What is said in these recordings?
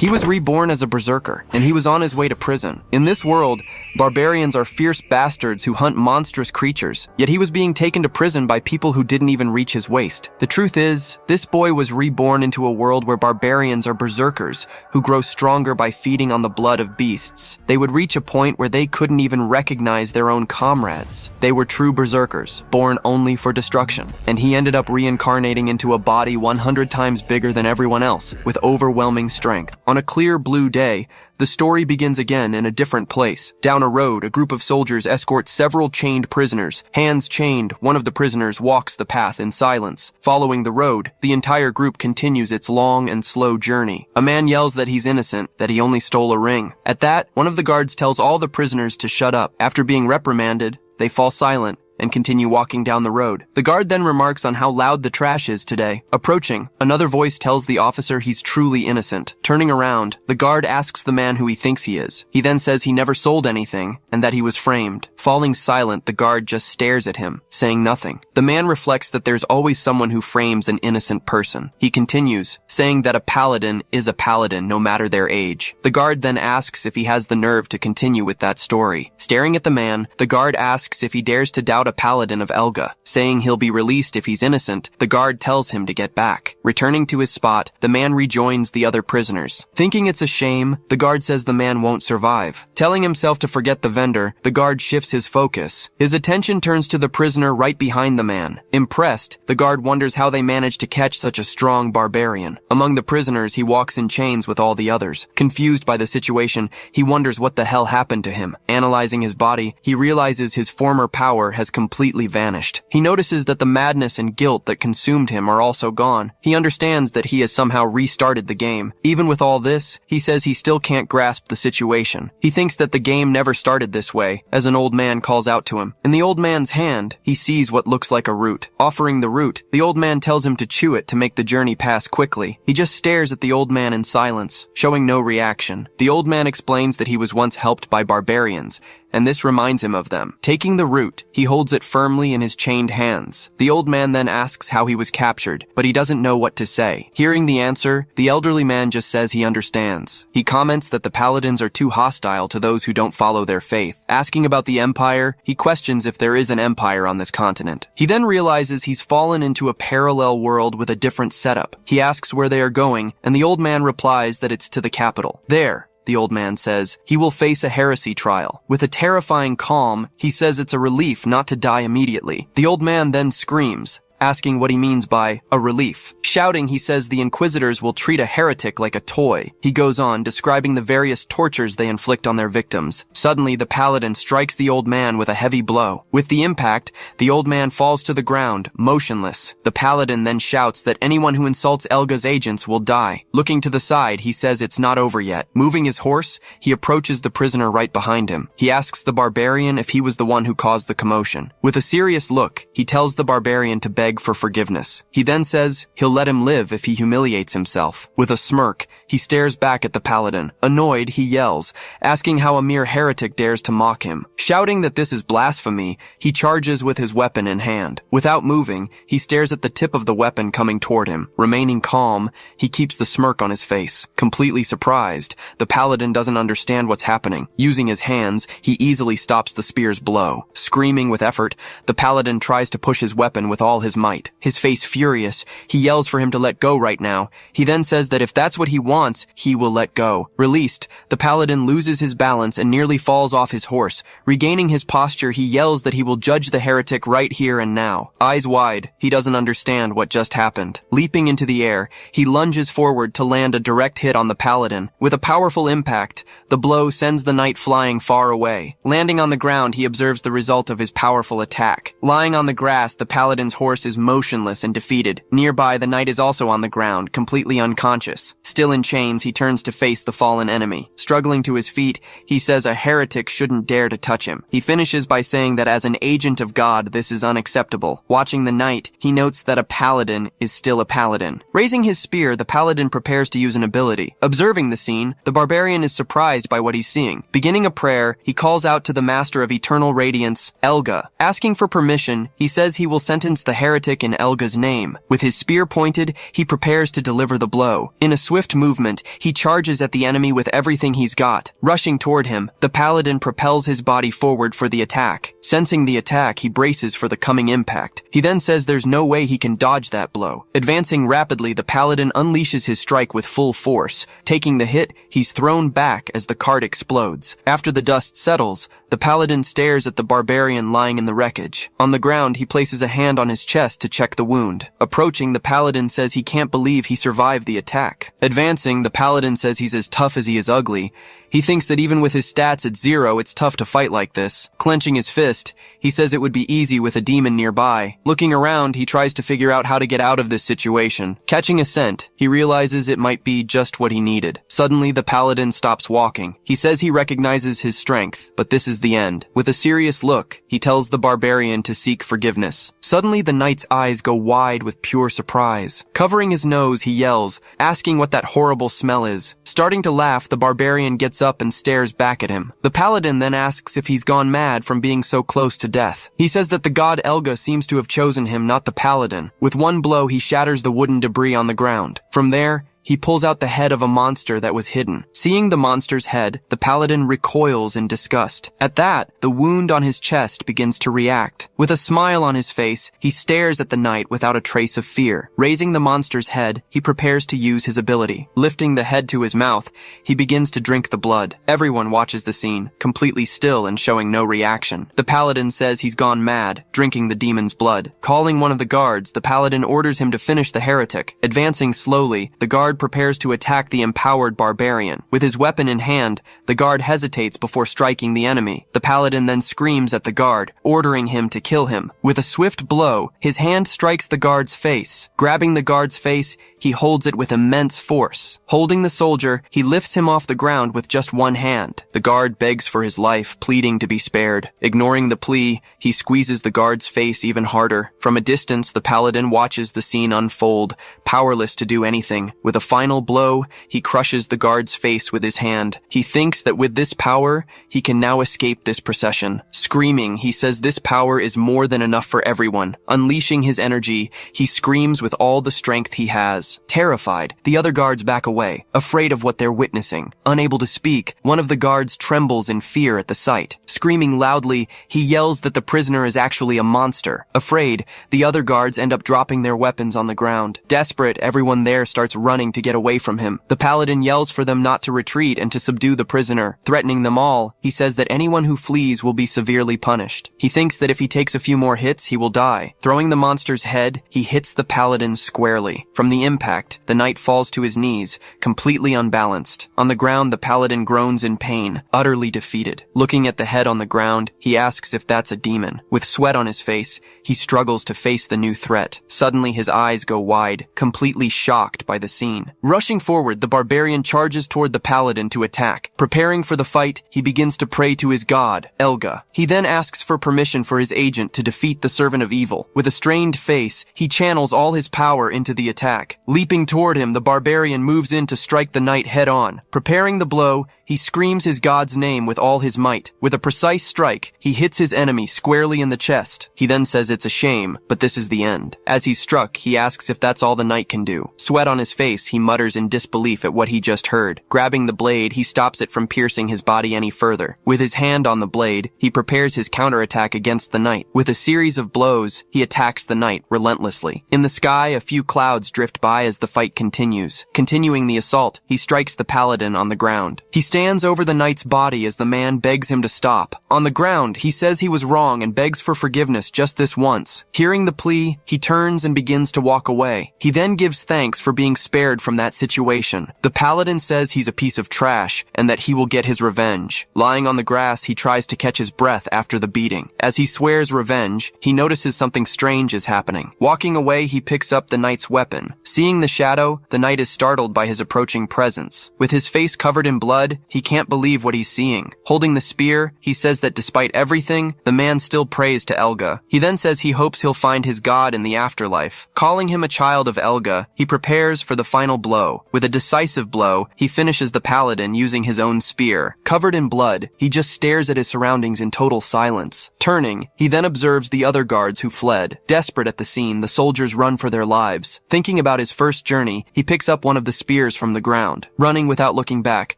He was reborn as a berserker, and he was on his way to prison. In this world, barbarians are fierce bastards who hunt monstrous creatures, yet he was being taken to prison by people who didn't even reach his waist. The truth is, this boy was reborn into a world where barbarians are berserkers who grow stronger by feeding on the blood of beasts. They would reach a point where they couldn't even recognize their own comrades. They were true berserkers, born only for destruction, and he ended up reincarnating into a body 100 times bigger than everyone else, with overwhelming strength. On a clear blue day, the story begins again in a different place. Down a road, a group of soldiers escort several chained prisoners. Hands chained, one of the prisoners walks the path in silence. Following the road, the entire group continues its long and slow journey. A man yells that he's innocent, that he only stole a ring. At that, one of the guards tells all the prisoners to shut up. After being reprimanded, they fall silent and continue walking down the road. The guard then remarks on how loud the trash is today. Approaching, another voice tells the officer he's truly innocent. Turning around, the guard asks the man who he thinks he is. He then says he never sold anything and that he was framed. Falling silent, the guard just stares at him, saying nothing. The man reflects that there's always someone who frames an innocent person. He continues, saying that a paladin is a paladin no matter their age. The guard then asks if he has the nerve to continue with that story. Staring at the man, the guard asks if he dares to doubt a paladin of Elga. Saying he'll be released if he's innocent, the guard tells him to get back. Returning to his spot, the man rejoins the other prisoners. Thinking it's a shame, the guard says the man won't survive. Telling himself to forget the vendor, the guard shifts his focus. His attention turns to the prisoner right behind the man. Impressed, the guard wonders how they managed to catch such a strong barbarian. Among the prisoners, he walks in chains with all the others. Confused by the situation, he wonders what the hell happened to him. Analyzing his body, he realizes his former power has completely vanished. He notices that the madness and guilt that consumed him are also gone. He understands that he has somehow restarted the game. Even with all this, he says he still can't grasp the situation. He thinks that the game never started this way, as an old man calls out to him. In the old man's hand, he sees what looks like a root. Offering the root, the old man tells him to chew it to make the journey pass quickly. He just stares at the old man in silence, showing no reaction. The old man explains that he was once helped by barbarians, and this reminds him of them. Taking the root, he holds it firmly in his chained hands. The old man then asks how he was captured, but he doesn't know what to say. Hearing the answer, the elderly man just says he understands. He comments that the paladins are too hostile to those who don't follow their faith. Asking about the empire, he questions if there is an empire on this continent. He then realizes he's fallen into a parallel world with a different setup. He asks where they are going, and the old man replies that it's to the capital. There, the old man says, he will face a heresy trial. With a terrifying calm, he says it's a relief not to die immediately. The old man then screams, asking what he means by a relief. Shouting, he says the inquisitors will treat a heretic like a toy. He goes on, describing the various tortures they inflict on their victims. Suddenly, the paladin strikes the old man with a heavy blow. With the impact, the old man falls to the ground, motionless. The paladin then shouts that anyone who insults Elga's agents will die. Looking to the side, he says it's not over yet. Moving his horse, he approaches the prisoner right behind him. He asks the barbarian if he was the one who caused the commotion. With a serious look, he tells the barbarian to beg for forgiveness. He then says he'll let him live if he humiliates himself. With a smirk, he stares back at the paladin. Annoyed, he yells, asking how a mere heretic dares to mock him. Shouting that this is blasphemy, he charges with his weapon in hand. Without moving, he stares at the tip of the weapon coming toward him. Remaining calm, he keeps the smirk on his face. Completely surprised, the paladin doesn't understand what's happening. Using his hands, he easily stops the spear's blow. Screaming with effort, the paladin tries to push his weapon with all his might. His face furious, he yells for him to let go right now. He then says that if that's what he wants, he will let go. Released, the paladin loses his balance and nearly falls off his horse. Regaining his posture, he yells that he will judge the heretic right here and now. Eyes wide, he doesn't understand what just happened. Leaping into the air, he lunges forward to land a direct hit on the paladin. With a powerful impact, the blow sends the knight flying far away. Landing on the ground, he observes the result of his powerful attack. Lying on the grass, the paladin's horse is motionless and defeated. Nearby, the knight is also on the ground, completely unconscious. Still in chains, he turns to face the fallen enemy. Struggling to his feet, he says a heretic shouldn't dare to touch him. He finishes by saying that as an agent of God, this is unacceptable. Watching the knight, he notes that a paladin is still a paladin. Raising his spear, the paladin prepares to use an ability. Observing the scene, the barbarian is surprised by what he's seeing. Beginning a prayer, he calls out to the master of eternal radiance, Elga. Asking for permission, he says he will sentence the heretic heretic in Elga's name. With his spear pointed, he prepares to deliver the blow. In a swift movement, he charges at the enemy with everything he's got. Rushing toward him, the paladin propels his body forward for the attack. Sensing the attack, he braces for the coming impact. He then says there's no way he can dodge that blow. Advancing rapidly, the paladin unleashes his strike with full force. Taking the hit, he's thrown back as the cart explodes. After the dust settles, the paladin stares at the barbarian lying in the wreckage. On the ground, he places a hand on his chest to check the wound. Approaching, the paladin says he can't believe he survived the attack. Advancing, the paladin says he's as tough as he is ugly. He thinks that even with his stats at 0, it's tough to fight like this. Clenching his fist, he says it would be easy with a demon nearby. Looking around, he tries to figure out how to get out of this situation. Catching a scent, he realizes it might be just what he needed. Suddenly, the paladin stops walking. He says he recognizes his strength, but this is the end. With a serious look, he tells the barbarian to seek forgiveness. Suddenly, the knight's eyes go wide with pure surprise. Covering his nose, he yells, asking what that horrible smell is. Starting to laugh, the barbarian gets up and stares back at him. The paladin then asks if he's gone mad from being so close to death. He says that the god Elga seems to have chosen him, not the paladin. With one blow, he shatters the wooden debris on the ground. From there, he pulls out the head of a monster that was hidden. Seeing the monster's head, the paladin recoils in disgust. At that, the wound on his chest begins to react. With a smile on his face, he stares at the knight without a trace of fear. Raising the monster's head, he prepares to use his ability. Lifting the head to his mouth, he begins to drink the blood. Everyone watches the scene, completely still and showing no reaction. The paladin says he's gone mad, drinking the demon's blood. Calling one of the guards, the paladin orders him to finish the heretic. Advancing slowly, the guard prepares to attack the empowered barbarian. With his weapon in hand, the guard hesitates before striking the enemy. The paladin then screams at the guard, ordering him to kill him. With a swift blow, his hand strikes the guard's face. Grabbing the guard's face, he holds it with immense force. Holding the soldier, he lifts him off the ground with just one hand. The guard begs for his life, pleading to be spared. Ignoring the plea, he squeezes the guard's face even harder. From a distance, the paladin watches the scene unfold, powerless to do anything. With a final blow, he crushes the guard's face with his hand. He thinks that with this power, he can now escape this procession. Screaming, he says this power is more than enough for everyone. Unleashing his energy, he screams with all the strength he has. Terrified, the other guards back away, afraid of what they're witnessing. Unable to speak, one of the guards trembles in fear at the sight. Screaming loudly, he yells that the prisoner is actually a monster. Afraid, the other guards end up dropping their weapons on the ground. Desperate, everyone there starts running to get away from him. The paladin yells for them not to retreat and to subdue the prisoner. Threatening them all, he says that anyone who flees will be severely punished. He thinks that if he takes a few more hits, he will die. Throwing the monster's head, he hits the paladin squarely. From the impact, the knight falls to his knees, completely unbalanced. On the ground, the paladin groans in pain, utterly defeated. Looking at the head on the ground, he asks if that's a demon. With sweat on his face, he struggles to face the new threat. Suddenly, his eyes go wide, completely shocked by the scene. Rushing forward, the barbarian charges toward the paladin to attack. Preparing for the fight, he begins to pray to his god, Elga. He then asks for permission for his agent to defeat the servant of evil. With a strained face, he channels all his power into the attack. Leaping toward him, the barbarian moves in to strike the knight head on. Preparing the blow, he screams his god's name with all his might. With a precise strike, he hits his enemy squarely in the chest. He then says it's a shame, but this is the end. As he's struck, he asks if that's all the knight can do. Sweat on his face, he mutters in disbelief at what he just heard. Grabbing the blade, he stops it from piercing his body any further. With his hand on the blade, he prepares his counterattack against the knight. With a series of blows, he attacks the knight relentlessly. In the sky, a few clouds drift by as the fight continues. Continuing the assault, he strikes the paladin on the ground. He stands over the knight's body as the man begs him to stop. On the ground, he says he was wrong and begs for forgiveness just this once. Hearing the plea, he turns and begins to walk away. He then gives thanks for being spared from that situation. The paladin says he's a piece of trash and that he will get his revenge. Lying on the grass, he tries to catch his breath after the beating. As he swears revenge, he notices something strange is happening. Walking away, he picks up the knight's weapon. Seeing the shadow, the knight is startled by his approaching presence. With his face covered in blood, he can't believe what he's seeing. Holding the spear, he says that despite everything, the man still prays to Elga. He then says he hopes he'll find his god in the afterlife. Calling him a child of Elga, he prepares for the final blow. With a decisive blow, he finishes the paladin using his own spear. Covered in blood, he just stares at his surroundings in total silence. Turning, he then observes the other guards who fled. Desperate at the scene, the soldiers run for their lives. Thinking about his first journey, he picks up one of the spears from the ground. Running without looking back,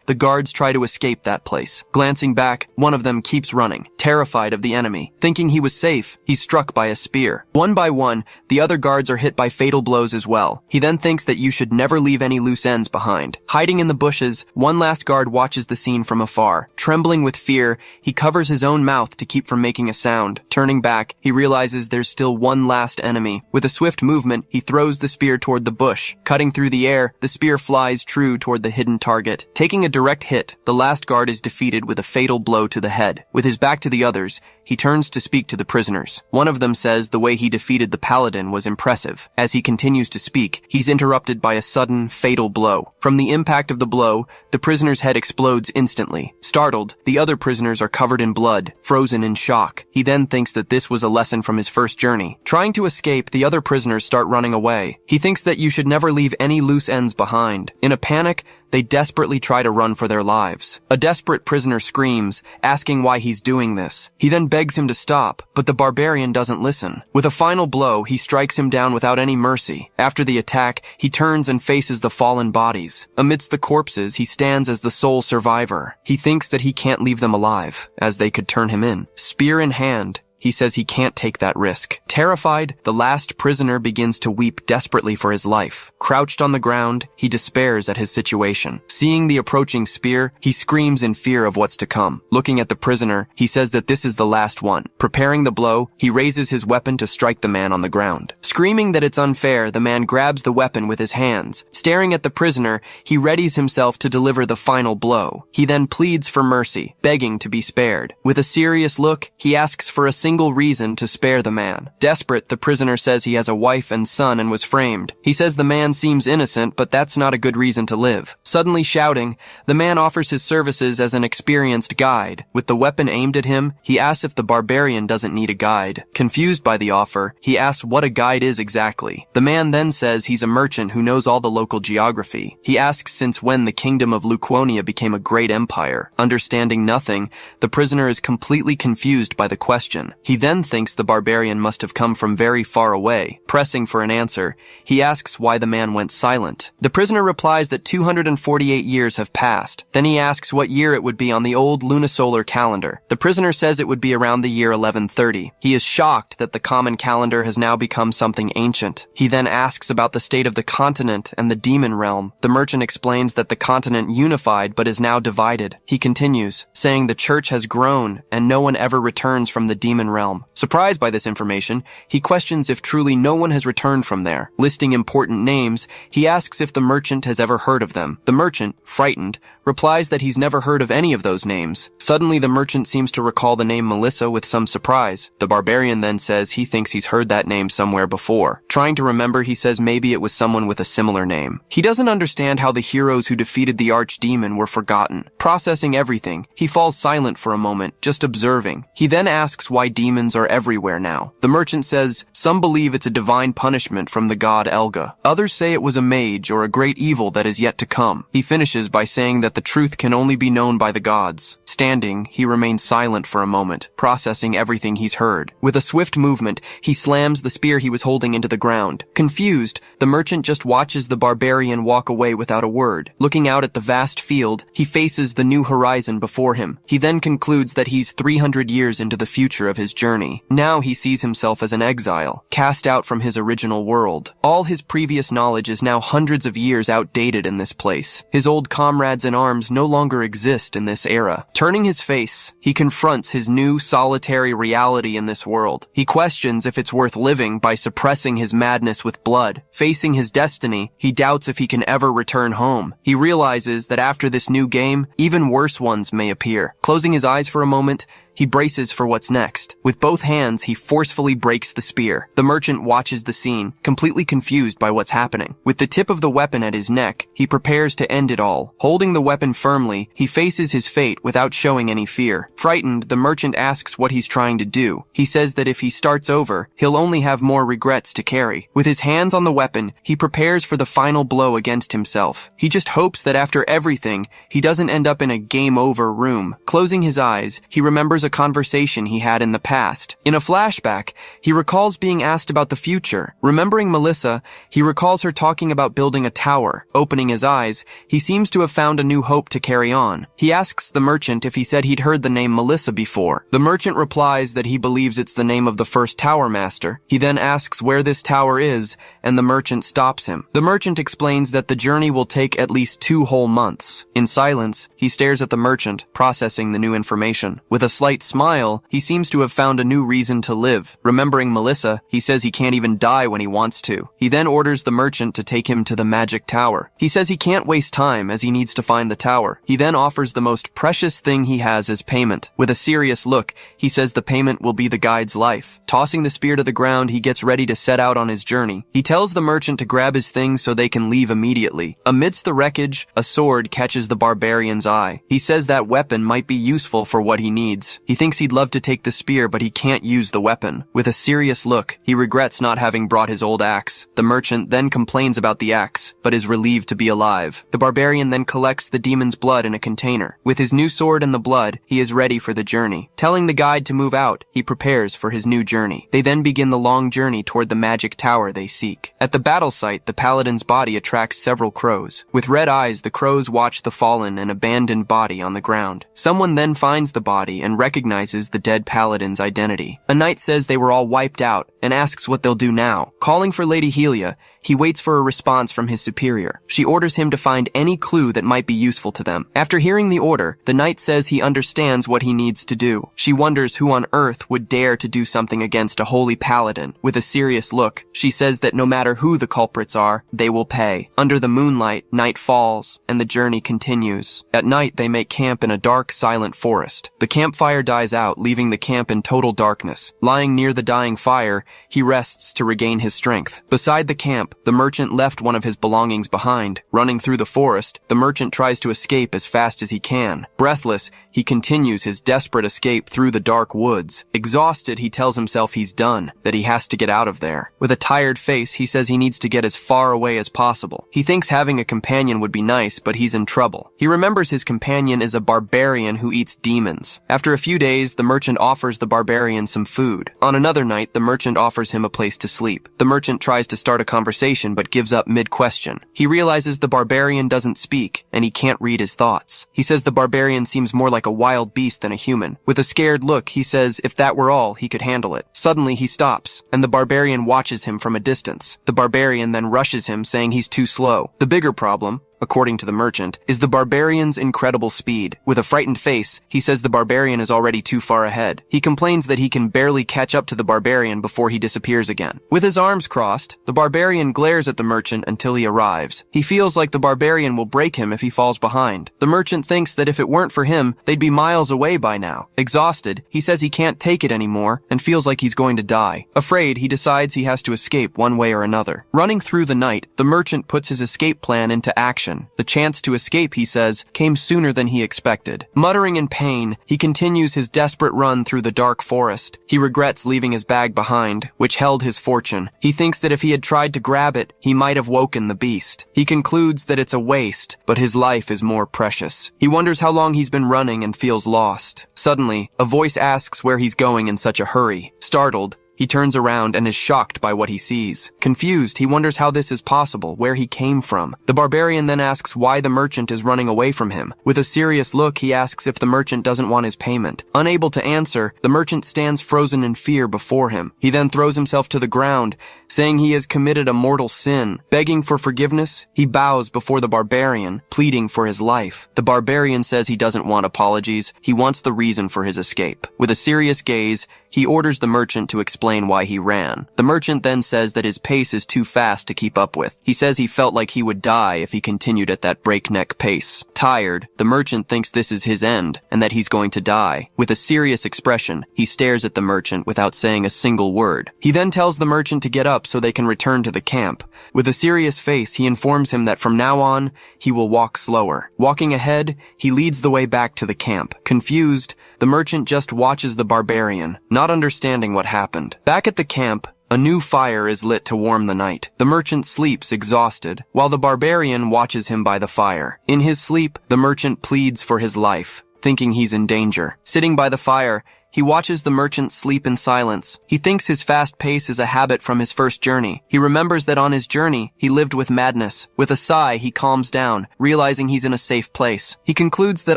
the guards try to escape that place. Glancing back, one of them keeps running, terrified of the enemy. Thinking he was safe, he's struck by a spear. One by one, the other guards are hit by fatal blows as well. He then thinks that you should never leave any loose ends behind. Hiding in the bushes, one last guard watches the scene from afar. Trembling with fear, he covers his own mouth to keep from making a sound. Turning back, he realizes there's still one last enemy. With a swift movement, he throws the spear toward the bush. Cutting through the air, the spear flies true toward the hidden target. Taking a direct hit, the last guard is defeated with a fatal blow to the head. With his back to the others, he turns to speak to the prisoners. One of them says the way he defeated the paladin was impressive. As he continues to speak, he's interrupted by a sudden, fatal blow. From the impact of the blow, the prisoner's head explodes instantly. Startled, the other prisoners are covered in blood, frozen in shock. He then thinks that this was a lesson from his first journey. Trying to escape, the other prisoners start running away. He thinks that you should never leave any loose ends behind. In a panic, they desperately try to run for their lives. A desperate prisoner screams, asking why he's doing this. He then begs him to stop, but the barbarian doesn't listen. With a final blow, he strikes him down without any mercy. After the attack, he turns and faces the fallen bodies. Amidst the corpses, he stands as the sole survivor. He thinks that he can't leave them alive, as they could turn him in. Spear in hand, he says he can't take that risk. Terrified, the last prisoner begins to weep desperately for his life. Crouched on the ground, he despairs at his situation. Seeing the approaching spear, he screams in fear of what's to come. Looking at the prisoner, he says that this is the last one. Preparing the blow, he raises his weapon to strike the man on the ground. Screaming that it's unfair, the man grabs the weapon with his hands. Staring at the prisoner, he readies himself to deliver the final blow. He then pleads for mercy, begging to be spared. With a serious look, he asks for a single reason to spare the man. Desperate, the prisoner says he has a wife and son and was framed. He says the man seems innocent, but that's not a good reason to live. Suddenly shouting, the man offers his services as an experienced guide. With the weapon aimed at him, he asks if the barbarian doesn't need a guide. Confused by the offer, he asks what a guide is exactly. The man then says he's a merchant who knows all the local geography. He asks since when the kingdom of Luquonia became a great empire. Understanding nothing, the prisoner is completely confused by the question. He then thinks the barbarian must have come from very far away. Pressing for an answer, he asks why the man went silent. The prisoner replies that 248 years have passed. Then he asks what year it would be on the old lunisolar calendar. The prisoner says it would be around the year 1130. He is shocked that the common calendar has now become something ancient. He then asks about the state of the continent and the demon realm. The merchant explains that the continent unified but is now divided. He continues, saying the church has grown and no one ever returns from the demon realm. Surprised by this information, he questions if truly no one has returned from there. Listing important names, he asks if the merchant has ever heard of them. The merchant, frightened, replies that he's never heard of any of those names. Suddenly, the merchant seems to recall the name Melissa with some surprise. The barbarian then says he thinks he's heard that name somewhere before. Trying to remember, he says maybe it was someone with a similar name. He doesn't understand how the heroes who defeated the archdemon were forgotten. Processing everything, he falls silent for a moment, just observing. He then asks why demons are everywhere now. The merchant says some believe it's a divine punishment from the god Elga. Others say it was a mage or a great evil that is yet to come. He finishes by saying that the truth can only be known by the gods. Standing, he remains silent for a moment, processing everything he's heard. With a swift movement, he slams the spear he was holding into the ground. Confused, the merchant just watches the barbarian walk away without a word. Looking out at the vast field, he faces the new horizon before him. He then concludes that he's 300 years into the future of his journey. Now he sees himself as an exile, cast out from his original world. All his previous knowledge is now hundreds of years outdated in this place. His old comrades in arms no longer exist in this era. Turning his face, he confronts his new solitary reality in this world. He questions if it's worth living by suppressing his madness with blood. Facing his destiny, he doubts if he can ever return home. He realizes that after this new game, even worse ones may appear. Closing his eyes for a moment, He braces for what's next. With both hands, he forcefully breaks the spear. The merchant watches the scene, completely confused by what's happening. With the tip of the weapon at his neck, he prepares to end it all. Holding the weapon firmly, he faces his fate without showing any fear. Frightened, the merchant asks what he's trying to do. He says that if he starts over, he'll only have more regrets to carry. With his hands on the weapon, he prepares for the final blow against himself. He just hopes that after everything, he doesn't end up in a game over room. Closing his eyes, he remembers a conversation he had in the past. In a flashback, he recalls being asked about the future. Remembering Melissa, he recalls her talking about building a tower. Opening his eyes, he seems to have found a new hope to carry on. He asks the merchant if he said he'd heard the name Melissa before. The merchant replies that he believes it's the name of the first tower master. He then asks where this tower is, and the merchant stops him. The merchant explains that the journey will take at least 2 whole months. In silence, he stares at the merchant, processing the new information. With a slight smile, he seems to have found a new reason to live. Remembering Melissa, he says he can't even die when he wants to. He then orders the merchant to take him to the magic tower. He says he can't waste time as he needs to find the tower. He then offers the most precious thing he has as payment. With a serious look, he says the payment will be the guide's life. Tossing the spear to the ground, he gets ready to set out on his journey. He tells the merchant to grab his things so they can leave immediately. Amidst the wreckage, a sword catches the barbarian's eye. He says that weapon might be useful for what he needs. He thinks he'd love to take the spear, but he can't use the weapon. With a serious look, he regrets not having brought his old axe. The merchant then complains about the axe, but is relieved to be alive. The barbarian then collects the demon's blood in a container. With his new sword and the blood, he is ready for the journey. Telling the guide to move out, he prepares for his new journey. They then begin the long journey toward the magic tower they seek. At the battle site, the paladin's body attracts several crows. With red eyes, the crows watch the fallen and abandoned body on the ground. Someone then finds the body and recognizes the dead paladin's identity. A knight says they were all wiped out and asks what they'll do now. Calling for Lady Helia, he waits for a response from his superior. She orders him to find any clue that might be useful to them. After hearing the order, the knight says he understands what he needs to do. She wonders who on earth would dare to do something against a holy paladin. With a serious look, she says that no matter who the culprits are, they will pay. Under the moonlight, night falls, and the journey continues. At night, they make camp in a dark, silent forest. The campfire dies out, leaving the camp in total darkness. Lying near the dying fire, he rests to regain his strength. Beside the camp, the merchant left one of his belongings behind. Running through the forest, the merchant tries to escape as fast as he can. Breathless, he continues his desperate escape through the dark woods. Exhausted, he tells himself he's done, that he has to get out of there. With a tired face, he says he needs to get as far away as possible. He thinks having a companion would be nice, but he's in trouble. He remembers his companion is a barbarian who eats demons. After a few days, the merchant offers the barbarian some food. On another night, the merchant offers him a place to sleep. The merchant tries to start a conversation, but gives up mid-question. He realizes the barbarian doesn't speak, and he can't read his thoughts. He says the barbarian seems more like a wild beast than a human. With a scared look, he says if that were all, he could handle it. Suddenly, he stops, and the barbarian watches him from a distance. The barbarian then rushes him, saying he's too slow. The bigger problem, according to the merchant, is the barbarian's incredible speed. With a frightened face, he says the barbarian is already too far ahead. He complains that he can barely catch up to the barbarian before he disappears again. With his arms crossed, the barbarian glares at the merchant until he arrives. He feels like the barbarian will break him if he falls behind. The merchant thinks that if it weren't for him, they'd be miles away by now. Exhausted, he says he can't take it anymore and feels like he's going to die. Afraid, he decides he has to escape one way or another. Running through the night, the merchant puts his escape plan into action. The chance to escape, he says, came sooner than he expected. Muttering in pain, he continues his desperate run through the dark forest. He regrets leaving his bag behind, which held his fortune. He thinks that if he had tried to grab it, he might have woken the beast. He concludes that it's a waste, but his life is more precious. He wonders how long he's been running and feels lost. Suddenly, a voice asks where he's going in such a hurry. Startled, he turns around and is shocked by what he sees. Confused, he wonders how this is possible, where he came from. The barbarian then asks why the merchant is running away from him. With a serious look, he asks if the merchant doesn't want his payment. Unable to answer, the merchant stands frozen in fear before him. He then throws himself to the ground, saying he has committed a mortal sin. Begging for forgiveness, he bows before the barbarian, pleading for his life. The barbarian says he doesn't want apologies. He wants the reason for his escape. With a serious gaze, he orders the merchant to explain why he ran. The merchant then says that his pace is too fast to keep up with. He says he felt like he would die if he continued at that breakneck pace. Tired, the merchant thinks this is his end and that he's going to die. With a serious expression, he stares at the merchant without saying a single word. He then tells the merchant to get up so they can return to the camp. With a serious face, he informs him that from now on, he will walk slower. Walking ahead, he leads the way back to the camp. Confused, the merchant just watches the barbarian, not understanding what happened. Back at the camp, a new fire is lit to warm the night. The merchant sleeps exhausted, while the barbarian watches him by the fire. In his sleep, the merchant pleads for his life, thinking he's in danger. Sitting by the fire, he watches the merchant sleep in silence. He thinks his fast pace is a habit from his first journey. He remembers that on his journey, he lived with madness. With a sigh, he calms down, realizing he's in a safe place. He concludes that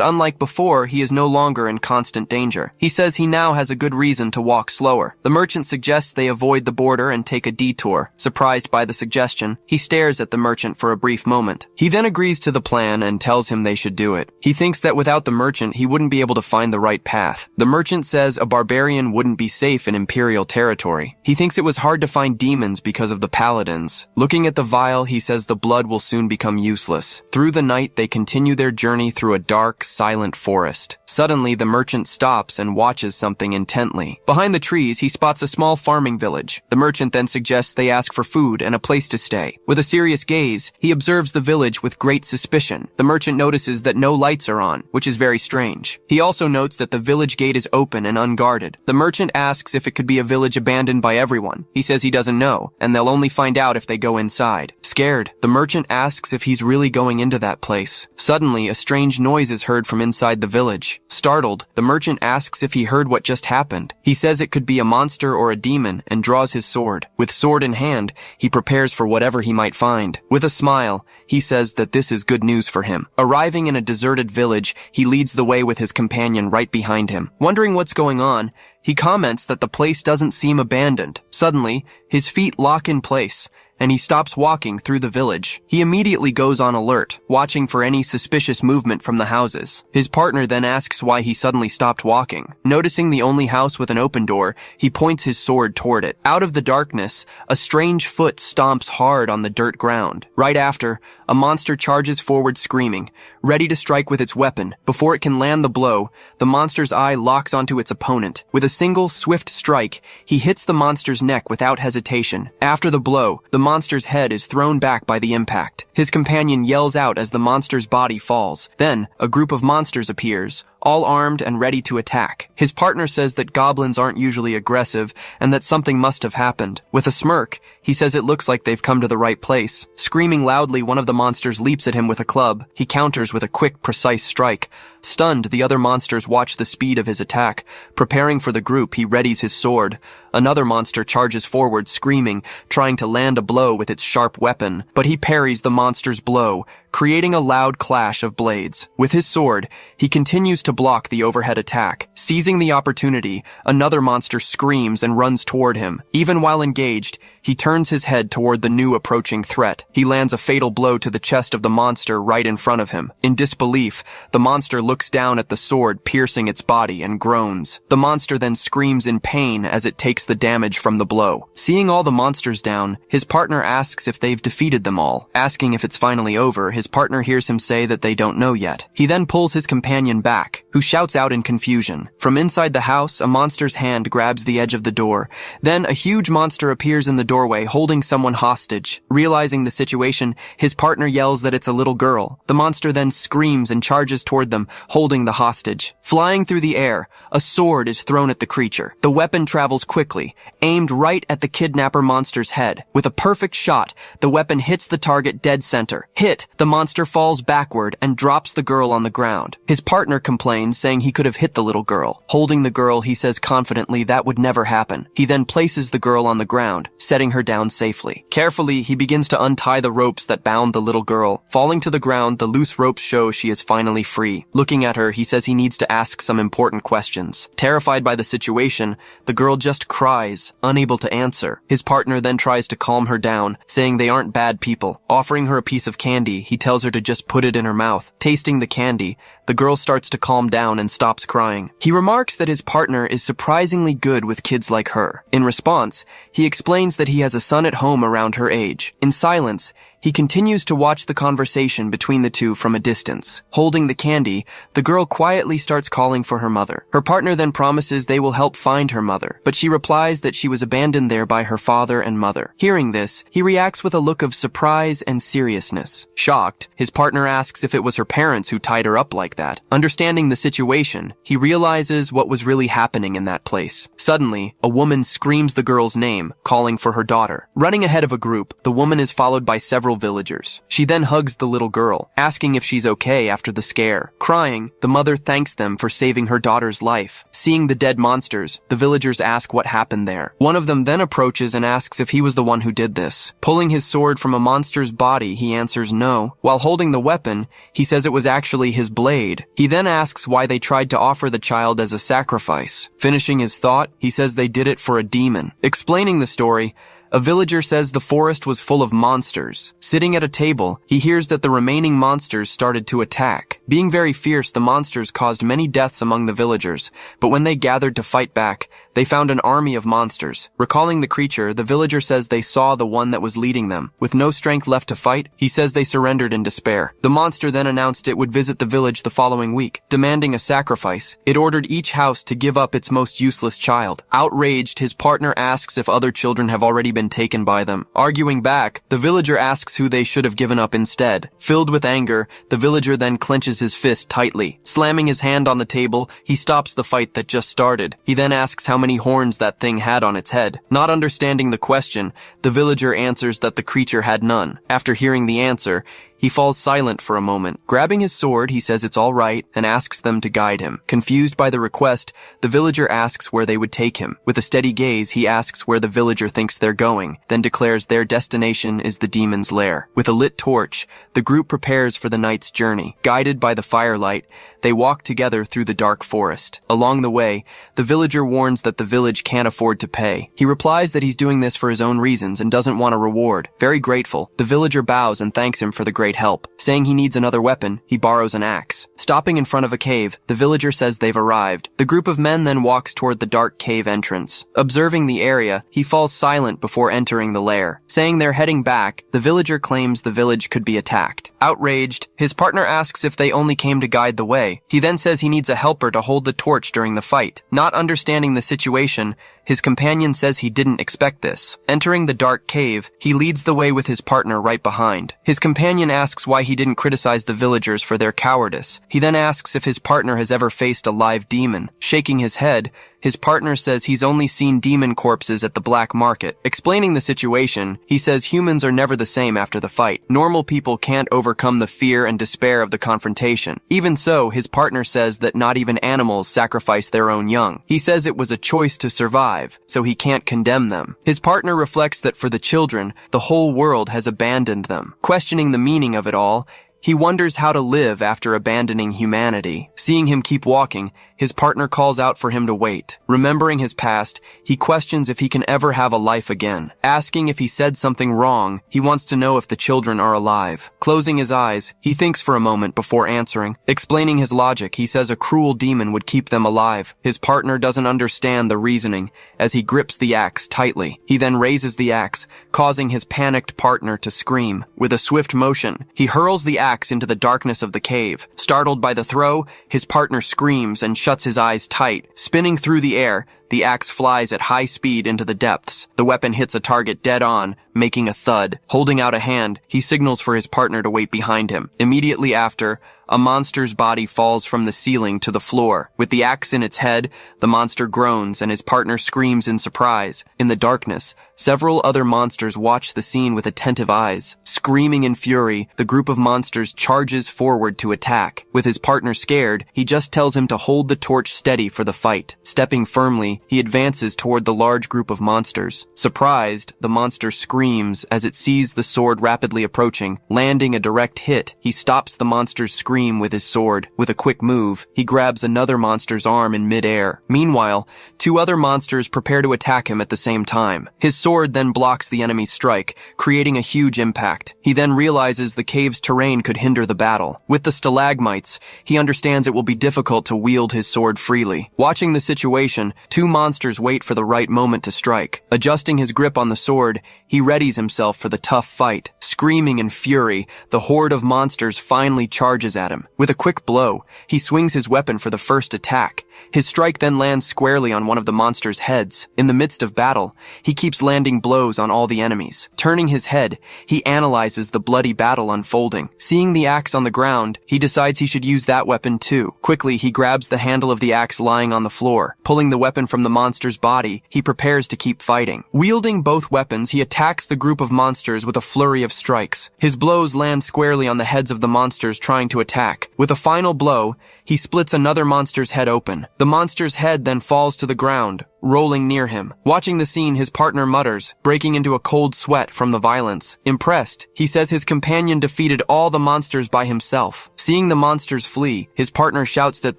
unlike before, he is no longer in constant danger. He says he now has a good reason to walk slower. The merchant suggests they avoid the border and take a detour. Surprised by the suggestion, he stares at the merchant for a brief moment. He then agrees to the plan and tells him they should do it. He thinks that without the merchant, he wouldn't be able to find the right path. The merchant says a barbarian wouldn't be safe in imperial territory. He thinks it was hard to find demons because of the paladins. Looking at the vial, he says the blood will soon become useless. Through the night, they continue their journey through a dark, silent forest. Suddenly, the merchant stops and watches something intently. Behind the trees, he spots a small farming village. The merchant then suggests they ask for food and a place to stay. With a serious gaze, he observes the village with great suspicion. The merchant notices that no lights are on, which is very strange. He also notes that the village gate is open and unguarded. The merchant asks if it could be a village abandoned by everyone. He says he doesn't know, and they'll only find out if they go inside. Scared, the merchant asks if he's really going into that place. Suddenly, a strange noise is heard from inside the village. Startled, the merchant asks if he heard what just happened. He says it could be a monster or a demon and draws his sword. With sword in hand, he prepares for whatever he might find. With a smile, he says that this is good news for him. Arriving in a deserted village, he leads the way with his companion right behind him. Wondering what's going on, he comments that the place doesn't seem abandoned. Suddenly, his feet lock in place, and he stops walking through the village. He immediately goes on alert, watching for any suspicious movement from the houses. His partner then asks why he suddenly stopped walking. Noticing the only house with an open door, he points his sword toward it. Out of the darkness, a strange foot stomps hard on the dirt ground. Right after, a monster charges forward screaming, ready to strike with its weapon. Before it can land the blow, the monster's eye locks onto its opponent. With a single, swift strike, he hits the monster's neck without hesitation. After the blow, the monster's head is thrown back by the impact. His companion yells out as the monster's body falls. Then, a group of monsters appears, all armed and ready to attack. His partner says that goblins aren't usually aggressive and that something must have happened. With a smirk, he says it looks like they've come to the right place. Screaming loudly, one of the monsters leaps at him with a club. He counters with a quick, precise strike. Stunned, the other monsters watch the speed of his attack. Preparing for the group, he readies his sword. Another monster charges forward, screaming, trying to land a blow with its sharp weapon, but he parries the monster's blow, creating a loud clash of blades. With his sword, he continues to block the overhead attack. Seizing the opportunity, another monster screams and runs toward him. Even while engaged, he turns his head toward the new approaching threat. He lands a fatal blow to the chest of the monster right in front of him. In disbelief, the monster looks down at the sword piercing its body and groans. The monster then screams in pain as it takes the damage from the blow. Seeing all the monsters down, his partner asks if they've defeated them all. Asking if it's finally over, his partner hears him say that they don't know yet. He then pulls his companion back, who shouts out in confusion. From inside the house, a monster's hand grabs the edge of the door. Then a huge monster appears in the doorway, holding someone hostage. Realizing the situation, his partner yells that it's a little girl. The monster then screams and charges toward them, holding the hostage. Flying through the air, a sword is thrown at the creature. The weapon travels quickly, aimed right at the kidnapper monster's head. With a perfect shot, the weapon hits the target dead center. Hit, the monster falls backward and drops the girl on the ground. His partner complains, saying he could have hit the little girl. Holding the girl, he says confidently that would never happen. He then places the girl on the ground, setting her down safely. Carefully, he begins to untie the ropes that bound the little girl. Falling to the ground, the loose ropes show she is finally free. Looking at her, he says he needs to ask some important questions. Terrified by the situation, the girl just cries, unable to answer. His partner then tries to calm her down, saying they aren't bad people. Offering her a piece of candy, he tells her to just put it in her mouth. Tasting the candy, the girl starts to calm down and stops crying. He remarks that his partner is surprisingly good with kids like her. In response, he explains that he has a son at home around her age. In silence, he continues to watch the conversation between the two from a distance. Holding the candy, the girl quietly starts calling for her mother. Her partner then promises they will help find her mother, but she replies that she was abandoned there by her father and mother. Hearing this, he reacts with a look of surprise and seriousness. Shocked, his partner asks if it was her parents who tied her up like that. Understanding the situation, he realizes what was really happening in that place. Suddenly, a woman screams the girl's name, calling for her daughter. Running ahead of a group, the woman is followed by several villagers. She then hugs the little girl, asking if she's okay after the scare. Crying, the mother thanks them for saving her daughter's life. Seeing the dead monsters, the villagers ask what happened there. One of them then approaches and asks if he was the one who did this. Pulling his sword from a monster's body, he answers no. While holding the weapon, he says it was actually his blade. He then asks why they tried to offer the child as a sacrifice. Finishing his thought, he says they did it for a demon. Explaining the story, a villager says the forest was full of monsters. Sitting at a table, he hears that the remaining monsters started to attack. Being very fierce, the monsters caused many deaths among the villagers, but when they gathered to fight back, they found an army of monsters. Recalling the creature, the villager says they saw the one that was leading them. With no strength left to fight, he says they surrendered in despair. The monster then announced it would visit the village the following week. Demanding a sacrifice, it ordered each house to give up its most useless child. Outraged, his partner asks if other children have already been taken by them. Arguing back, the villager asks who they should have given up instead. Filled with anger, the villager then clenches his fist tightly. Slamming his hand on the table, he stops the fight that just started. He then asks how many horns that thing had on its head. Not understanding the question, the villager answers that the creature had none. After hearing the answer, he falls silent for a moment. Grabbing his sword, he says it's all right and asks them to guide him. Confused by the request, the villager asks where they would take him. With a steady gaze, he asks where the villager thinks they're going, then declares their destination is the demon's lair. With a lit torch, the group prepares for the night's journey. Guided by the firelight, they walk together through the dark forest. Along the way, the villager warns that the village can't afford to pay. He replies that he's doing this for his own reasons and doesn't want a reward. Very grateful, the villager bows and thanks him for the great help. Saying he needs another weapon, he borrows an axe. Stopping in front of a cave, the villager says they've arrived. The group of men then walks toward the dark cave entrance. Observing the area, he falls silent before entering the lair. Saying they're heading back, the villager claims the village could be attacked. Outraged, his partner asks if they only came to guide the way. He then says he needs a helper to hold the torch during the fight. Not understanding the situation, his companion says he didn't expect this. Entering the dark cave, he leads the way with his partner right behind. His companion asks why he didn't criticize the villagers for their cowardice. He then asks if his partner has ever faced a live demon. Shaking his head, his partner says he's only seen demon corpses at the black market. Explaining the situation, he says humans are never the same after the fight. Normal people can't overcome the fear and despair of the confrontation. Even so, his partner says that not even animals sacrifice their own young. He says it was a choice to survive, so he can't condemn them. His partner reflects that for the children, the whole world has abandoned them. Questioning the meaning of it all, he wonders how to live after abandoning humanity. Seeing him keep walking, his partner calls out for him to wait. Remembering his past, he questions if he can ever have a life again. Asking if he said something wrong, he wants to know if the children are alive. Closing his eyes, he thinks for a moment before answering. Explaining his logic, he says a cruel demon would keep them alive. His partner doesn't understand the reasoning as he grips the axe tightly. He then raises the axe, causing his panicked partner to scream. With a swift motion, he hurls the axe into the darkness of the cave. Startled by the throw, his partner screams and shuts his eyes tight. Spinning through the air, the axe flies at high speed into the depths. The weapon hits a target dead on, making a thud. Holding out a hand, he signals for his partner to wait behind him. Immediately after, a monster's body falls from the ceiling to the floor. With the axe in its head, the monster groans and his partner screams in surprise. In the darkness, several other monsters watch the scene with attentive eyes. Screaming in fury, the group of monsters charges forward to attack. With his partner scared, he just tells him to hold the torch steady for the fight. Stepping firmly, he advances toward the large group of monsters. Surprised, the monster screams as it sees the sword rapidly approaching. Landing a direct hit, he stops the monster's scream with his sword. With a quick move, he grabs another monster's arm in midair. Meanwhile, two other monsters prepare to attack him at the same time. His sword then blocks the enemy's strike, creating a huge impact. attacked. He then realizes the cave's terrain could hinder the battle. With the stalagmites, he understands it will be difficult to wield his sword freely. Watching the situation, two monsters wait for the right moment to strike. Adjusting his grip on the sword, he readies himself for the tough fight. Screaming in fury, the horde of monsters finally charges at him. With a quick blow, he swings his weapon for the first attack. His strike then lands squarely on one of the monster's heads. In the midst of battle, he keeps landing blows on all the enemies. Turning his head, he analyzes the bloody battle unfolding. Seeing the axe on the ground, he decides he should use that weapon too. Quickly, he grabs the handle of the axe lying on the floor. Pulling the weapon from the monster's body, he prepares to keep fighting. Wielding both weapons, he attacks the group of monsters with a flurry of strikes. His blows land squarely on the heads of the monsters trying to attack. With a final blow, he splits another monster's head open. The monster's head then falls to the ground, rolling near him. Watching the scene, his partner mutters, breaking into a cold sweat from the violence. Impressed, he says his companion defeated all the monsters by himself. Seeing the monsters flee, his partner shouts that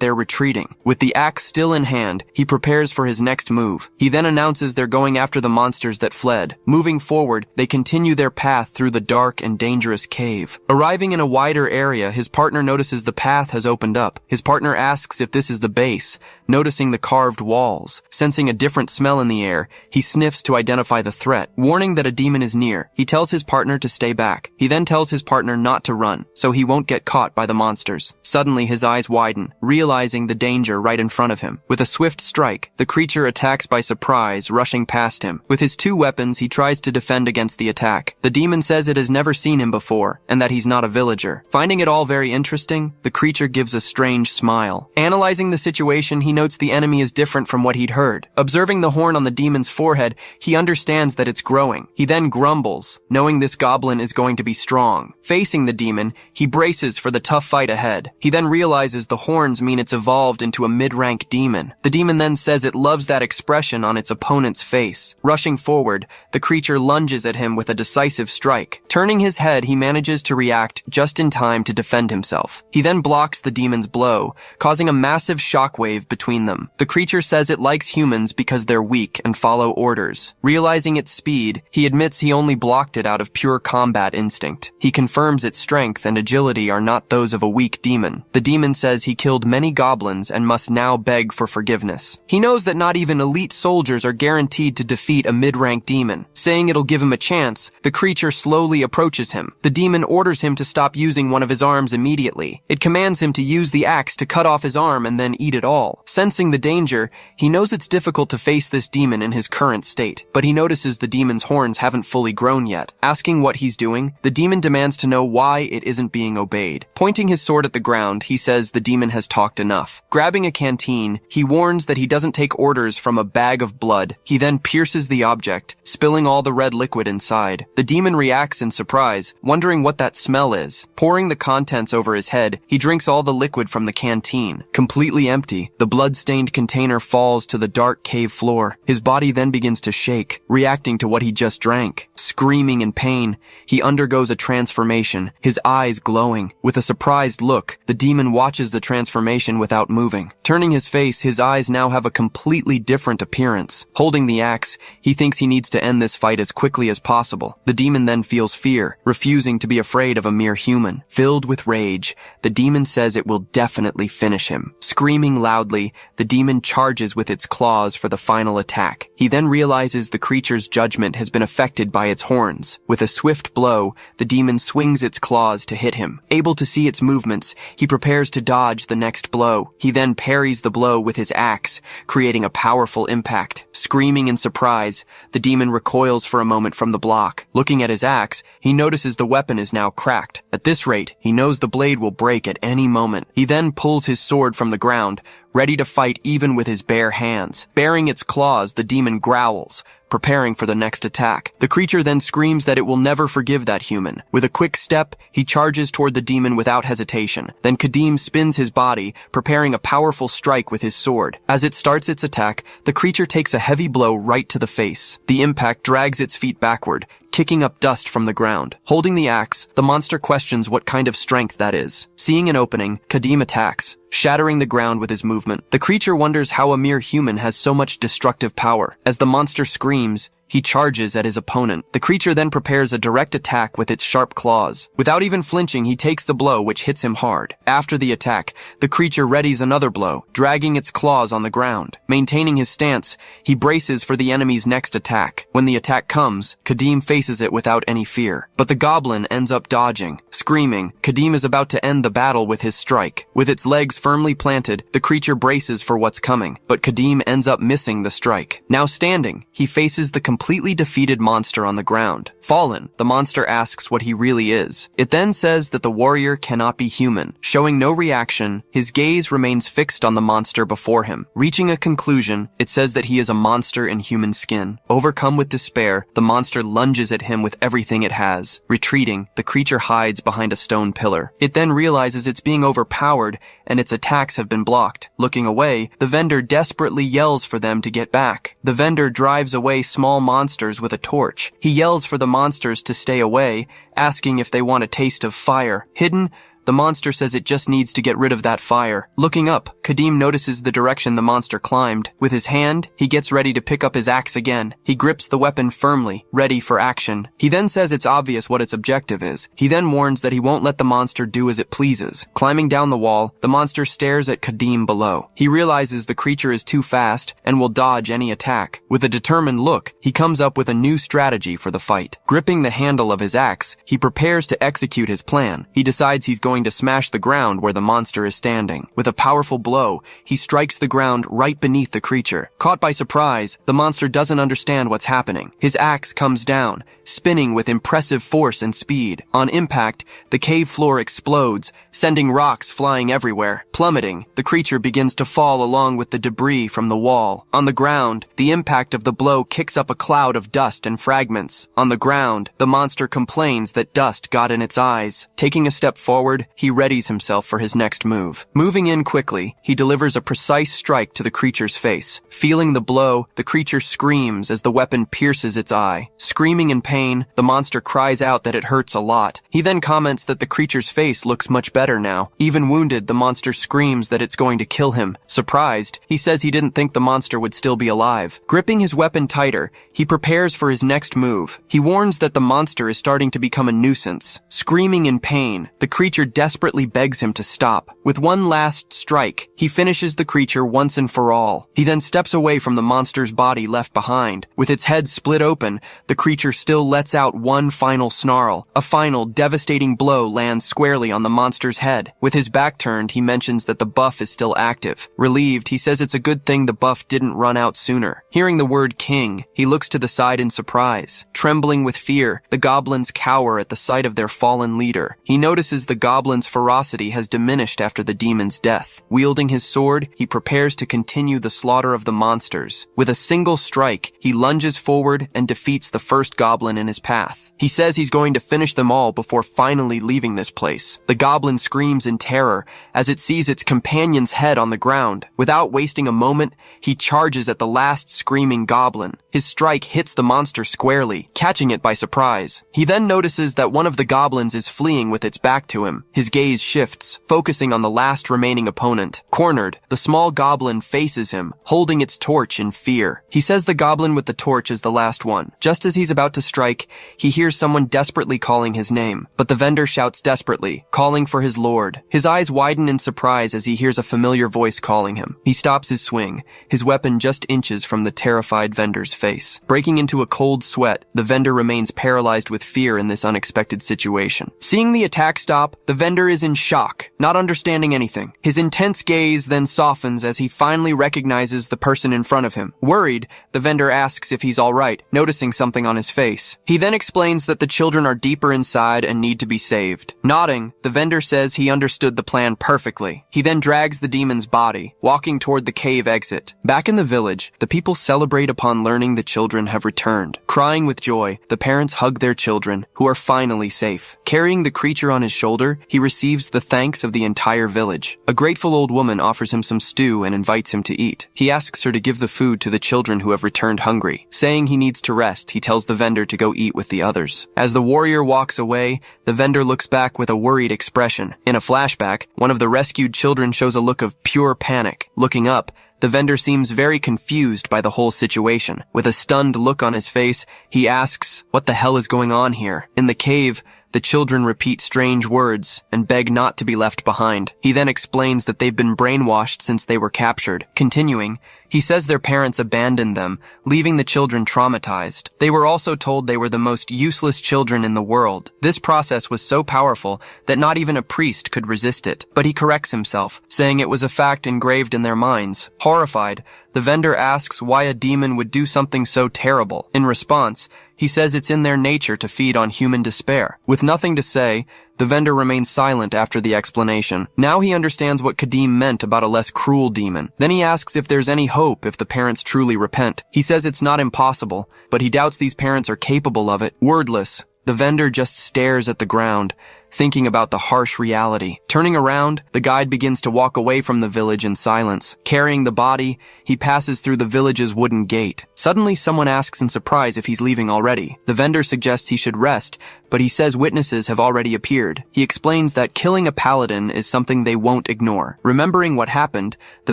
they're retreating. With the axe still in hand, he prepares for his next move. He then announces they're going after the monsters that fled. Moving forward, they continue their path through the dark and dangerous cave. Arriving in a wider area, his partner notices the path has opened up. His partner asks if this is the base, noticing the carved walls. Sensing a different smell in the air, he sniffs to identify the threat. Warning that a demon is near, he tells his partner to stay back. He then tells his partner not to run, so he won't get caught by the monsters. Suddenly, his eyes widen, realizing the danger right in front of him. With a swift strike, the creature attacks by surprise, rushing past him. With his two weapons, he tries to defend against the attack. The demon says it has never seen him before, and that he's not a villager. Finding it all very interesting, the creature gives a strange smile. Analyzing the situation, he notes the enemy is different from what he'd heard. Observing the horn on the demon's forehead, he understands that it's growing. He then grumbles, knowing this goblin is going to be strong. Facing the demon, he braces for the tough fight ahead. He then realizes the horns mean it's evolved into a mid-rank demon. The demon then says it loves that expression on its opponent's face. Rushing forward, the creature lunges at him with a decisive strike. Turning his head, he manages to react just in time to defend himself. He then blocks the demon's blow, causing a massive shockwave between them. The creature says it likes humans because they're weak and follow orders. Realizing its speed, he admits he only blocked it out of pure combat instinct. He confirms its strength and agility are not those of a weak demon. The demon says he killed many goblins and must now beg for forgiveness. He knows that not even elite soldiers are guaranteed to defeat a mid-rank demon. Saying it'll give him a chance, the creature slowly approaches him. The demon orders him to stop using one of his arms immediately. It commands him to use the axe to cut off his arm and then eat it all. Sensing the danger, he knows it's difficult to face this demon in his current state, but he notices the demon's horns haven't fully grown yet. Asking what he's doing, the demon demands to know why it isn't being obeyed. Pointing his sword at the ground, he says the demon has talked enough. Grabbing a canteen, he warns that he doesn't take orders from a bag of blood. He then pierces the object, spilling all the red liquid inside. The demon reacts in surprise, wondering what that smell is. Pouring the contents over his head, he drinks all the liquid from the canteen. Completely empty, the blood-stained container falls to the dark cave floor. His body then begins to shake, reacting to what he just drank. Screaming in pain, he undergoes a transformation, his eyes glowing. With a surprised look, the demon watches the transformation without moving. Turning his face, his eyes now have a completely different appearance. Holding the axe, he thinks he needs to end this fight as quickly as possible. The demon then feels fear, refusing to be afraid of a mere human. Filled with rage, the demon says it will definitely finish him. Screaming loudly, the demon charges with its claws for the final attack. He then realizes the creature's judgment has been affected by its horns. With a swift blow, the demon swings its claws to hit him. Able to see its movements, he prepares to dodge the next blow. He then parries the blow with his axe, creating a powerful impact. Screaming in surprise, the demon recoils for a moment from the block. Looking at his axe, he notices the weapon is now cracked. At this rate, he knows the blade will break at any moment. He then pulls his sword from the ground, ready to fight even with his bare hands. Baring its claws, the demon growls, preparing for the next attack. The creature then screams that it will never forgive that human. With a quick step, he charges toward the demon without hesitation. Then Kadim spins his body, preparing a powerful strike with his sword. As it starts its attack, the creature takes a heavy blow right to the face. The impact drags its feet backward, kicking up dust from the ground. Holding the axe, the monster questions what kind of strength that is. Seeing an opening, Kadim attacks, shattering the ground with his movement. The creature wonders how a mere human has so much destructive power. As the monster screams, He charges at his opponent. The creature then prepares a direct attack with its sharp claws. Without even flinching, he takes the blow, which hits him hard. After the attack, the creature readies another blow, dragging its claws on the ground. Maintaining his stance, he braces for the enemy's next attack. When the attack comes, Kadim faces it without any fear. But the goblin ends up dodging. Screaming, Kadim is about to end the battle with his strike. With its legs firmly planted, the creature braces for what's coming, but Kadim ends up missing the strike. Now standing, he faces the completely defeated monster on the ground. Fallen, the monster asks what he really is. It then says that the warrior cannot be human. Showing no reaction, his gaze remains fixed on the monster before him. Reaching a conclusion, it says that he is a monster in human skin. Overcome with despair, the monster lunges at him with everything it has. Retreating, the creature hides behind a stone pillar. It then realizes it's being overpowered and its attacks have been blocked. Looking away, the vendor desperately yells for them to get back. The vendor drives away small monsters with a torch. He yells for the monsters to stay away, asking if they want a taste of fire. Hidden, the monster says it just needs to get rid of that fire. Looking up, Kadim notices the direction the monster climbed. With his hand, he gets ready to pick up his axe again. He grips the weapon firmly, ready for action. He then says it's obvious what its objective is. He then warns that he won't let the monster do as it pleases. Climbing down the wall, the monster stares at Kadim below. He realizes the creature is too fast and will dodge any attack. With a determined look, he comes up with a new strategy for the fight. Gripping the handle of his axe, he prepares to execute his plan. He decides he's going to smash the ground where the monster is standing. With a powerful blow, he strikes the ground right beneath the creature. Caught by surprise, the monster doesn't understand what's happening. His axe comes down, spinning with impressive force and speed. On impact, the cave floor explodes, sending rocks flying everywhere. Plummeting, the creature begins to fall along with the debris from the wall. On the ground, the impact of the blow kicks up a cloud of dust and fragments. On the ground, the monster complains that dust got in its eyes. Taking a step forward, he readies himself for his next move. Moving in quickly, he delivers a precise strike to the creature's face. Feeling the blow, the creature screams as the weapon pierces its eye. Screaming in pain, the monster cries out that it hurts a lot. He then comments that the creature's face looks much better now. Even wounded, the monster screams that it's going to kill him. Surprised, he says he didn't think the monster would still be alive. Gripping his weapon tighter, he prepares for his next move. He warns that the monster is starting to become a nuisance. Screaming in pain, the creature desperately begs him to stop. With one last strike, he finishes the creature once and for all. He then steps away from the monster's body left behind. With its head split open, the creature still lets out one final snarl. A final, devastating blow lands squarely on the monster's head. With his back turned, he mentions that the buff is still active. Relieved, he says it's a good thing the buff didn't run out sooner. Hearing the word king, he looks to the side in surprise. Trembling with fear, the goblins cower at the sight of their fallen leader. He notices the goblin's ferocity has diminished after the demon's death. Wielding his sword, he prepares to continue the slaughter of the monsters. With a single strike, he lunges forward and defeats the first goblin in his path. He says he's going to finish them all before finally leaving this place. The goblin screams in terror as it sees its companion's head on the ground. Without wasting a moment, he charges at the last screaming goblin. His strike hits the monster squarely, catching it by surprise. He then notices that one of the goblins is fleeing with its back to him. His gaze shifts, focusing on the last remaining opponent. Cornered, the small goblin faces him, holding its torch in fear. He says the goblin with the torch is the last one. Just as he's about to strike, he hears someone desperately calling his name, but the vendor shouts desperately, calling for his lord. His eyes widen in surprise as he hears a familiar voice calling him. He stops his swing, his weapon just inches from the terrified vendor's face. Breaking into a cold sweat, the vendor remains paralyzed with fear in this unexpected situation. Seeing the attack stop, the vendor is in shock, not understanding anything. His intense gaze then softens as he finally recognizes the person in front of him. Worried, the vendor asks if he's all right, noticing something on his face. He then explains that the children are deeper inside and need to be saved. Nodding, the vendor says he understood the plan perfectly. He then drags the demon's body, walking toward the cave exit. Back in the village, the people celebrate upon learning the children have returned. Crying with joy, the parents hug their children, who are finally safe. Carrying the creature on his shoulder, he receives the thanks of the entire village. A grateful old woman offers him some stew and invites him to eat. He asks her to give the food to the children who have returned hungry. Saying he needs to rest, he tells the vendor to go eat with the others. As the warrior walks away, the vendor looks back with a worried expression. In a flashback, one of the rescued children shows a look of pure panic. Looking up, The vendor seems very confused by the whole situation. With a stunned look on his face, he asks, "What the hell is going on here?" In the cave, the children repeat strange words and beg not to be left behind. He then explains that they've been brainwashed since they were captured. Continuing, he says their parents abandoned them, leaving the children traumatized. They were also told they were the most useless children in the world. This process was so powerful that not even a priest could resist it. But he corrects himself, saying it was a fact engraved in their minds. Horrified, the vendor asks why a demon would do something so terrible. In response, he says it's in their nature to feed on human despair. With nothing to say, the vendor remains silent after the explanation. Now he understands what Kadim meant about a less cruel demon. Then he asks if there's any hope if the parents truly repent. He says it's not impossible, but he doubts these parents are capable of it. Wordless, the vendor just stares at the ground, thinking about the harsh reality. Turning around, the guide begins to walk away from the village in silence. Carrying the body, he passes through the village's wooden gate. Suddenly, someone asks in surprise if he's leaving already. The vendor suggests he should rest, but he says witnesses have already appeared. He explains that killing a paladin is something they won't ignore. Remembering what happened, the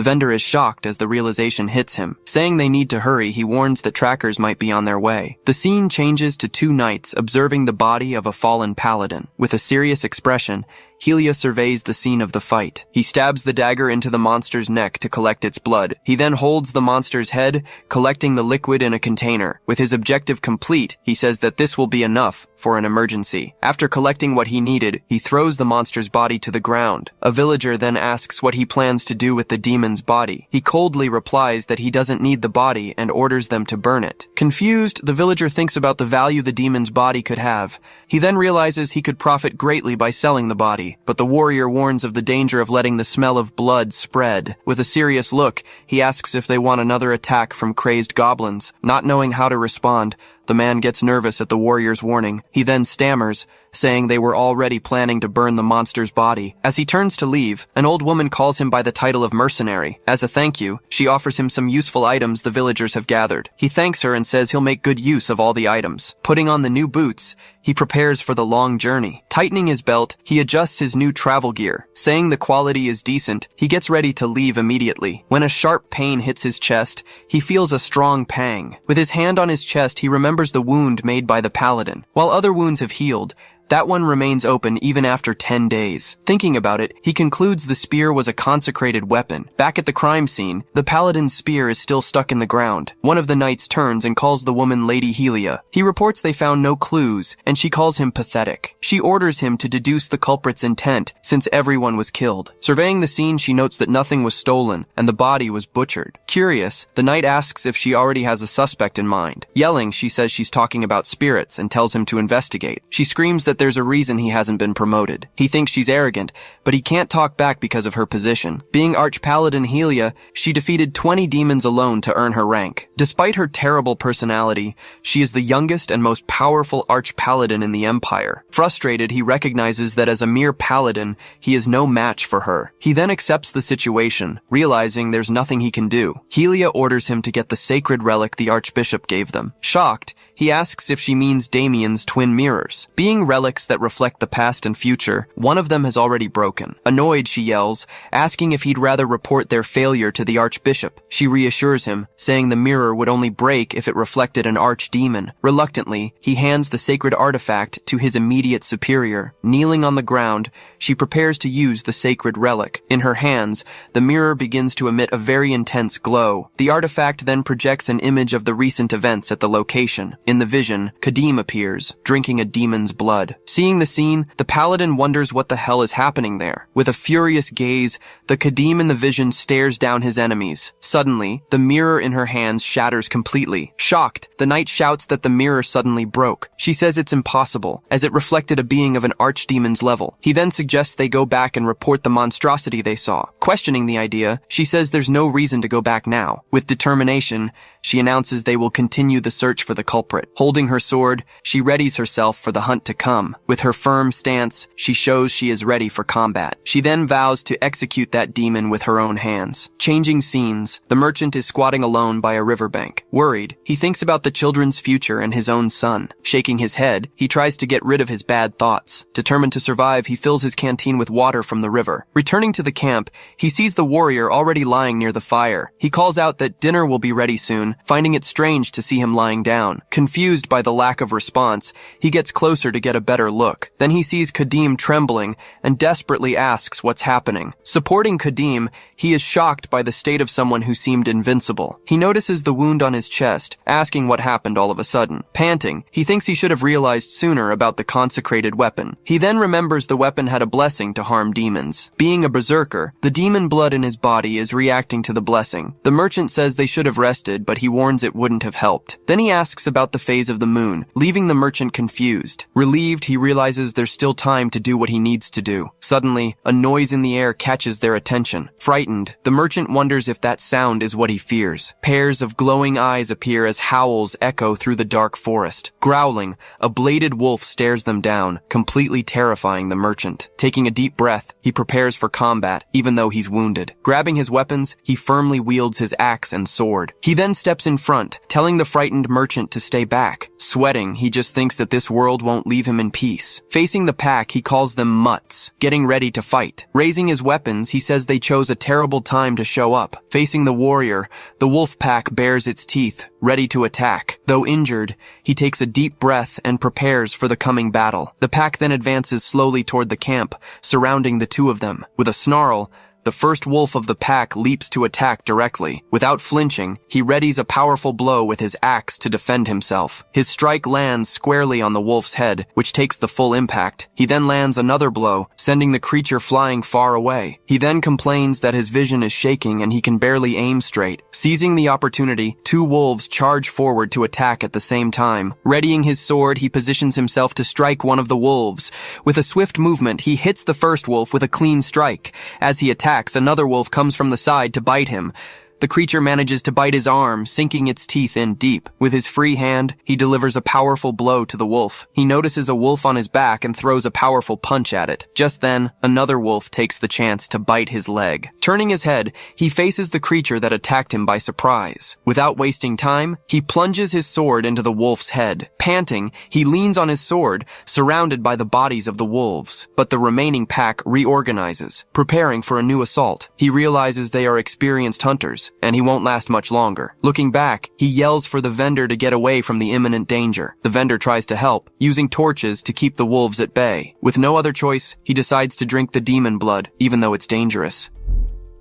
vendor is shocked as the realization hits him. Saying they need to hurry, he warns that trackers might be on their way. The scene changes to two knights observing the body of a fallen paladin. With a serious expression, Helia surveys the scene of the fight. He stabs the dagger into the monster's neck to collect its blood. He then holds the monster's head, collecting the liquid in a container. With his objective complete, he says that this will be enough for an emergency. After collecting what he needed, he throws the monster's body to the ground. A villager then asks what he plans to do with the demon's body. He coldly replies that he doesn't need the body and orders them to burn it. Confused, the villager thinks about the value the demon's body could have. He then realizes he could profit greatly by selling the body, but the warrior warns of the danger of letting the smell of blood spread. With a serious look, he asks if they want another attack from crazed goblins. Not knowing how to respond, the man gets nervous at the warrior's warning. He then stammers, saying they were already planning to burn the monster's body. As he turns to leave, an old woman calls him by the title of mercenary. As a thank you, she offers him some useful items the villagers have gathered. He thanks her and says he'll make good use of all the items. Putting on the new boots, he prepares for the long journey. Tightening his belt, he adjusts his new travel gear. Saying the quality is decent, he gets ready to leave immediately. When a sharp pain hits his chest, he feels a strong pang. With his hand on his chest, he remembers the wound made by the paladin. While other wounds have healed, that one remains open even after 10 days. Thinking about it, he concludes the spear was a consecrated weapon. Back at the crime scene, the paladin's spear is still stuck in the ground. One of the knights turns and calls the woman Lady Helia. He reports they found no clues, and she calls him pathetic. She orders him to deduce the culprit's intent, since everyone was killed. Surveying the scene, she notes that nothing was stolen, and the body was butchered. Curious, the knight asks if she already has a suspect in mind. Yelling, she says she's talking about spirits and tells him to investigate. She screams that there's a reason he hasn't been promoted. He thinks she's arrogant, but he can't talk back because of her position. Being Archpaladin Helia, she defeated 20 demons alone to earn her rank. Despite her terrible personality, she is the youngest and most powerful Archpaladin in the Empire. Frustrated, he recognizes that as a mere paladin, he is no match for her. He then accepts the situation, realizing there's nothing he can do. Helia orders him to get the sacred relic the Archbishop gave them. Shocked, he asks if she means Damien's twin mirrors. Being relics that reflect the past and future, one of them has already broken. Annoyed, she yells, asking if he'd rather report their failure to the Archbishop. She reassures him, saying the mirror would only break if it reflected an archdemon. Reluctantly, he hands the sacred artifact to his immediate superior. Kneeling on the ground, she prepares to use the sacred relic. In her hands, the mirror begins to emit a very intense glow. The artifact then projects an image of the recent events at the location. In the vision, Kadim appears, drinking a demon's blood. Seeing the scene, the paladin wonders what the hell is happening there. With a furious gaze, the Kadim in the vision stares down his enemies. Suddenly, the mirror in her hands shatters completely. Shocked, the knight shouts that the mirror suddenly broke. She says it's impossible, as it reflected a being of an archdemon's level. He then suggests they go back and report the monstrosity they saw. Questioning the idea, she says there's no reason to go back now. With determination, she announces they will continue the search for the culprit. desperate. Holding her sword, she readies herself for the hunt to come. With her firm stance, she shows she is ready for combat. She then vows to execute that demon with her own hands. Changing scenes, the merchant is squatting alone by a riverbank. Worried, he thinks about the children's future and his own son. Shaking his head, he tries to get rid of his bad thoughts. Determined to survive, he fills his canteen with water from the river. Returning to the camp, he sees the warrior already lying near the fire. He calls out that dinner will be ready soon, finding it strange to see him lying down. Confused by the lack of response, he gets closer to get a better look. Then he sees Kadim trembling and desperately asks what's happening. Supporting Kadim, he is shocked by the state of someone who seemed invincible. He notices the wound on his chest, asking what happened all of a sudden. Panting, he thinks he should have realized sooner about the consecrated weapon. He then remembers the weapon had a blessing to harm demons. Being a berserker, the demon blood in his body is reacting to the blessing. The merchant says they should have rested, but he warns it wouldn't have helped. Then he asks about the phase of the moon, leaving the merchant confused. Relieved, he realizes there's still time to do what he needs to do. Suddenly, a noise in the air catches their attention. Frightened, the merchant wonders if that sound is what he fears. Pairs of glowing eyes appear as howls echo through the dark forest. Growling, a bladed wolf stares them down, completely terrifying the merchant. Taking a deep breath, he prepares for combat, even though he's wounded. Grabbing his weapons, he firmly wields his axe and sword. He then steps in front, telling the frightened merchant to stay back. Sweating, he just thinks that this world won't leave him in peace. Facing the pack, he calls them mutts, getting ready to fight. Raising his weapons, he says they chose a terrible time to show up. Facing the warrior, the wolf pack bares its teeth, ready to attack. Though injured, he takes a deep breath and prepares for the coming battle. The pack then advances slowly toward the camp, surrounding the two of them. With a snarl, the first wolf of the pack leaps to attack directly. Without flinching, he readies a powerful blow with his axe to defend himself. His strike lands squarely on the wolf's head, which takes the full impact. He then lands another blow, sending the creature flying far away. He then complains that his vision is shaking and he can barely aim straight. Seizing the opportunity, two wolves charge forward to attack at the same time. Readying his sword, he positions himself to strike one of the wolves. With a swift movement, he hits the first wolf with a clean strike. As he attacks, another wolf comes from the side to bite him. The creature manages to bite his arm, sinking its teeth in deep. With his free hand, he delivers a powerful blow to the wolf. He notices a wolf on his back and throws a powerful punch at it. Just then, another wolf takes the chance to bite his leg. Turning his head, he faces the creature that attacked him by surprise. Without wasting time, he plunges his sword into the wolf's head. Panting, he leans on his sword, surrounded by the bodies of the wolves. But the remaining pack reorganizes, preparing for a new assault. He realizes they are experienced hunters, and he won't last much longer. Looking back, he yells for the vendor to get away from the imminent danger. The vendor tries to help, using torches to keep the wolves at bay. With no other choice, he decides to drink the demon blood, even though it's dangerous.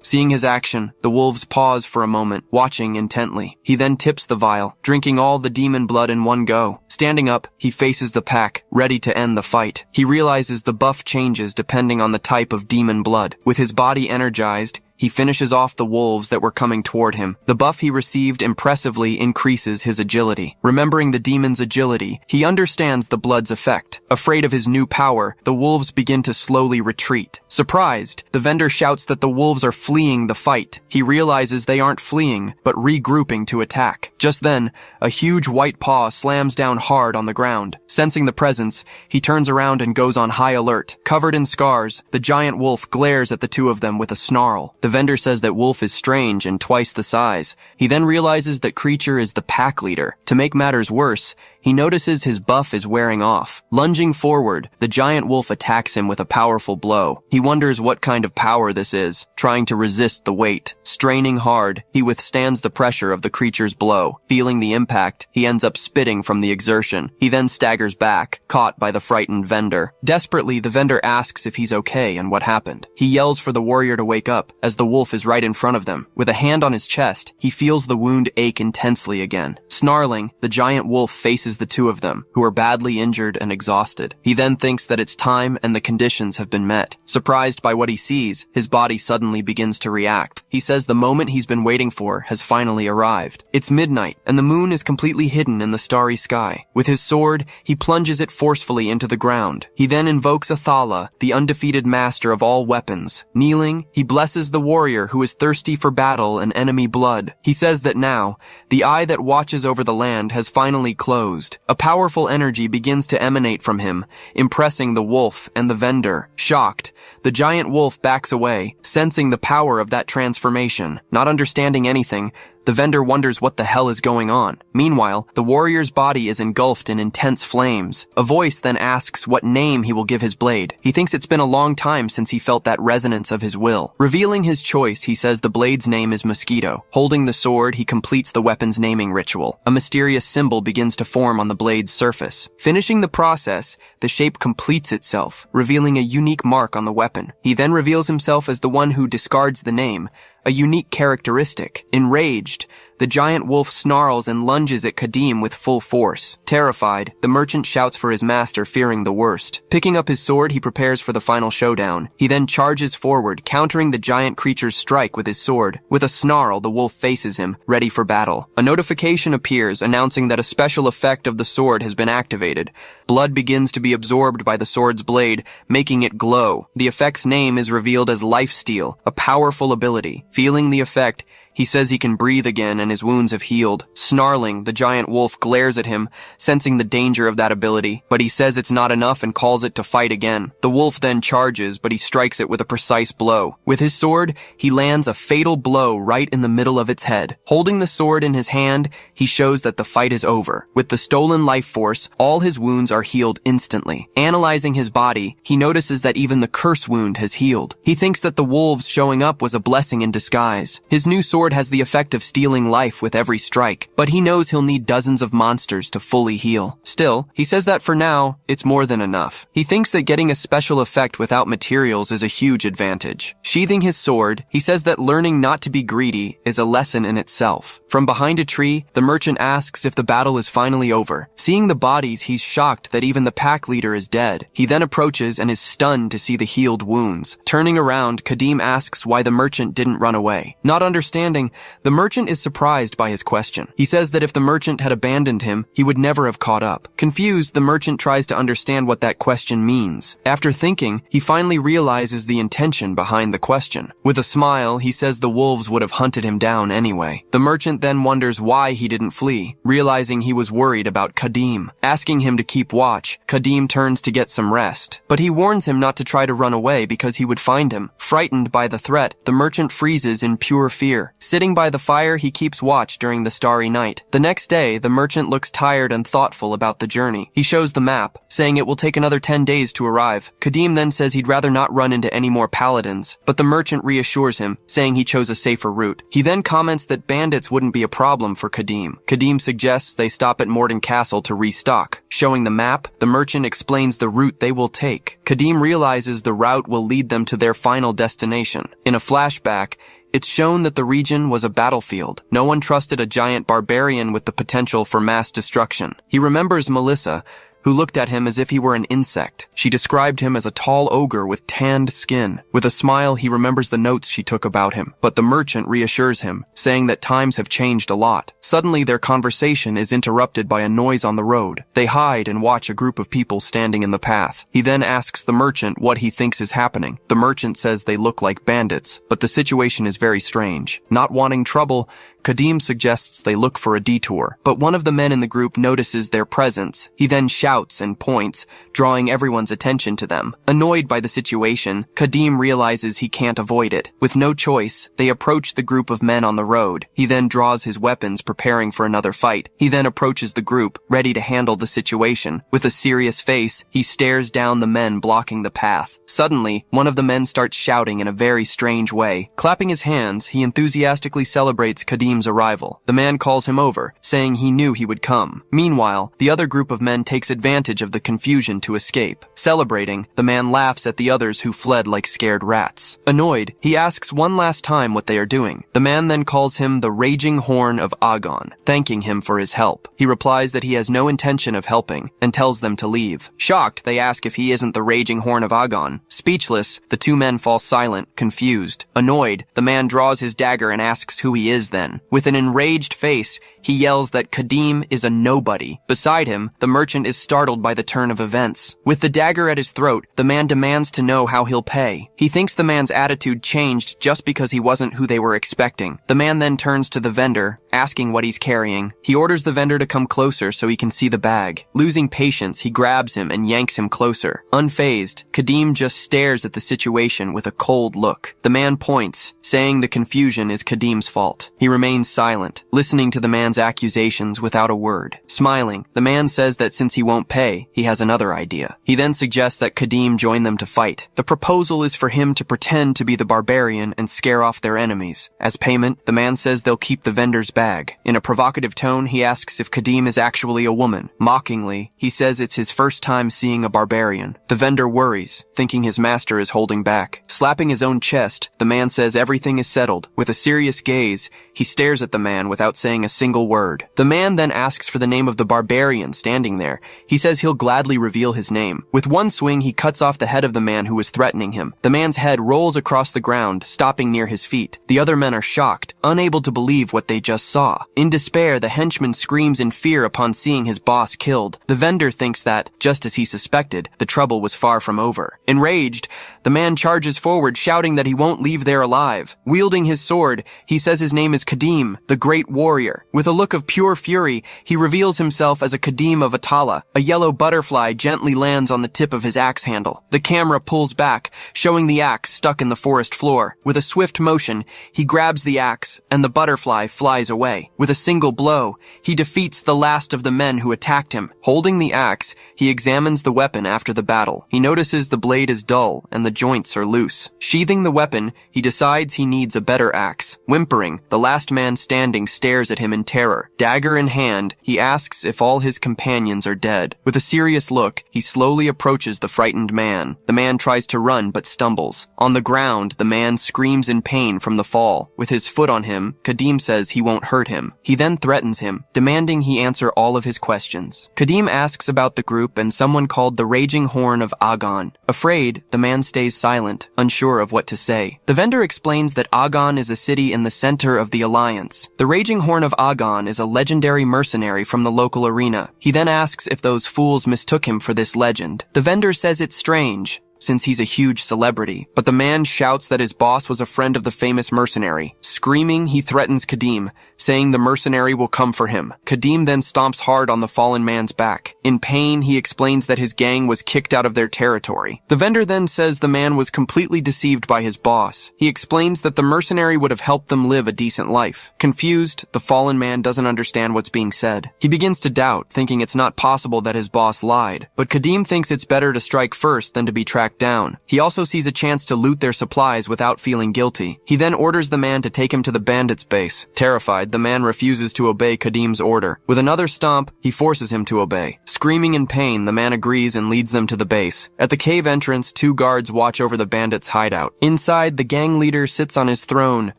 Seeing his action, the wolves pause for a moment, watching intently. He then tips the vial, drinking all the demon blood in one go. Standing up, he faces the pack, ready to end the fight. He realizes the buff changes depending on the type of demon blood. With his body energized, he finishes off the wolves that were coming toward him. The buff he received impressively increases his agility. Remembering the demon's agility, he understands the blood's effect. Afraid of his new power, the wolves begin to slowly retreat. Surprised, the vendor shouts that the wolves are fleeing the fight. He realizes they aren't fleeing, but regrouping to attack. Just then, a huge white paw slams down hard on the ground. Sensing the presence, he turns around and goes on high alert. Covered in scars, the giant wolf glares at the two of them with a snarl. The vendor says that wolf is strange and twice the size. He then realizes that creature is the pack leader. To make matters worse, he notices his buff is wearing off. Lunging forward, the giant wolf attacks him with a powerful blow. He wonders what kind of power this is, trying to resist the weight. Straining hard, he withstands the pressure of the creature's blow. Feeling the impact, he ends up spitting from the exertion. He then staggers back, caught by the frightened vendor. Desperately, the vendor asks if he's okay and what happened. He yells for the warrior to wake up, as the wolf is right in front of them. With a hand on his chest, he feels the wound ache intensely again. Snarling, the giant wolf faces the two of them, who are badly injured and exhausted. He then thinks that it's time and the conditions have been met. Surprised by what he sees, his body suddenly begins to react. He says the moment he's been waiting for has finally arrived. It's midnight, and the moon is completely hidden in the starry sky. With his sword, he plunges it forcefully into the ground. He then invokes Athala, the undefeated master of all weapons. Kneeling, he blesses the warrior who is thirsty for battle and enemy blood. He says that now, the eye that watches over the land has finally closed. A powerful energy begins to emanate from him, impressing the wolf and the vendor. Shocked, the giant wolf backs away, sensing the power of that transformation. Not understanding anything, the vendor wonders what the hell is going on. Meanwhile, the warrior's body is engulfed in intense flames. A voice then asks what name he will give his blade. He thinks it's been a long time since he felt that resonance of his will. Revealing his choice, he says the blade's name is Mosquito. Holding the sword, he completes the weapon's naming ritual. A mysterious symbol begins to form on the blade's surface. Finishing the process, the shape completes itself, revealing a unique mark on the weapon. He then reveals himself as the one who discards the name, a unique characteristic. Enraged, the giant wolf snarls and lunges at Kadim with full force. Terrified, the merchant shouts for his master, fearing the worst. Picking up his sword, he prepares for the final showdown. He then charges forward, countering the giant creature's strike with his sword. With a snarl, the wolf faces him, ready for battle. A notification appears, announcing that a special effect of the sword has been activated. Blood begins to be absorbed by the sword's blade, making it glow. The effect's name is revealed as Lifesteal, a powerful ability. Feeling the effect, he says he can breathe again and his wounds have healed. Snarling, the giant wolf glares at him, sensing the danger of that ability, but he says it's not enough and calls it to fight again. The wolf then charges, but he strikes it with a precise blow. With his sword, he lands a fatal blow right in the middle of its head. Holding the sword in his hand, he shows that the fight is over. With the stolen life force, all his wounds are healed instantly. Analyzing his body, he notices that even the curse wound has healed. He thinks that the wolves showing up was a blessing in disguise. His new sword has the effect of stealing life with every strike, but he knows he'll need dozens of monsters to fully heal. Still, he says that for now, it's more than enough. He thinks that getting a special effect without materials is a huge advantage. Sheathing his sword, he says that learning not to be greedy is a lesson in itself. From behind a tree, the merchant asks if the battle is finally over. Seeing the bodies, he's shocked that even the pack leader is dead. He then approaches and is stunned to see the healed wounds. Turning around, Kadim asks why the merchant didn't run away. Not understanding, the merchant is surprised by his question. He says that if the merchant had abandoned him, he would never have caught up. Confused, the merchant tries to understand what that question means. After thinking, he finally realizes the intention behind the question. With a smile, he says the wolves would have hunted him down anyway. The merchant then wonders why he didn't flee, realizing he was worried about Kadim. Asking him to keep watch, Kadim turns to get some rest, but he warns him not to try to run away because he would find him. Frightened by the threat, the merchant freezes in pure fear. Sitting by the fire, he keeps watch during the starry night. The next day, the merchant looks tired and thoughtful about the journey. He shows the map, saying it will take another 10 days to arrive. Kadim then says he'd rather not run into any more paladins, but the merchant reassures him, saying he chose a safer route. He then comments that bandits wouldn't be a problem for Kadim. Kadim suggests they stop at Morden Castle to restock. Showing the map, the merchant explains the route they will take. Kadim realizes the route will lead them to their final destination. In a flashback, it's shown that the region was a battlefield. No one trusted a giant barbarian with the potential for mass destruction. He remembers Melissa, who looked at him as if he were an insect. She described him as a tall ogre with tanned skin. With a smile, he remembers the notes she took about him, but the merchant reassures him, saying that times have changed a lot. Suddenly, their conversation is interrupted by a noise on the road. They hide and watch a group of people standing in the path. He then asks the merchant what he thinks is happening. The merchant says they look like bandits, but the situation is very strange. Not wanting trouble, Kadim suggests they look for a detour, but one of the men in the group notices their presence. He then shouts and points, drawing everyone's attention to them. Annoyed by the situation, Kadim realizes he can't avoid it. With no choice, they approach the group of men on the road. He then draws his weapons, preparing for another fight. He then approaches the group, ready to handle the situation. With a serious face, he stares down the men blocking the path. Suddenly, one of the men starts shouting in a very strange way. Clapping his hands, he enthusiastically celebrates Kadim's arrival. The man calls him over, saying he knew he would come. Meanwhile, the other group of men takes advantage advantage of the confusion to escape. Celebrating, the man laughs at the others who fled like scared rats. Annoyed, he asks one last time what they are doing. The man then calls him the Raging Horn of Agon, thanking him for his help. He replies that he has no intention of helping and tells them to leave. Shocked, they ask if he isn't the Raging Horn of Agon. Speechless, the two men fall silent, confused. Annoyed, the man draws his dagger and asks who he is then. With an enraged face, he yells that Kadim is a nobody. Beside him, the merchant is startled by the turn of events. With the dagger at his throat, the man demands to know how he'll pay. He thinks the man's attitude changed just because he wasn't who they were expecting. The man then turns to the vendor, asking what he's carrying. He orders the vendor to come closer so he can see the bag. Losing patience, he grabs him and yanks him closer. Unfazed, Kadim just stares at the situation with a cold look. The man points, saying the confusion is Kadim's fault. He remains silent, listening to the man's accusations without a word. Smiling, the man says that since he won't pay, he has another idea. He then suggests that Kadim join them to fight. The proposal is for him to pretend to be the barbarian and scare off their enemies. As payment, the man says they'll keep the vendor's bag. In a provocative tone, he asks if Kadim is actually a woman. Mockingly, he says it's his first time seeing a barbarian. The vendor worries, thinking his master is holding back. Slapping his own chest, the man says everything is settled. With a serious gaze, he stares at the man without saying a single word. The man then asks for the name of the barbarian standing there. He says he'll gladly reveal his name. With one swing, he cuts off the head of the man who was threatening him. The man's head rolls across the ground, stopping near his feet. The other men are shocked, unable to believe what they just saw. In despair, the henchman screams in fear upon seeing his boss killed. The vendor thinks that, just as he suspected, the trouble was far from over. Enraged, the man charges forward, shouting that he won't leave there alive. Wielding his sword, he says his name is Kadim, the great warrior. With a look of pure fury, he reveals himself as a Kadim of Atala. A yellow butterfly gently lands on the tip of his axe handle. The camera pulls back, showing the axe stuck in the forest floor. With a swift motion, he grabs the axe, and the butterfly flies away. With a single blow, he defeats the last of the men who attacked him. Holding the axe, he examines the weapon after the battle. He notices the blade is dull, and the joints are loose. Sheathing the weapon, he decides he needs a better axe. Whimpering, the last man standing stares at him in terror. Dagger in hand, he asks if all his companions are dead. With a serious look, he slowly approaches the frightened man. The man tries to run but stumbles. On the ground, the man screams in pain from the fall. With his foot on him, Kadim says he won't hurt him. He then threatens him, demanding he answer all of his questions. Kadim asks about the group and someone called the Raging Horn of Agon. Afraid, the man stays silent, unsure of what to say. The vendor explains that Agon is a city in the center of the Alliance. The Raging Horn of Agon is a legendary mercenary from the local arena. He then asks if those fools mistook him for this legend. The vendor says it's strange, since he's a huge celebrity. But the man shouts that his boss was a friend of the famous mercenary. Screaming, he threatens Kadim, saying the mercenary will come for him. Kadim then stomps hard on the fallen man's back. In pain, he explains that his gang was kicked out of their territory. The vendor then says the man was completely deceived by his boss. He explains that the mercenary would have helped them live a decent life. Confused, the fallen man doesn't understand what's being said. He begins to doubt, thinking it's not possible that his boss lied. But Kadim thinks it's better to strike first than to be tracked down. He also sees a chance to loot their supplies without feeling guilty. He then orders the man to take him to the bandits' base. Terrified, the man refuses to obey Kadim's order. With another stomp, he forces him to obey. Screaming in pain, the man agrees and leads them to the base. At the cave entrance, 2 guards watch over the bandits' hideout. Inside, the gang leader sits on his throne,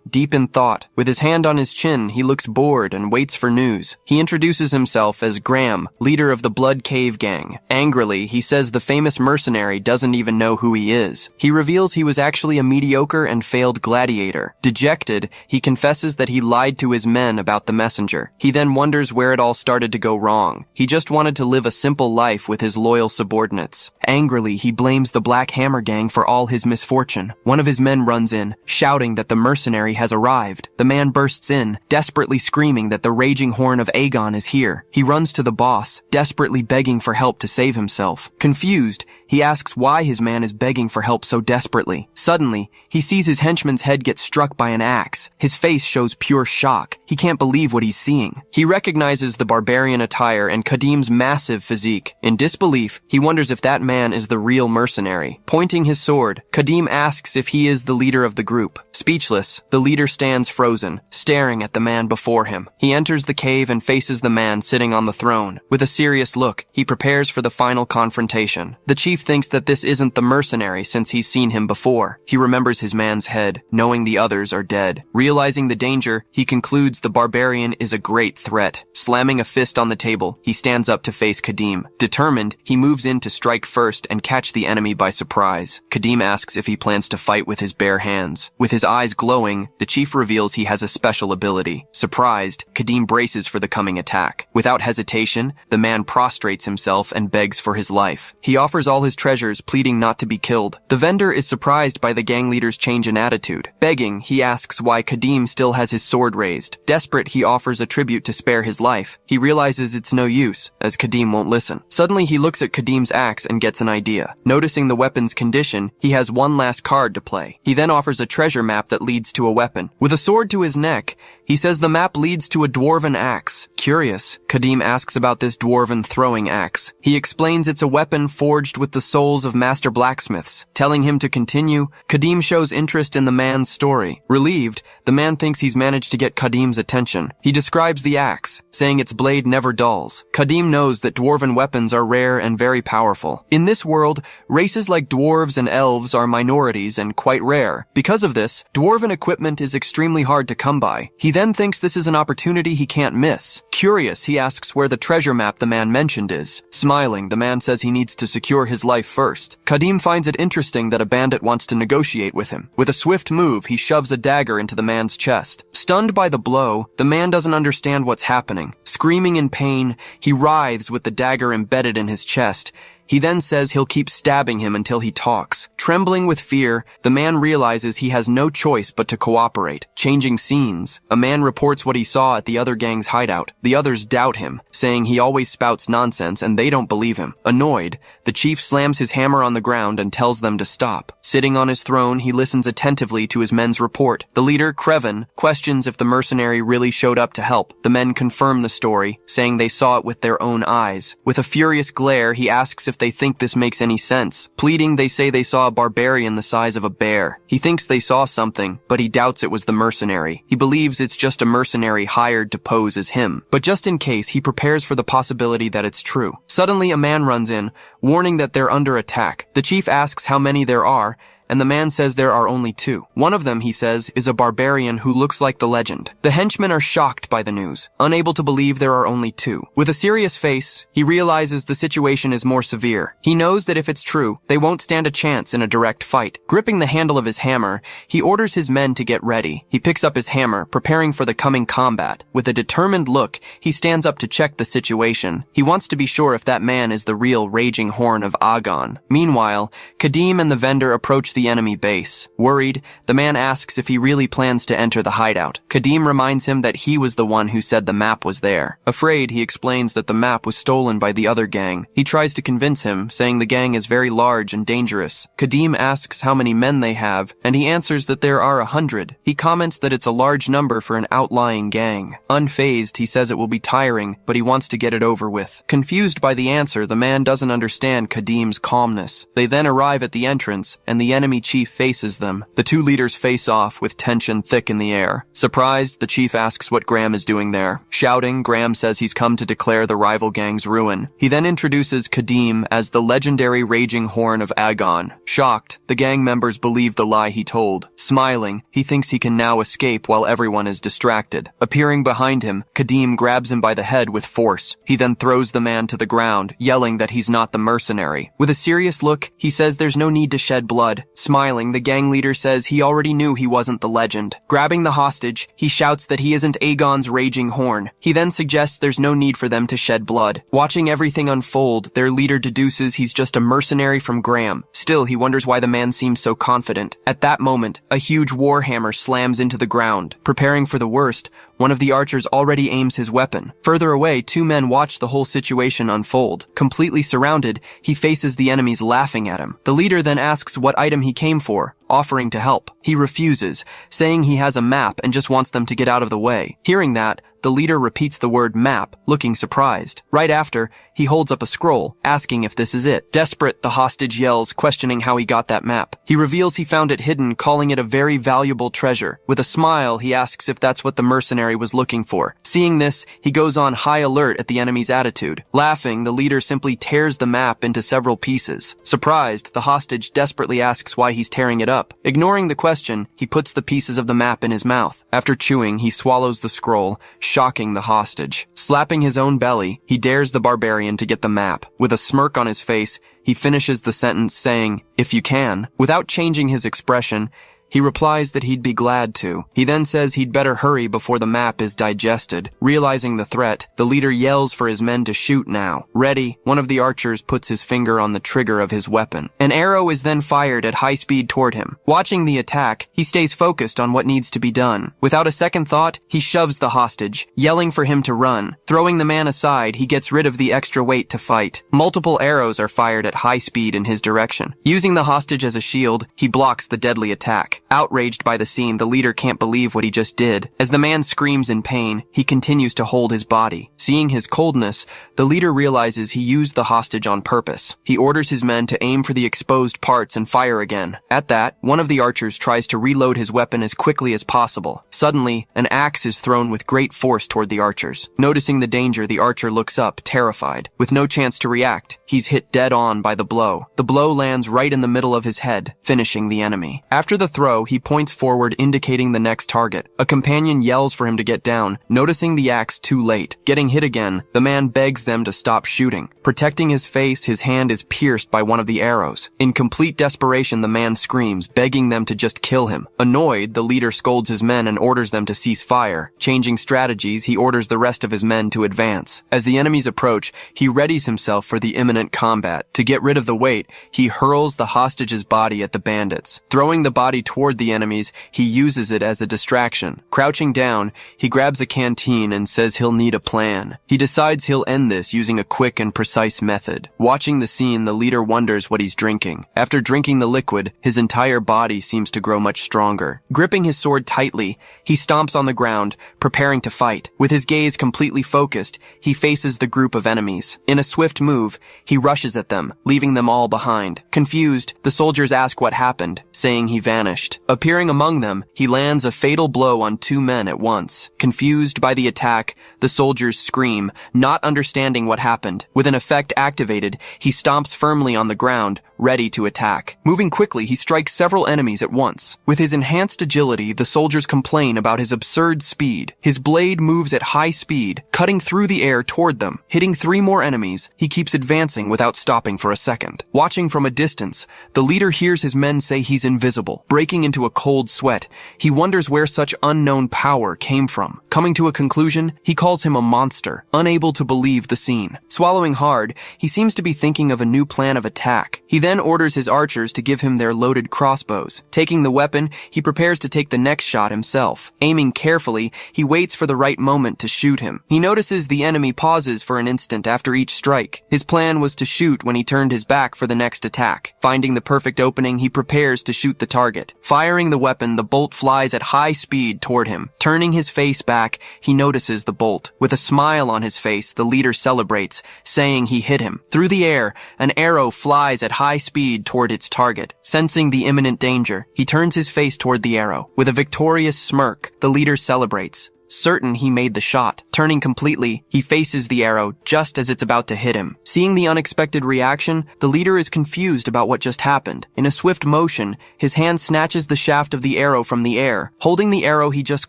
deep in thought. With his hand on his chin, he looks bored and waits for news. He introduces himself as Graham, leader of the Blood Cave Gang. Angrily, he says the famous mercenary doesn't even know who he is. He reveals he was actually a mediocre and failed gladiator. Dejected, he confesses that he lied to his men about the messenger. He then wonders where it all started to go wrong. He just wanted to live a simple life with his loyal subordinates. Angrily, he blames the Black Hammer Gang for all his misfortune. One of his men runs in, shouting that the mercenary has arrived. The man bursts in, desperately screaming that the Raging Horn of Agon is here. He runs to the boss, desperately begging for help to save himself. Confused, he asks why his man is begging for help so desperately. Suddenly, he sees his henchman's head get struck by an axe. His face shows pure shock. He can't believe what he's seeing. He recognizes the barbarian attire and Kadim's massive physique. In disbelief, he wonders if that man is the real mercenary. Pointing his sword, Kadim asks if he is the leader of the group. Speechless, the leader stands frozen, staring at the man before him. He enters the cave and faces the man sitting on the throne. With a serious look, he prepares for the final confrontation. The chief thinks that this isn't the mercenary since he's seen him before. He remembers his man's head, knowing the others are dead. Realizing the danger, he concludes the barbarian is a great threat. Slamming a fist on the table, he stands up to face Kadim. Determined, he moves in to strike first and catch the enemy by surprise. Kadim asks if he plans to fight with his bare hands. With his eyes glowing, the chief reveals he has a special ability. Surprised, Kadim braces for the coming attack. Without hesitation, the man prostrates himself and begs for his life. He offers all his treasures, pleading not to be killed. The vendor is surprised by the gang leader's change in attitude. Begging, he asks why Kadim still has his sword raised. Desperate, he offers a tribute to spare his life. He realizes it's no use, as Kadim won't listen. Suddenly, he looks at Kadim's axe and gets an idea. Noticing the weapon's condition, he has one last card to play. He then offers a treasure map that leads to a weapon. With a sword to his neck, he says the map leads to a dwarven axe. Curious, Kadim asks about this dwarven throwing axe. He explains it's a weapon forged with the souls of master blacksmiths. Telling him to continue, Kadim shows interest in the man's story. Relieved, the man thinks he's managed to get Kadim's attention. He describes the axe, saying its blade never dulls. Kadim knows that dwarven weapons are rare and very powerful. In this world, races like dwarves and elves are minorities and quite rare. Because of this, dwarven equipment is extremely hard to come by. He then thinks this is an opportunity he can't miss. Curious, he asks where the treasure map the man mentioned is. Smiling, the man says he needs to secure his life first. Kadim finds it interesting that a bandit wants to negotiate with him. With a swift move, he shoves a dagger into the man's chest. Stunned by the blow, the man doesn't understand what's happening. Screaming in pain, he writhes with the dagger embedded in his chest. He then says he'll keep stabbing him until he talks. Trembling with fear, the man realizes he has no choice but to cooperate. Changing scenes, a man reports what he saw at the other gang's hideout. The others doubt him, saying he always spouts nonsense and they don't believe him. Annoyed, the chief slams his hammer on the ground and tells them to stop. Sitting on his throne, he listens attentively to his men's report. The leader, Kreven, questions if the mercenary really showed up to help. The men confirm the story, saying they saw it with their own eyes. With a furious glare, he asks if they think this makes any sense. Pleading, they say they saw a barbarian the size of a bear. He thinks they saw something, but he doubts it was the mercenary. He believes it's just a mercenary hired to pose as him. But just in case, he prepares for the possibility that it's true. Suddenly, a man runs in, warning that they're under attack. The chief asks how many there are, and the man says there are only 2. One of them, he says, is a barbarian who looks like the legend. The henchmen are shocked by the news, unable to believe there are only 2. With a serious face, he realizes the situation is more severe. He knows that if it's true, they won't stand a chance in a direct fight. Gripping the handle of his hammer, he orders his men to get ready. He picks up his hammer, preparing for the coming combat. With a determined look, he stands up to check the situation. He wants to be sure if that man is the real raging horn of Agon. Meanwhile, Kadim and the vendor approach the enemy base. Worried, the man asks if he really plans to enter the hideout. Kadim reminds him that he was the one who said the map was there. Afraid, he explains that the map was stolen by the other gang. He tries to convince him, saying the gang is very large and dangerous. Kadim asks how many men they have, and he answers that there are 100. He comments that it's a large number for an outlying gang. Unfazed, he says it will be tiring, but he wants to get it over with. Confused by the answer, the man doesn't understand Kadim's calmness. They then arrive at the entrance, and the enemy chief faces them. The 2 leaders face off with tension thick in the air. Surprised, the chief asks what Graham is doing there. Shouting, Graham says he's come to declare the rival gang's ruin. He then introduces Kadim as the legendary raging horn of Agon. Shocked, the gang members believe the lie he told. Smiling, he thinks he can now escape while everyone is distracted. Appearing behind him, Kadim grabs him by the head with force. He then throws the man to the ground, yelling that he's not the mercenary. With a serious look, he says there's no need to shed blood. Smiling, the gang leader says he already knew he wasn't the legend. Grabbing the hostage, he shouts that he isn't Aegon's raging horn. He then suggests there's no need for them to shed blood. Watching everything unfold, their leader deduces he's just a mercenary from Graham. Still, he wonders why the man seems so confident. At that moment, a huge warhammer slams into the ground. Preparing for the worst, one of the archers already aims his weapon. Further away, two men watch the whole situation unfold. Completely surrounded, he faces the enemies laughing at him. The leader then asks what item he came for, offering to help. He refuses, saying he has a map and just wants them to get out of the way. Hearing that, the leader repeats the word map, looking surprised. Right after, he holds up a scroll, asking if this is it. Desperate, the hostage yells, questioning how he got that map. He reveals he found it hidden, calling it a very valuable treasure. With a smile, he asks if that's what the mercenary was looking for. Seeing this, he goes on high alert at the enemy's attitude. Laughing, the leader simply tears the map into several pieces. Surprised, the hostage desperately asks why he's tearing it up. Ignoring the question, he puts the pieces of the map in his mouth. After chewing, he swallows the scroll, shocking the hostage. Slapping his own belly, he dares the barbarian to get the map. With a smirk on his face, he finishes the sentence saying, "If you can." Without changing his expression, he replies that he'd be glad to. He then says he'd better hurry before the map is digested. Realizing the threat, the leader yells for his men to shoot now. Ready, one of the archers puts his finger on the trigger of his weapon. An arrow is then fired at high speed toward him. Watching the attack, he stays focused on what needs to be done. Without a second thought, he shoves the hostage, yelling for him to run. Throwing the man aside, he gets rid of the extra weight to fight. Multiple arrows are fired at high speed in his direction. Using the hostage as a shield, he blocks the deadly attack. Outraged by the scene, the leader can't believe what he just did. As the man screams in pain, he continues to hold his body. Seeing his coldness, the leader realizes he used the hostage on purpose. He orders his men to aim for the exposed parts and fire again. At that, one of the archers tries to reload his weapon as quickly as possible. Suddenly, an axe is thrown with great force toward the archers. Noticing the danger, the archer looks up, terrified. With no chance to react, he's hit dead on by the blow. The blow lands right in the middle of his head, finishing the enemy. After the throw, he points forward, indicating the next target. A companion yells for him to get down, noticing the axe too late. Getting hit again, the man begs them to stop shooting. Protecting his face, his hand is pierced by one of the arrows. In complete desperation, the man screams, begging them to just kill him. Annoyed, the leader scolds his men and orders them to cease fire. Changing strategies, he orders the rest of his men to advance. As the enemies approach, he readies himself for the imminent combat. To get rid of the weight, he hurls the hostage's body at the bandits. Throwing the body toward the enemies, he uses it as a distraction. Crouching down, he grabs a canteen and says he'll need a plan. He decides he'll end this using a quick and precise method. Watching the scene, the leader wonders what he's drinking. After drinking the liquid, his entire body seems to grow much stronger. Gripping his sword tightly, he stomps on the ground, preparing to fight. With his gaze completely focused, he faces the group of enemies. In a swift move, he rushes at them, leaving them all behind. Confused, the soldiers ask what happened, saying he vanished. Appearing among them, he lands a fatal blow on two men at once. Confused by the attack, the soldiers scream, not understanding what happened. With an effect activated, he stomps firmly on the ground, ready to attack. Moving quickly, he strikes several enemies at once. With his enhanced agility, the soldiers complain about his absurd speed. His blade moves at high speed, cutting through the air toward them. Hitting 3 more enemies, he keeps advancing without stopping for a second. Watching from a distance, the leader hears his men say he's invisible. Breaking into a cold sweat, he wonders where such unknown power came from. Coming to a conclusion, he calls him a monster, unable to believe the scene. Swallowing hard, he seems to be thinking of a new plan of attack. He then orders his archers to give him their loaded crossbows. Taking the weapon, he prepares to take the next shot himself. Aiming carefully, he waits for the right moment to shoot him. He notices the enemy pauses for an instant after each strike. His plan was to shoot when he turned his back for the next attack. Finding the perfect opening, he prepares to shoot the target. Firing the weapon, the bolt flies at high speed toward him. Turning his face back, he notices the bolt. With a smile on his face, the leader celebrates, saying he hit him. Through the air, an arrow flies at high speed toward its target. Sensing the imminent danger, he turns his face toward the arrow. With a victorious smirk, the leader celebrates, certain he made the shot. Turning completely, he faces the arrow just as it's about to hit him. Seeing the unexpected reaction, the leader is confused about what just happened. In a swift motion, his hand snatches the shaft of the arrow from the air. Holding the arrow he just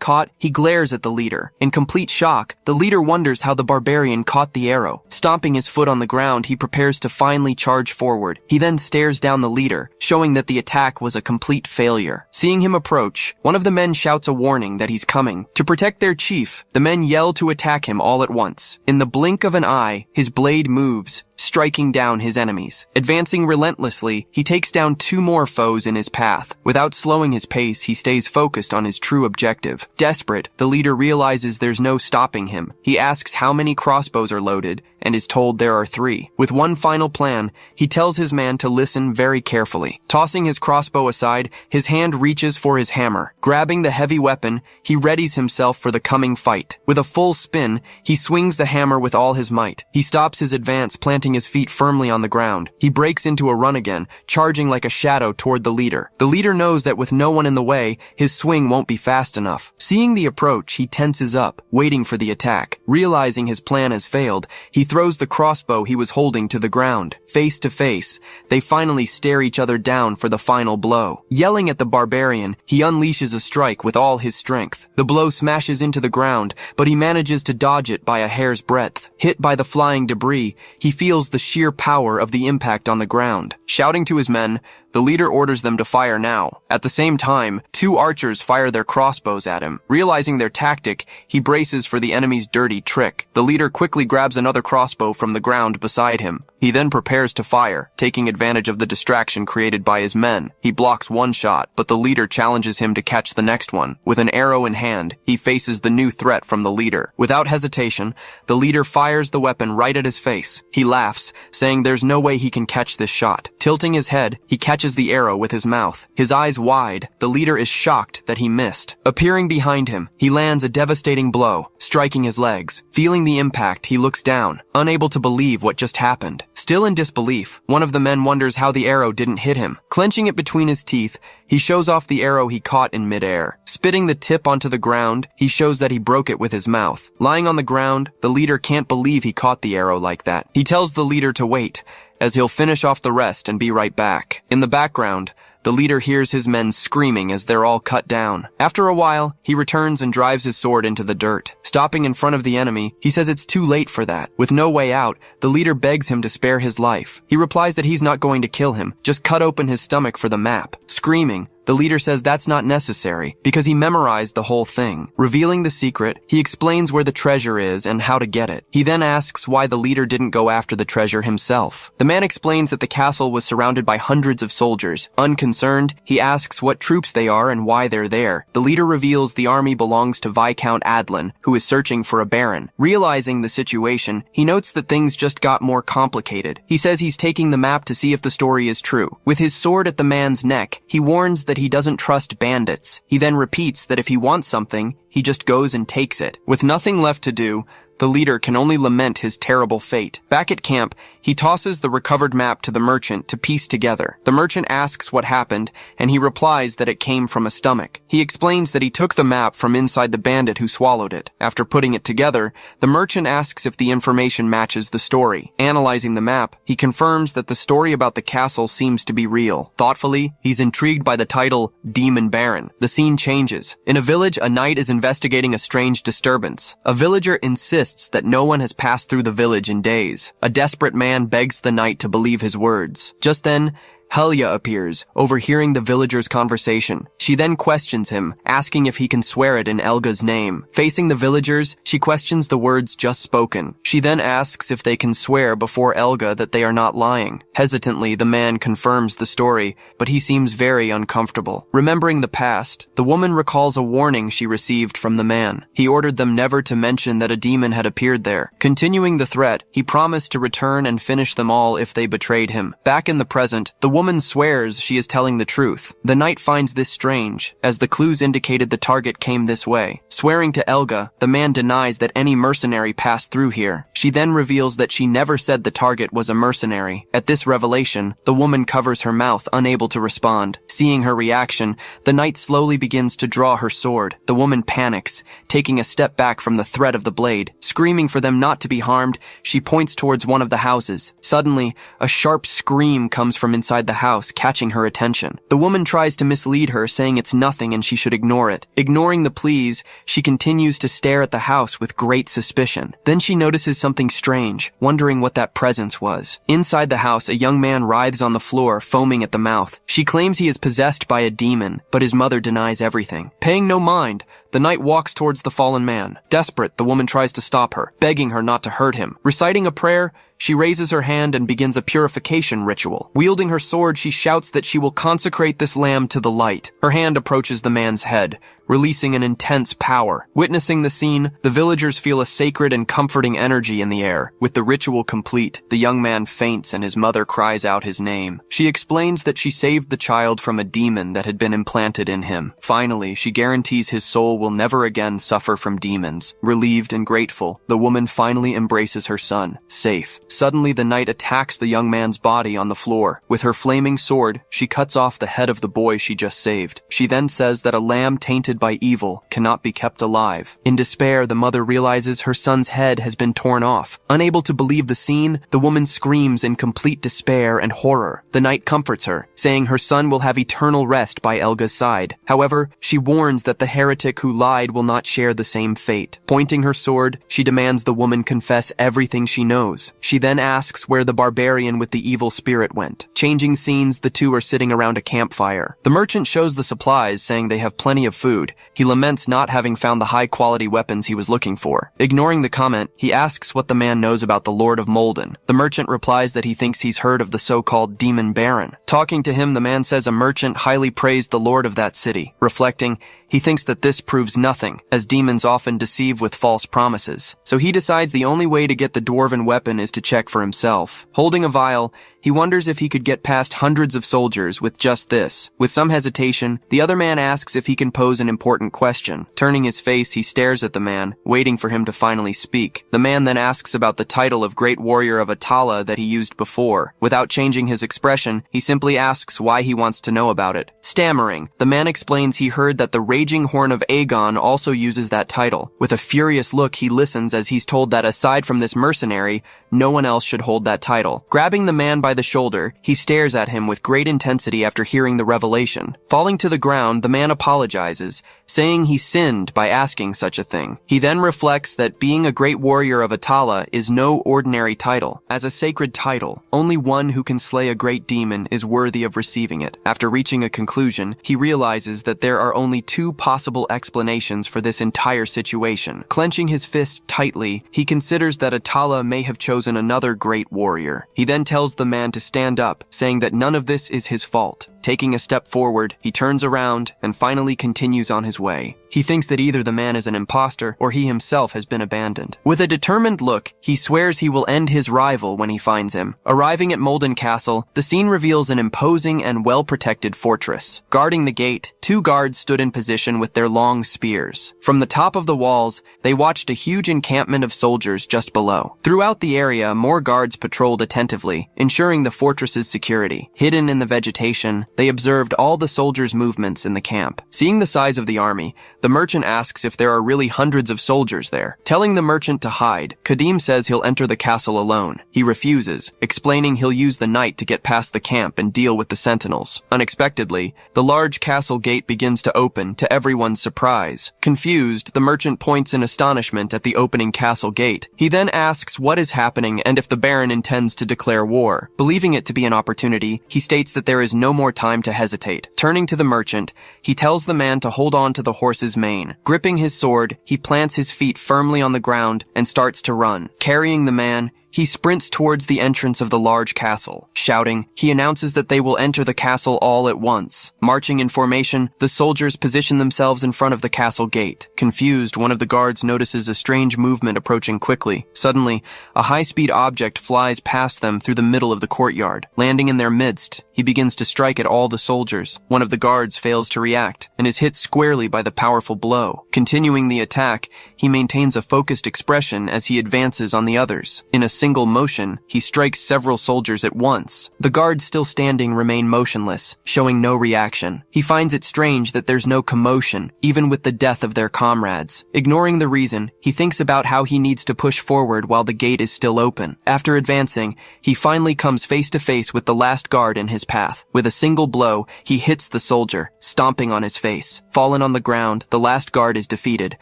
caught, he glares at the leader. In complete shock, the leader wonders how the barbarian caught the arrow. Stomping his foot on the ground, he prepares to finally charge forward. He then stares down the leader, showing that the attack was a complete failure. Seeing him approach, one of the men shouts a warning that he's coming. To protect their chief, the men yell to attack him all at once. In the blink of an eye, his blade moves, striking down his enemies. Advancing relentlessly, he takes down 2 more foes in his path. Without slowing his pace, he stays focused on his true objective. Desperate, the leader realizes there's no stopping him. He asks how many crossbows are loaded, and is told there are 3. With one final plan, he tells his man to listen very carefully. Tossing his crossbow aside, his hand reaches for his hammer. Grabbing the heavy weapon, he readies himself for the coming fight. With a full spin, he swings the hammer with all his might. He stops his advance, planting his feet firmly on the ground. He breaks into a run again, charging like a shadow toward the leader. The leader knows that with no one in the way, his swing won't be fast enough. Seeing the approach, he tenses up, waiting for the attack. Realizing his plan has failed, he throws the crossbow he was holding to the ground. Face to face, they finally stare each other down for the final blow. Yelling at the barbarian, he unleashes a strike with all his strength. The blow smashes into the ground, but he manages to dodge it by a hair's breadth. Hit by the flying debris, he feels the sheer power of the impact on the ground. Shouting to his men, the leader orders them to fire now. At the same time, 2 archers fire their crossbows at him. Realizing their tactic, he braces for the enemy's dirty trick. The leader quickly grabs another crossbow from the ground beside him. He then prepares to fire, taking advantage of the distraction created by his men. He blocks one shot, but the leader challenges him to catch the next one. With an arrow in hand, he faces the new threat from the leader. Without hesitation, the leader fires the weapon right at his face. He laughs, saying there's no way he can catch this shot. Tilting his head, he catches the arrow with his mouth. His eyes wide, the leader is shocked that he missed. Appearing behind him, he lands a devastating blow, striking his legs. Feeling the impact, he looks down, unable to believe what just happened. Still in disbelief, one of the men wonders how the arrow didn't hit him. Clenching it between his teeth, he shows off the arrow he caught in midair. Spitting the tip onto the ground, he shows that he broke it with his mouth. Lying on the ground, the leader can't believe he caught the arrow like that. He tells the leader to wait, as he'll finish off the rest and be right back. In the background, the leader hears his men screaming as they're all cut down. After a while, he returns and drives his sword into the dirt. Stopping in front of the enemy, he says it's too late for that. With no way out, the leader begs him to spare his life. He replies that he's not going to kill him, just cut open his stomach for the map. Screaming, the leader says that's not necessary, because he memorized the whole thing. Revealing the secret, he explains where the treasure is and how to get it. He then asks why the leader didn't go after the treasure himself. The man explains that the castle was surrounded by hundreds of soldiers. Unconcerned, he asks what troops they are and why they're there. The leader reveals the army belongs to Viscount Adlin, who is searching for a baron. Realizing the situation, he notes that things just got more complicated. He says he's taking the map to see if the story is true. With his sword at the man's neck, he warns that he doesn't trust bandits. He then repeats that if he wants something, he just goes and takes it. With nothing left to do, the leader can only lament his terrible fate. Back at camp, he tosses the recovered map to the merchant to piece together. The merchant asks what happened, and he replies that it came from a stomach. He explains that he took the map from inside the bandit who swallowed it. After putting it together, the merchant asks if the information matches the story. Analyzing the map, he confirms that the story about the castle seems to be real. Thoughtfully, he's intrigued by the title, Demon Baron. The scene changes. In a village, a knight is investigating a strange disturbance. A villager insists that no one has passed through the village in days. A desperate man begs the knight to believe his words. Just then, Helya appears, overhearing the villagers' conversation. She then questions him, asking if he can swear it in Elga's name. Facing the villagers, she questions the words just spoken. She then asks if they can swear before Elga that they are not lying. Hesitantly, the man confirms the story, but he seems very uncomfortable. Remembering the past, the woman recalls a warning she received from the man. He ordered them never to mention that a demon had appeared there. Continuing the threat, he promised to return and finish them all if they betrayed him. Back in the present, the woman swears she is telling the truth. The knight finds this strange, as the clues indicated the target came this way. Swearing to Elga, the man denies that any mercenary passed through here. She then reveals that she never said the target was a mercenary. At this revelation, the woman covers her mouth, unable to respond. Seeing her reaction, the knight slowly begins to draw her sword. The woman panics, taking a step back from the threat of the blade. Screaming for them not to be harmed, she points towards one of the houses. Suddenly, a sharp scream comes from inside the house, catching her attention. The woman tries to mislead her, saying it's nothing and she should ignore it. Ignoring the pleas, she continues to stare at the house with great suspicion. Then she notices something strange, wondering what that presence was. Inside the house, a young man writhes on the floor, foaming at the mouth. She claims he is possessed by a demon, but his mother denies everything. Paying no mind, The knight walks towards the fallen man. Desperate, the woman tries to stop her, begging her not to hurt him. Reciting a prayer, she raises her hand and begins a purification ritual. Wielding her sword, she shouts that she will consecrate this lamb to the light. Her hand approaches the man's head, releasing an intense power. Witnessing the scene, the villagers feel a sacred and comforting energy in the air. With the ritual complete, the young man faints and his mother cries out his name. She explains that she saved the child from a demon that had been implanted in him. Finally, she guarantees his soul will never again suffer from demons. Relieved and grateful, the woman finally embraces her son, safe. Suddenly, the knight attacks the young man's body on the floor. With her flaming sword, she cuts off the head of the boy she just saved. She then says that a lamb tainted by evil cannot be kept alive. In despair, the mother realizes her son's head has been torn off. Unable to believe the scene, the woman screams in complete despair and horror. The knight comforts her, saying her son will have eternal rest by Elga's side. However, she warns that the heretic who lied will not share the same fate. Pointing her sword, she demands the woman confess everything she knows. She then asks where the barbarian with the evil spirit went. Changing scenes, the two are sitting around a campfire. The merchant shows the supplies, saying they have plenty of food. He laments not having found the high-quality weapons he was looking for. Ignoring the comment, he asks what the man knows about the Lord of Molden. The merchant replies that he thinks he's heard of the so-called Demon Baron. Talking to him, the man says a merchant highly praised the lord of that city. Reflecting, he thinks that this proves nothing, as demons often deceive with false promises. So he decides the only way to get the dwarven weapon is to check for himself. Holding a vial, he wonders if he could get past hundreds of soldiers with just this. With some hesitation, the other man asks if he can pose an important question. Turning his face, he stares at the man, waiting for him to finally speak. The man then asks about the title of Great Warrior of Atala that he used before. Without changing his expression, he simply asks why he wants to know about it. Stammering, the man explains he heard that the Raging Horn of Aegon also uses that title. With a furious look, he listens as he's told that aside from this mercenary, no one else should hold that title. Grabbing the man by the shoulder, he stares at him with great intensity after hearing the revelation. Falling to the ground, the man apologizes, saying he sinned by asking such a thing. He then reflects that being a great warrior of Atala is no ordinary title. As a sacred title, only one who can slay a great demon is worthy of receiving it. After reaching a conclusion, he realizes that there are only two possible explanations for this entire situation. Clenching his fist tightly, he considers that Atala may have chosen another great warrior. He then tells the man to stand up, saying that none of this is his fault. Taking a step forward, he turns around and finally continues on his way. He thinks that either the man is an imposter or he himself has been abandoned. With a determined look, he swears he will end his rival when he finds him. Arriving at Molden Castle, the scene reveals an imposing and well-protected fortress. Guarding the gate, two guards stood in position with their long spears. From the top of the walls, they watched a huge encampment of soldiers just below. Throughout the area, more guards patrolled attentively, ensuring the fortress's security. Hidden in the vegetation, they observed all the soldiers' movements in the camp. Seeing the size of the army, the merchant asks if there are really hundreds of soldiers there. Telling the merchant to hide, Kadim says he'll enter the castle alone. He refuses, explaining he'll use the night to get past the camp and deal with the sentinels. Unexpectedly, the large castle gate begins to open, to everyone's surprise. Confused, the merchant points in astonishment at the opening castle gate. He then asks what is happening and if the Baron intends to declare war. Believing it to be an opportunity, he states that there is no more time to hesitate. Turning to the merchant, he tells the man to hold on to the horse's mane. Gripping his sword, he plants his feet firmly on the ground and starts to run. Carrying the man, he sprints towards the entrance of the large castle. Shouting, he announces that they will enter the castle all at once. Marching in formation, the soldiers position themselves in front of the castle gate. Confused, one of the guards notices a strange movement approaching quickly. Suddenly, a high-speed object flies past them through the middle of the courtyard. Landing in their midst, he begins to strike at all the soldiers. One of the guards fails to react and is hit squarely by the powerful blow. Continuing the attack, he maintains a focused expression as he advances on the others. In a single motion, he strikes several soldiers at once. The guards still standing remain motionless, showing no reaction. He finds it strange that there's no commotion, even with the death of their comrades. Ignoring the reason, he thinks about how he needs to push forward while the gate is still open. After advancing, he finally comes face to face with the last guard in his path. With a single blow, he hits the soldier, stomping on his face. Fallen on the ground, the last guard is defeated,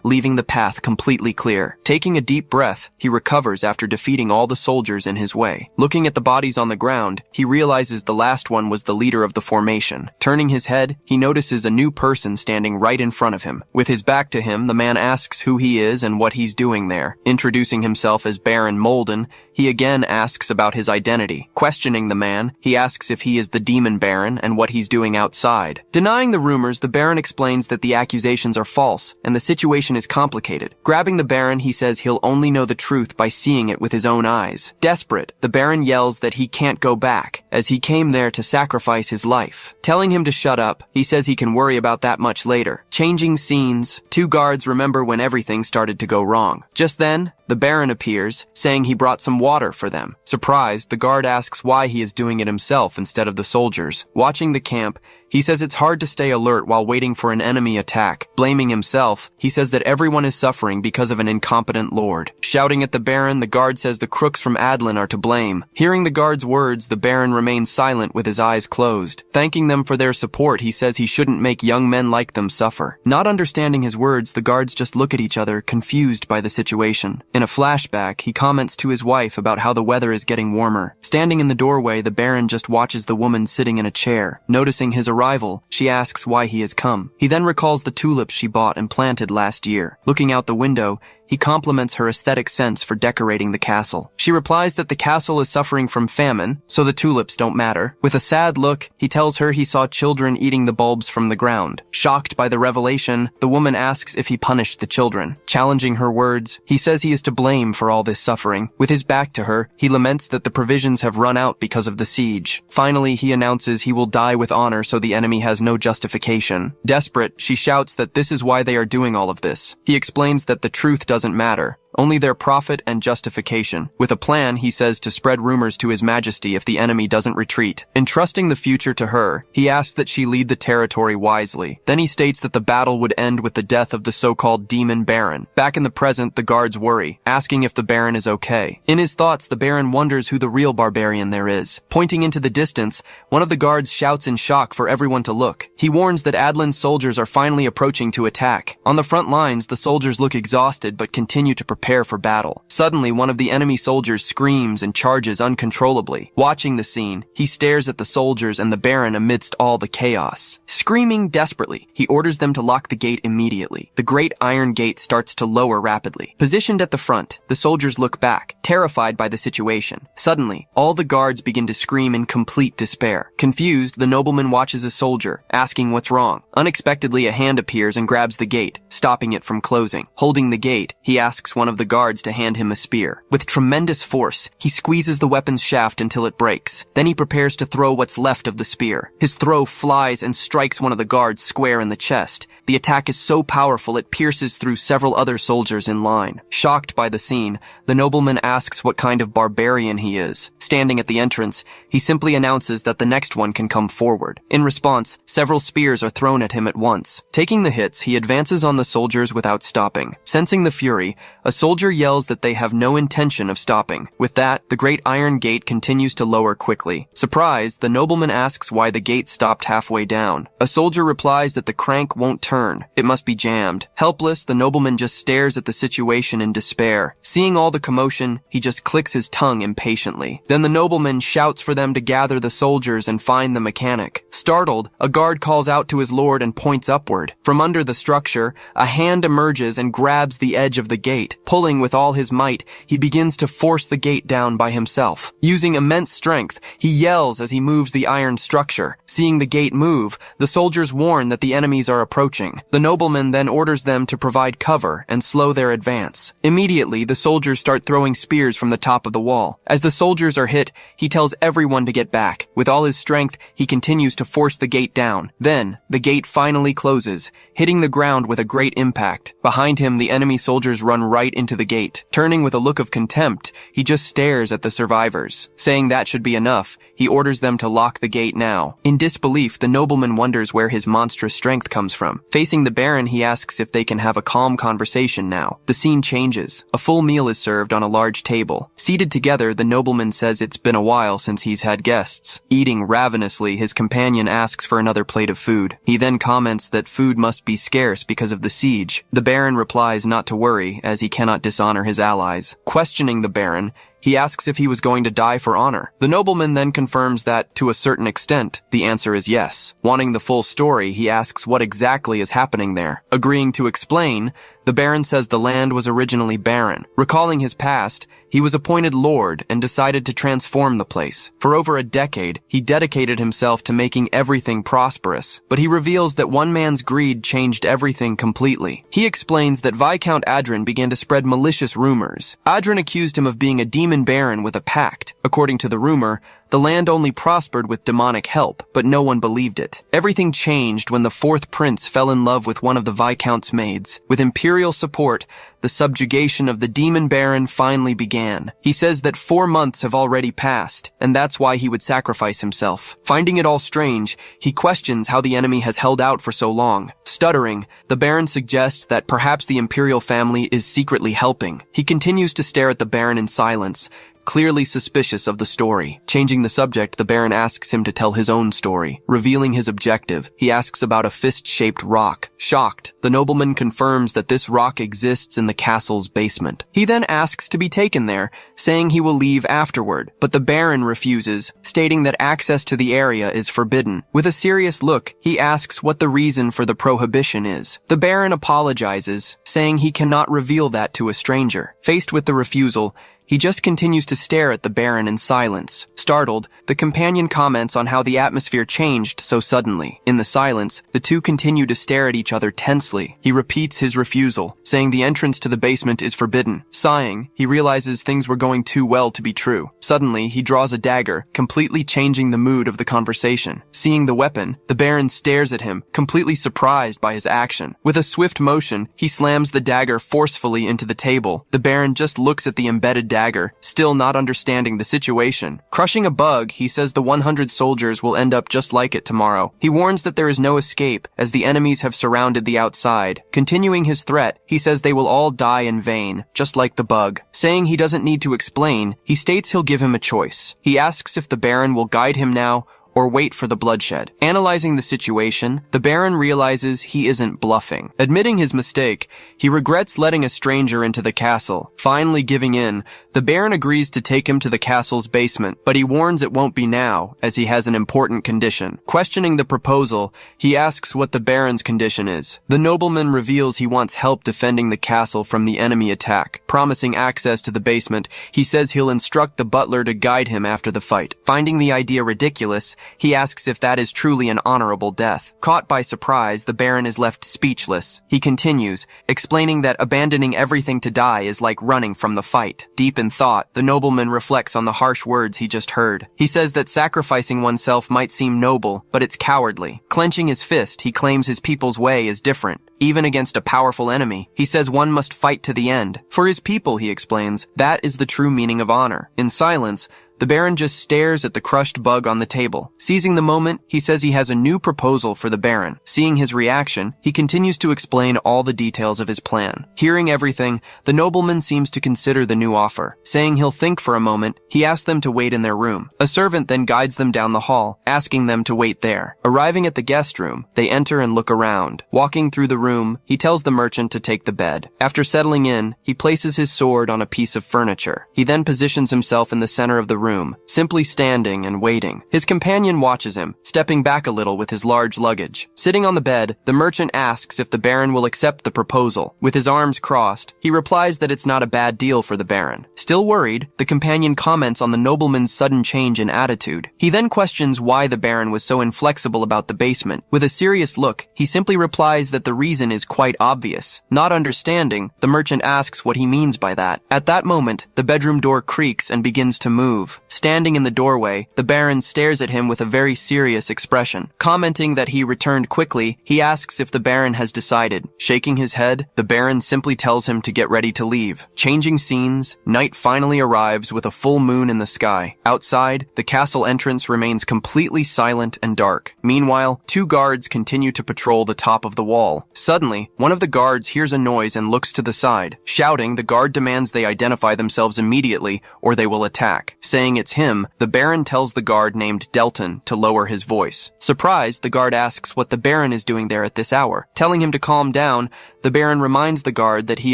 leaving the path completely clear. Taking a deep breath, he recovers after defeating pushing all the soldiers in his way. Looking at the bodies on the ground, he realizes the last one was the leader of the formation. Turning his head, he notices a new person standing right in front of him. With his back to him, the man asks who he is and what he's doing there. Introducing himself as Baron Molden, he again asks about his identity. Questioning the man, he asks if he is the Demon Baron and what he's doing outside. Denying the rumors, the Baron explains that the accusations are false and the situation is complicated. Grabbing the Baron, he says he'll only know the truth by seeing it with his own eyes. Desperate, the Baron yells that he can't go back, as he came there to sacrifice his life. Telling him to shut up, he says he can worry about that much later. Changing scenes, two guards remember when everything started to go wrong. Just then, the Baron appears, saying he brought some water for them. Surprised, the guard asks why he is doing it himself instead of the soldiers. Watching the camp, he says it's hard to stay alert while waiting for an enemy attack. Blaming himself, he says that everyone is suffering because of an incompetent lord. Shouting at the Baron, the guard says the crooks from Adlin are to blame. Hearing the guard's words, the Baron remains silent with his eyes closed. Thanking them for their support, he says he shouldn't make young men like them suffer. Not understanding his words, the guards just look at each other, confused by the situation. In a flashback, he comments to his wife about how the weather is getting warmer. Standing in the doorway, the Baron just watches the woman sitting in a chair. Noticing his arrival, she asks why he has come. He then recalls the tulips she bought and planted last year. Looking out the window, he compliments her aesthetic sense for decorating the castle. She replies that the castle is suffering from famine, so the tulips don't matter. With a sad look, he tells her he saw children eating the bulbs from the ground. Shocked by the revelation, the woman asks if he punished the children. Challenging her words, he says he is to blame for all this suffering. With his back to her, he laments that the provisions have run out because of the siege. Finally, he announces he will die with honor so the enemy has no justification. Desperate, she shouts that this is why they are doing all of this. He explains that the truth doesn't matter, only their profit and justification. With a plan, he says, to spread rumors to His Majesty if the enemy doesn't retreat. Entrusting the future to her, he asks that she lead the territory wisely. Then he states that the battle would end with the death of the so-called Demon Baron. Back in the present, the guards worry, asking if the Baron is okay. In his thoughts, the Baron wonders who the real barbarian there is. Pointing into the distance, one of the guards shouts in shock for everyone to look. He warns that Adlin's soldiers are finally approaching to attack. On the front lines, the soldiers look exhausted but continue to prepare for battle. Suddenly, one of the enemy soldiers screams and charges uncontrollably. Watching the scene, he stares at the soldiers and the Baron amidst all the chaos. Screaming desperately, he orders them to lock the gate immediately. The great iron gate starts to lower rapidly. Positioned at the front, the soldiers look back, terrified by the situation. Suddenly, all the guards begin to scream in complete despair. Confused, the nobleman watches a soldier, asking what's wrong. Unexpectedly, a hand appears and grabs the gate, stopping it from closing. Holding the gate, he asks one of the guards to hand him a spear. With tremendous force, he squeezes the weapon's shaft until it breaks. Then he prepares to throw what's left of the spear. His throw flies and strikes one of the guards square in the chest. The attack is so powerful it pierces through several other soldiers in line. Shocked by the scene, the nobleman asks what kind of barbarian he is. Standing at the entrance, he simply announces that the next one can come forward. In response, several spears are thrown at him at once. Taking the hits, he advances on the soldiers without stopping. Sensing the fury, a soldier yells that they have no intention of stopping. With that, the great iron gate continues to lower quickly. Surprised, the nobleman asks why the gate stopped halfway down. A soldier replies that the crank won't turn. It must be jammed. Helpless, the nobleman just stares at the situation in despair. Seeing all the commotion, he just clicks his tongue impatiently. Then the nobleman shouts for them to gather the soldiers and find the mechanic. Startled, a guard calls out to his lord and points upward. From under the structure, a hand emerges and grabs the edge of the gate. Pulling with all his might, he begins to force the gate down by himself. Using immense strength, he yells as he moves the iron structure. Seeing the gate move, the soldiers warn that the enemies are approaching. The nobleman then orders them to provide cover and slow their advance. Immediately, the soldiers start throwing spears from the top of the wall. As the soldiers are hit, he tells everyone to get back. With all his strength, he continues to force the gate down. Then, the gate finally closes, hitting the ground with a great impact. Behind him, the enemy soldiers run right into the gate. Turning with a look of contempt, he just stares at the survivors. Saying that should be enough, he orders them to lock the gate now. In disbelief, the nobleman wonders where his monstrous strength comes from. Facing the Baron, he asks if they can have a calm conversation now. The scene changes. A full meal is served on a large table. Seated together, the nobleman says it's been a while since he's had guests. Eating ravenously, his companion asks for another plate of food. He then comments that food must be scarce because of the siege. The Baron replies not to worry, as he cannot cannot dishonor his allies. Questioning the Baron, he asks if he was going to die for honor. The nobleman then confirms that, to a certain extent, the answer is yes. Wanting the full story, he asks what exactly is happening there. Agreeing to explain, the Baron says the land was originally barren. Recalling his past, he was appointed lord and decided to transform the place. For over a decade, he dedicated himself to making everything prosperous, but he reveals that one man's greed changed everything completely. He explains that Viscount Adrin began to spread malicious rumors. Adrin accused him of being a demon baron with a pact. According to the rumor, the land only prospered with demonic help, but no one believed it. Everything changed when the fourth prince fell in love with one of the Viscount's maids. With imperial support, the subjugation of the demon baron finally began. He says that 4 months have already passed, and that's why he would sacrifice himself. Finding it all strange, he questions how the enemy has held out for so long. Stuttering, the baron suggests that perhaps the imperial family is secretly helping. He continues to stare at the baron in silence, clearly suspicious of the story. Changing the subject, the Baron asks him to tell his own story. Revealing his objective, he asks about a fist-shaped rock. Shocked, the nobleman confirms that this rock exists in the castle's basement. He then asks to be taken there, saying he will leave afterward, but the Baron refuses, stating that access to the area is forbidden. With a serious look, he asks what the reason for the prohibition is. The Baron apologizes, saying he cannot reveal that to a stranger. Faced with the refusal, he just continues to stare at the Baron in silence. Startled, the companion comments on how the atmosphere changed so suddenly. In the silence, the two continue to stare at each other tensely. He repeats his refusal, saying the entrance to the basement is forbidden. Sighing, he realizes things were going too well to be true. Suddenly, he draws a dagger, completely changing the mood of the conversation. Seeing the weapon, the Baron stares at him, completely surprised by his action. With a swift motion, he slams the dagger forcefully into the table. The Baron just looks at the embedded dagger, still not understanding the situation. Crushing a bug, he says the 100 soldiers will end up just like it tomorrow. He warns that there is no escape, as the enemies have surrounded the outside. Continuing his threat, he says they will all die in vain, just like the bug. Saying he doesn't need to explain, he states he'll give him a choice. He asks if the Baron will guide him now, or wait for the bloodshed. Analyzing the situation, the Baron realizes he isn't bluffing. Admitting his mistake, he regrets letting a stranger into the castle. Finally giving in, the Baron agrees to take him to the castle's basement, but he warns it won't be now, as he has an important condition. Questioning the proposal, he asks what the Baron's condition is. The nobleman reveals he wants help defending the castle from the enemy attack. Promising access to the basement, he says he'll instruct the butler to guide him after the fight. Finding the idea ridiculous, he asks if that is truly an honorable death. Caught by surprise, the Baron is left speechless. He continues, explaining that abandoning everything to die is like running from the fight. Deep in thought, the nobleman reflects on the harsh words he just heard. He says that sacrificing oneself might seem noble, but it's cowardly. Clenching his fist, he claims his people's way is different. Even against a powerful enemy, he says one must fight to the end. For his people, he explains, that is the true meaning of honor. In silence, the Baron just stares at the crushed bug on the table. Seizing the moment, he says he has a new proposal for the Baron. Seeing his reaction, he continues to explain all the details of his plan. Hearing everything, the nobleman seems to consider the new offer. Saying he'll think for a moment, he asks them to wait in their room. A servant then guides them down the hall, asking them to wait there. Arriving at the guest room, they enter and look around. Walking through the room, he tells the merchant to take the bed. After settling in, he places his sword on a piece of furniture. He then positions himself in the center of the room, simply standing and waiting. His companion watches him, stepping back a little with his large luggage. Sitting on the bed, the merchant asks if the Baron will accept the proposal. With his arms crossed, he replies that it's not a bad deal for the Baron. Still worried, the companion comments on the nobleman's sudden change in attitude. He then questions why the Baron was so inflexible about the basement. With a serious look, he simply replies that the reason is quite obvious. Not understanding, the merchant asks what he means by that. At that moment, the bedroom door creaks and begins to move. Standing in the doorway, the Baron stares at him with a very serious expression. Commenting that he returned quickly, he asks if the Baron has decided. Shaking his head, the Baron simply tells him to get ready to leave. Changing scenes, night finally arrives with a full moon in the sky. Outside, the castle entrance remains completely silent and dark. Meanwhile, 2 guards continue to patrol the top of the wall. Suddenly, one of the guards hears a noise and looks to the side. Shouting, the guard demands they identify themselves immediately or they will attack. Saying it's him, the Baron tells the guard named Delton to lower his voice. Surprised, the guard asks what the Baron is doing there at this hour. Telling him to calm down, the Baron reminds the guard that he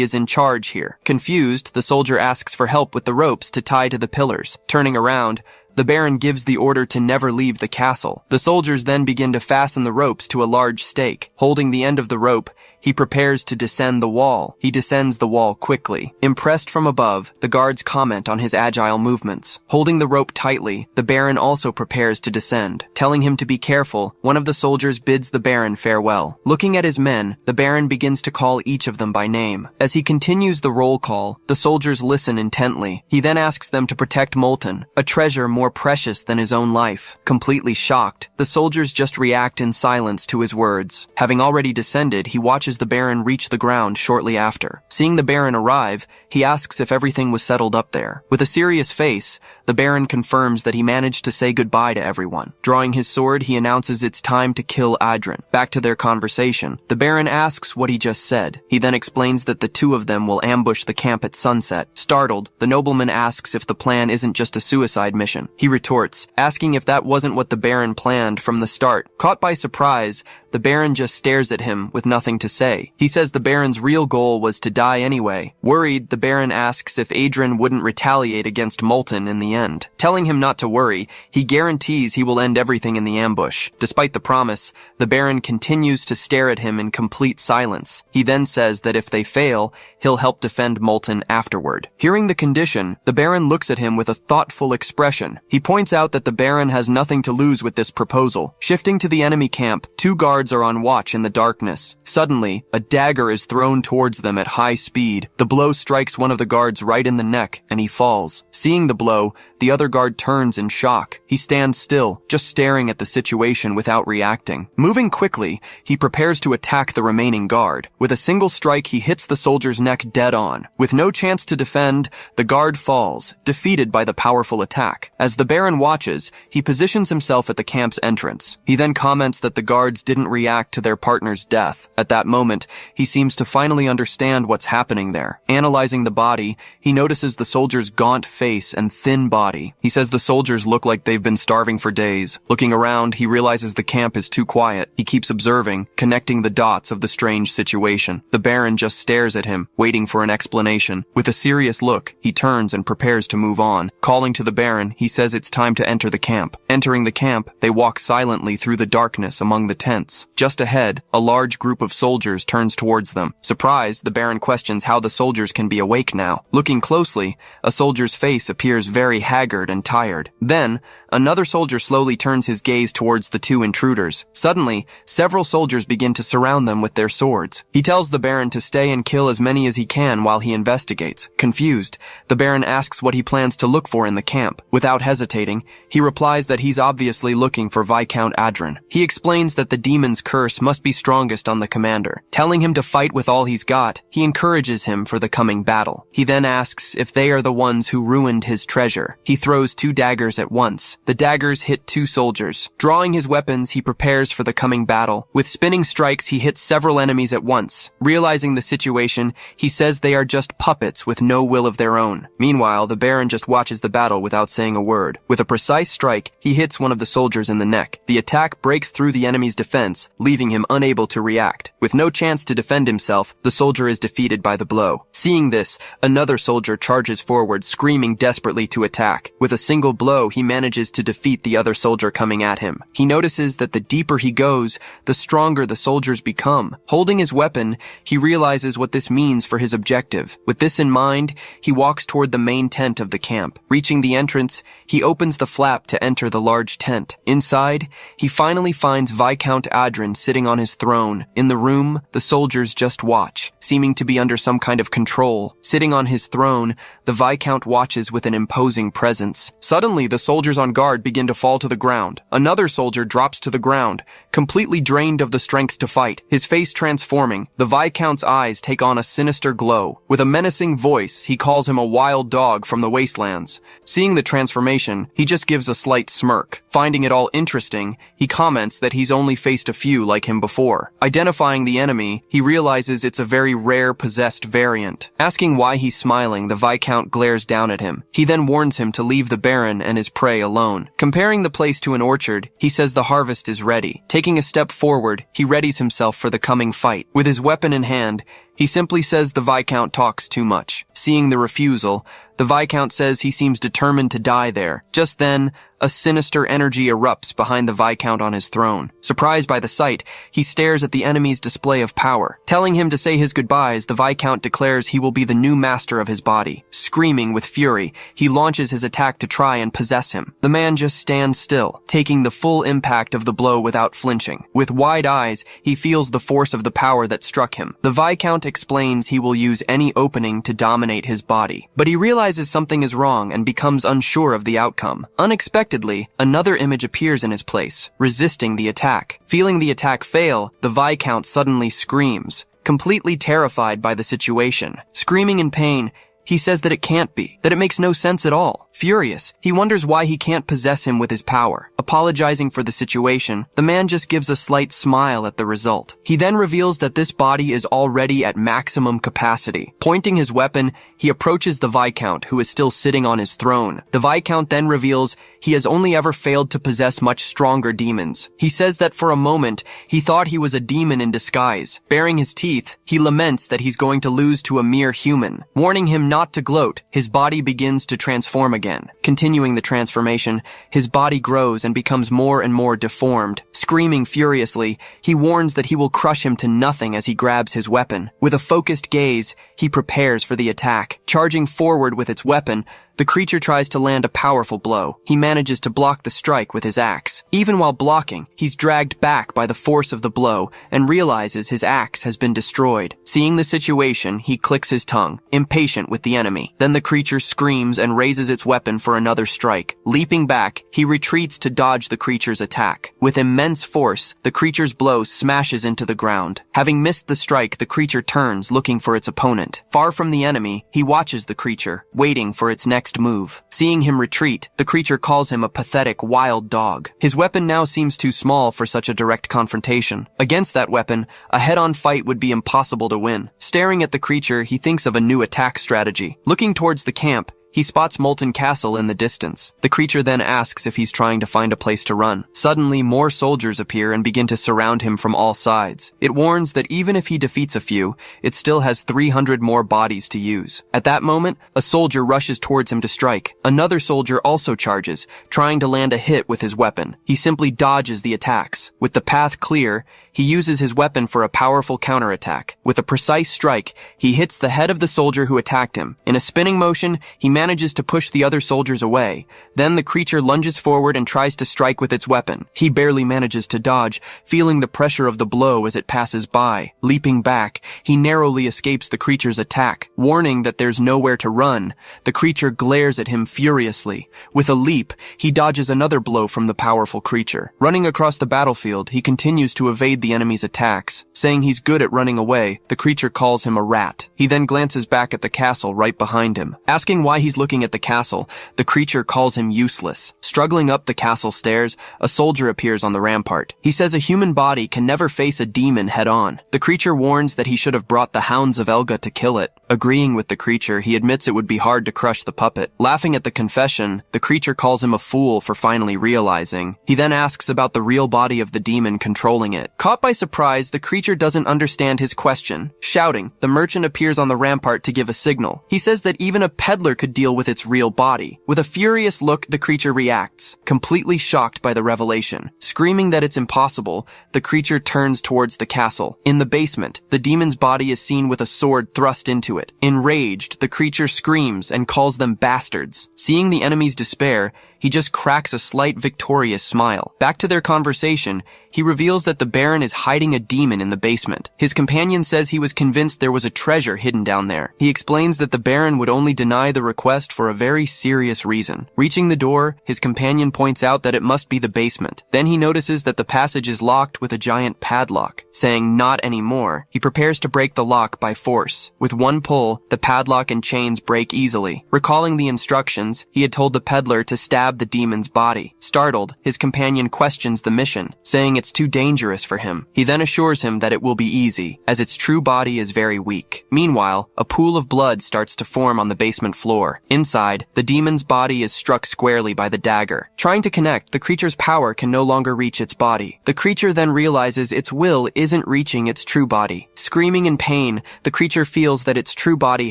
is in charge here. Confused, the soldier asks for help with the ropes to tie to the pillars. Turning around, the Baron gives the order to never leave the castle. The soldiers then begin to fasten the ropes to a large stake. Holding the end of the rope, he prepares to descend the wall. He descends the wall quickly. Impressed from above, the guards comment on his agile movements. Holding the rope tightly, the Baron also prepares to descend. Telling him to be careful, one of the soldiers bids the Baron farewell. Looking at his men, the Baron begins to call each of them by name. As he continues the roll call, the soldiers listen intently. He then asks them to protect Molten, a treasure more precious than his own life. Completely shocked, the soldiers just react in silence to his words. Having already descended, he watches the Baron reach the ground shortly after. Seeing the Baron arrive, he asks if everything was settled up there. With a serious face, the Baron confirms that he managed to say goodbye to everyone. Drawing his sword, he announces it's time to kill Adrin. Back to their conversation, the Baron asks what he just said. He then explains that the two of them will ambush the camp at sunset. Startled, the nobleman asks if the plan isn't just a suicide mission. He retorts, asking if that wasn't what the Baron planned from the start. Caught by surprise, the Baron just stares at him with nothing to say. He says the Baron's real goal was to die anyway. Worried, the Baron asks if Adrin wouldn't retaliate against Molten in the end. Telling him not to worry, he guarantees he will end everything in the ambush. Despite the promise, the Baron continues to stare at him in complete silence. He then says that if they fail, he'll help defend Molten afterward. Hearing the condition, the Baron looks at him with a thoughtful expression. He points out that the Baron has nothing to lose with this proposal. Shifting to the enemy camp, two guards are on watch in the darkness. Suddenly, a dagger is thrown towards them at high speed. The blow strikes one of the guards right in the neck, and he falls. Seeing the blow, the other guard turns in shock. He stands still, just staring at the situation without reacting. Moving quickly, he prepares to attack the remaining guard. With a single strike, he hits the soldier's neck dead on. With no chance to defend, the guard falls, defeated by the powerful attack. As the Baron watches, he positions himself at the camp's entrance. He then comments that the guards didn't react to their partner's death. At that moment, he seems to finally understand what's happening there. Analyzing the body, he notices the soldier's gaunt face and thin body. He says the soldiers look like they've been starving for days. Looking around, he realizes the camp is too quiet. He keeps observing, connecting the dots of the strange situation. The Baron just stares at him, waiting for an explanation. With a serious look, he turns and prepares to move on. Calling to the Baron, he says it's time to enter the camp. Entering the camp, they walk silently through the darkness among the tents. Just ahead, a large group of soldiers turns towards them. Surprised, the Baron questions how the soldiers can be awake now. Looking closely, a soldier's face appears very haggard and tired. Then, another soldier slowly turns his gaze towards the two intruders. Suddenly, several soldiers begin to surround them with their swords. He tells the Baron to stay and kill as many as he can while he investigates. Confused, the Baron asks what he plans to look for in the camp. Without hesitating, he replies that he's obviously looking for Viscount Adrin. He explains that the demon's curse must be strongest on the commander. Telling him to fight with all he's got, he encourages him for the coming battle. He then asks if they are the ones who ruined his treasure. He throws two daggers at once. The daggers hit two soldiers. Drawing his weapons, he prepares for the coming battle. With spinning strikes, he hits several enemies at once. Realizing the situation, he says they are just puppets with no will of their own. Meanwhile, the Baron just watches the battle without saying a word. With a precise strike, he hits one of the soldiers in the neck. The attack breaks through the enemy's defense, leaving him unable to react. With no chance to defend himself, the soldier is defeated by the blow. Seeing this, another soldier charges forward, screaming desperately to attack. With a single blow, he manages to defeat the other soldier coming at him. He notices that the deeper he goes, the stronger the soldiers become. Holding his weapon, he realizes what this means for his objective. With this in mind, he walks toward the main tent of the camp. Reaching the entrance, he opens the flap to enter the large tent. Inside, he finally finds Viscount Adrin sitting on his throne. In the room, the soldiers just watch, seeming to be under some kind of control. Sitting on his throne, the Viscount watches with an imposing presence. Suddenly, the soldiers on guard begin to fall to the ground. Another soldier drops to the ground, completely drained of the strength to fight. His face transforming, the Viscount's eyes take on a sinister glow. With a menacing voice, he calls him a wild dog from the wastelands. Seeing the transformation, he just gives a slight smirk. Finding it all interesting, he comments that he's only faced a few like him before. Identifying the the enemy, he realizes it's a very rare possessed variant. Asking why he's smiling, the Viscount glares down at him. He then warns him to leave the Baron and his prey alone. Comparing the place to an orchard, he says the harvest is ready. Taking a step forward, he readies himself for the coming fight. With his weapon in hand, he simply says the Viscount talks too much. Seeing the refusal, the Viscount says he seems determined to die there. Just then, a sinister energy erupts behind the Viscount on his throne. Surprised by the sight, he stares at the enemy's display of power. Telling him to say his goodbyes, the Viscount declares he will be the new master of his body. Screaming with fury, he launches his attack to try and possess him. The man just stands still, taking the full impact of the blow without flinching. With wide eyes, he feels the force of the power that struck him. The Viscount explains he will use any opening to dominate his body. But he realizes something is wrong and becomes unsure of the outcome. Unexpectedly, another image appears in his place, resisting the attack. Feeling the attack fail, the Viscount suddenly screams, completely terrified by the situation. Screaming in pain, he says that it can't be, that it makes no sense at all. Furious, he wonders why he can't possess him with his power. Apologizing for the situation, the man just gives a slight smile at the result. He then reveals that this body is already at maximum capacity. Pointing his weapon, he approaches the Viscount, who is still sitting on his throne. The Viscount then reveals he has only ever failed to possess much stronger demons. He says that for a moment, he thought he was a demon in disguise. Baring his teeth, he laments that he's going to lose to a mere human. Warning him not to gloat, his body begins to transform again. Continuing the transformation, his body grows and becomes more and more deformed. Screaming furiously, he warns that he will crush him to nothing as he grabs his weapon. With a focused gaze, he prepares for the attack. Charging forward with its weapon, the creature tries to land a powerful blow. He manages to block the strike with his axe. Even while blocking, he's dragged back by the force of the blow and realizes his axe has been destroyed. Seeing the situation, he clicks his tongue, impatient with the enemy. Then the creature screams and raises its weapon for another strike. Leaping back, he retreats to dodge the creature's attack. With immense force, the creature's blow smashes into the ground. Having missed the strike, the creature turns, looking for its opponent. Far from the enemy, he watches the creature, waiting for its next move. Seeing him retreat, the creature calls him a pathetic wild dog. His weapon now seems too small for such a direct confrontation. Against that weapon, a head-on fight would be impossible to win. Staring at the creature, he thinks of a new attack strategy. Looking towards the camp, he spots Molten Castle in the distance. The creature then asks if he's trying to find a place to run. Suddenly, more soldiers appear and begin to surround him from all sides. It warns that even if he defeats a few, it still has 300 more bodies to use. At that moment, a soldier rushes towards him to strike. Another soldier also charges, trying to land a hit with his weapon. He simply dodges the attacks. With the path clear, he uses his weapon for a powerful counterattack. With a precise strike, he hits the head of the soldier who attacked him. In a spinning motion, he manages to push the other soldiers away. Then the creature lunges forward and tries to strike with its weapon. He barely manages to dodge, feeling the pressure of the blow as it passes by. Leaping back, he narrowly escapes the creature's attack. Warning that there's nowhere to run, the creature glares at him furiously. With a leap, he dodges another blow from the powerful creature. Running across the battlefield, he continues to evade the enemy's attacks. Saying he's good at running away, the creature calls him a rat. He then glances back at the castle right behind him. Asking why he's looking at the castle, the creature calls him useless. Struggling up the castle stairs, a soldier appears on the rampart. He says a human body can never face a demon head-on. The creature warns that he should have brought the Hounds of Elga to kill it. Agreeing with the creature, he admits it would be hard to crush the puppet. Laughing at the confession, the creature calls him a fool for finally realizing. He then asks about the real body of the demon controlling it. Caught by surprise, the creature doesn't understand his question. Shouting, the merchant appears on the rampart to give a signal. He says that even a peddler could deal with its real body. With a furious look, the creature reacts, completely shocked by the revelation. Screaming that it's impossible, the creature turns towards the castle. In the basement, the demon's body is seen with a sword thrust into it. Enraged, the creature screams and calls them bastards. Seeing the enemy's despair, he just cracks a slight victorious smile. Back to their conversation, he reveals that the Baron is hiding a demon in the basement. His companion says he was convinced there was a treasure hidden down there. He explains that the Baron would only deny the request for a very serious reason. Reaching the door, his companion points out that it must be the basement. Then he notices that the passage is locked with a giant padlock. Saying not anymore, he prepares to break the lock by force. With one pull, the padlock and chains break easily. Recalling the instructions, he had told the peddler to stab grab the demon's body. Startled, his companion questions the mission, saying it's too dangerous for him. He then assures him that it will be easy, as its true body is very weak. Meanwhile, a pool of blood starts to form on the basement floor. Inside, the demon's body is struck squarely by the dagger. Trying to connect, the creature's power can no longer reach its body. The creature then realizes its will isn't reaching its true body. Screaming in pain, the creature feels that its true body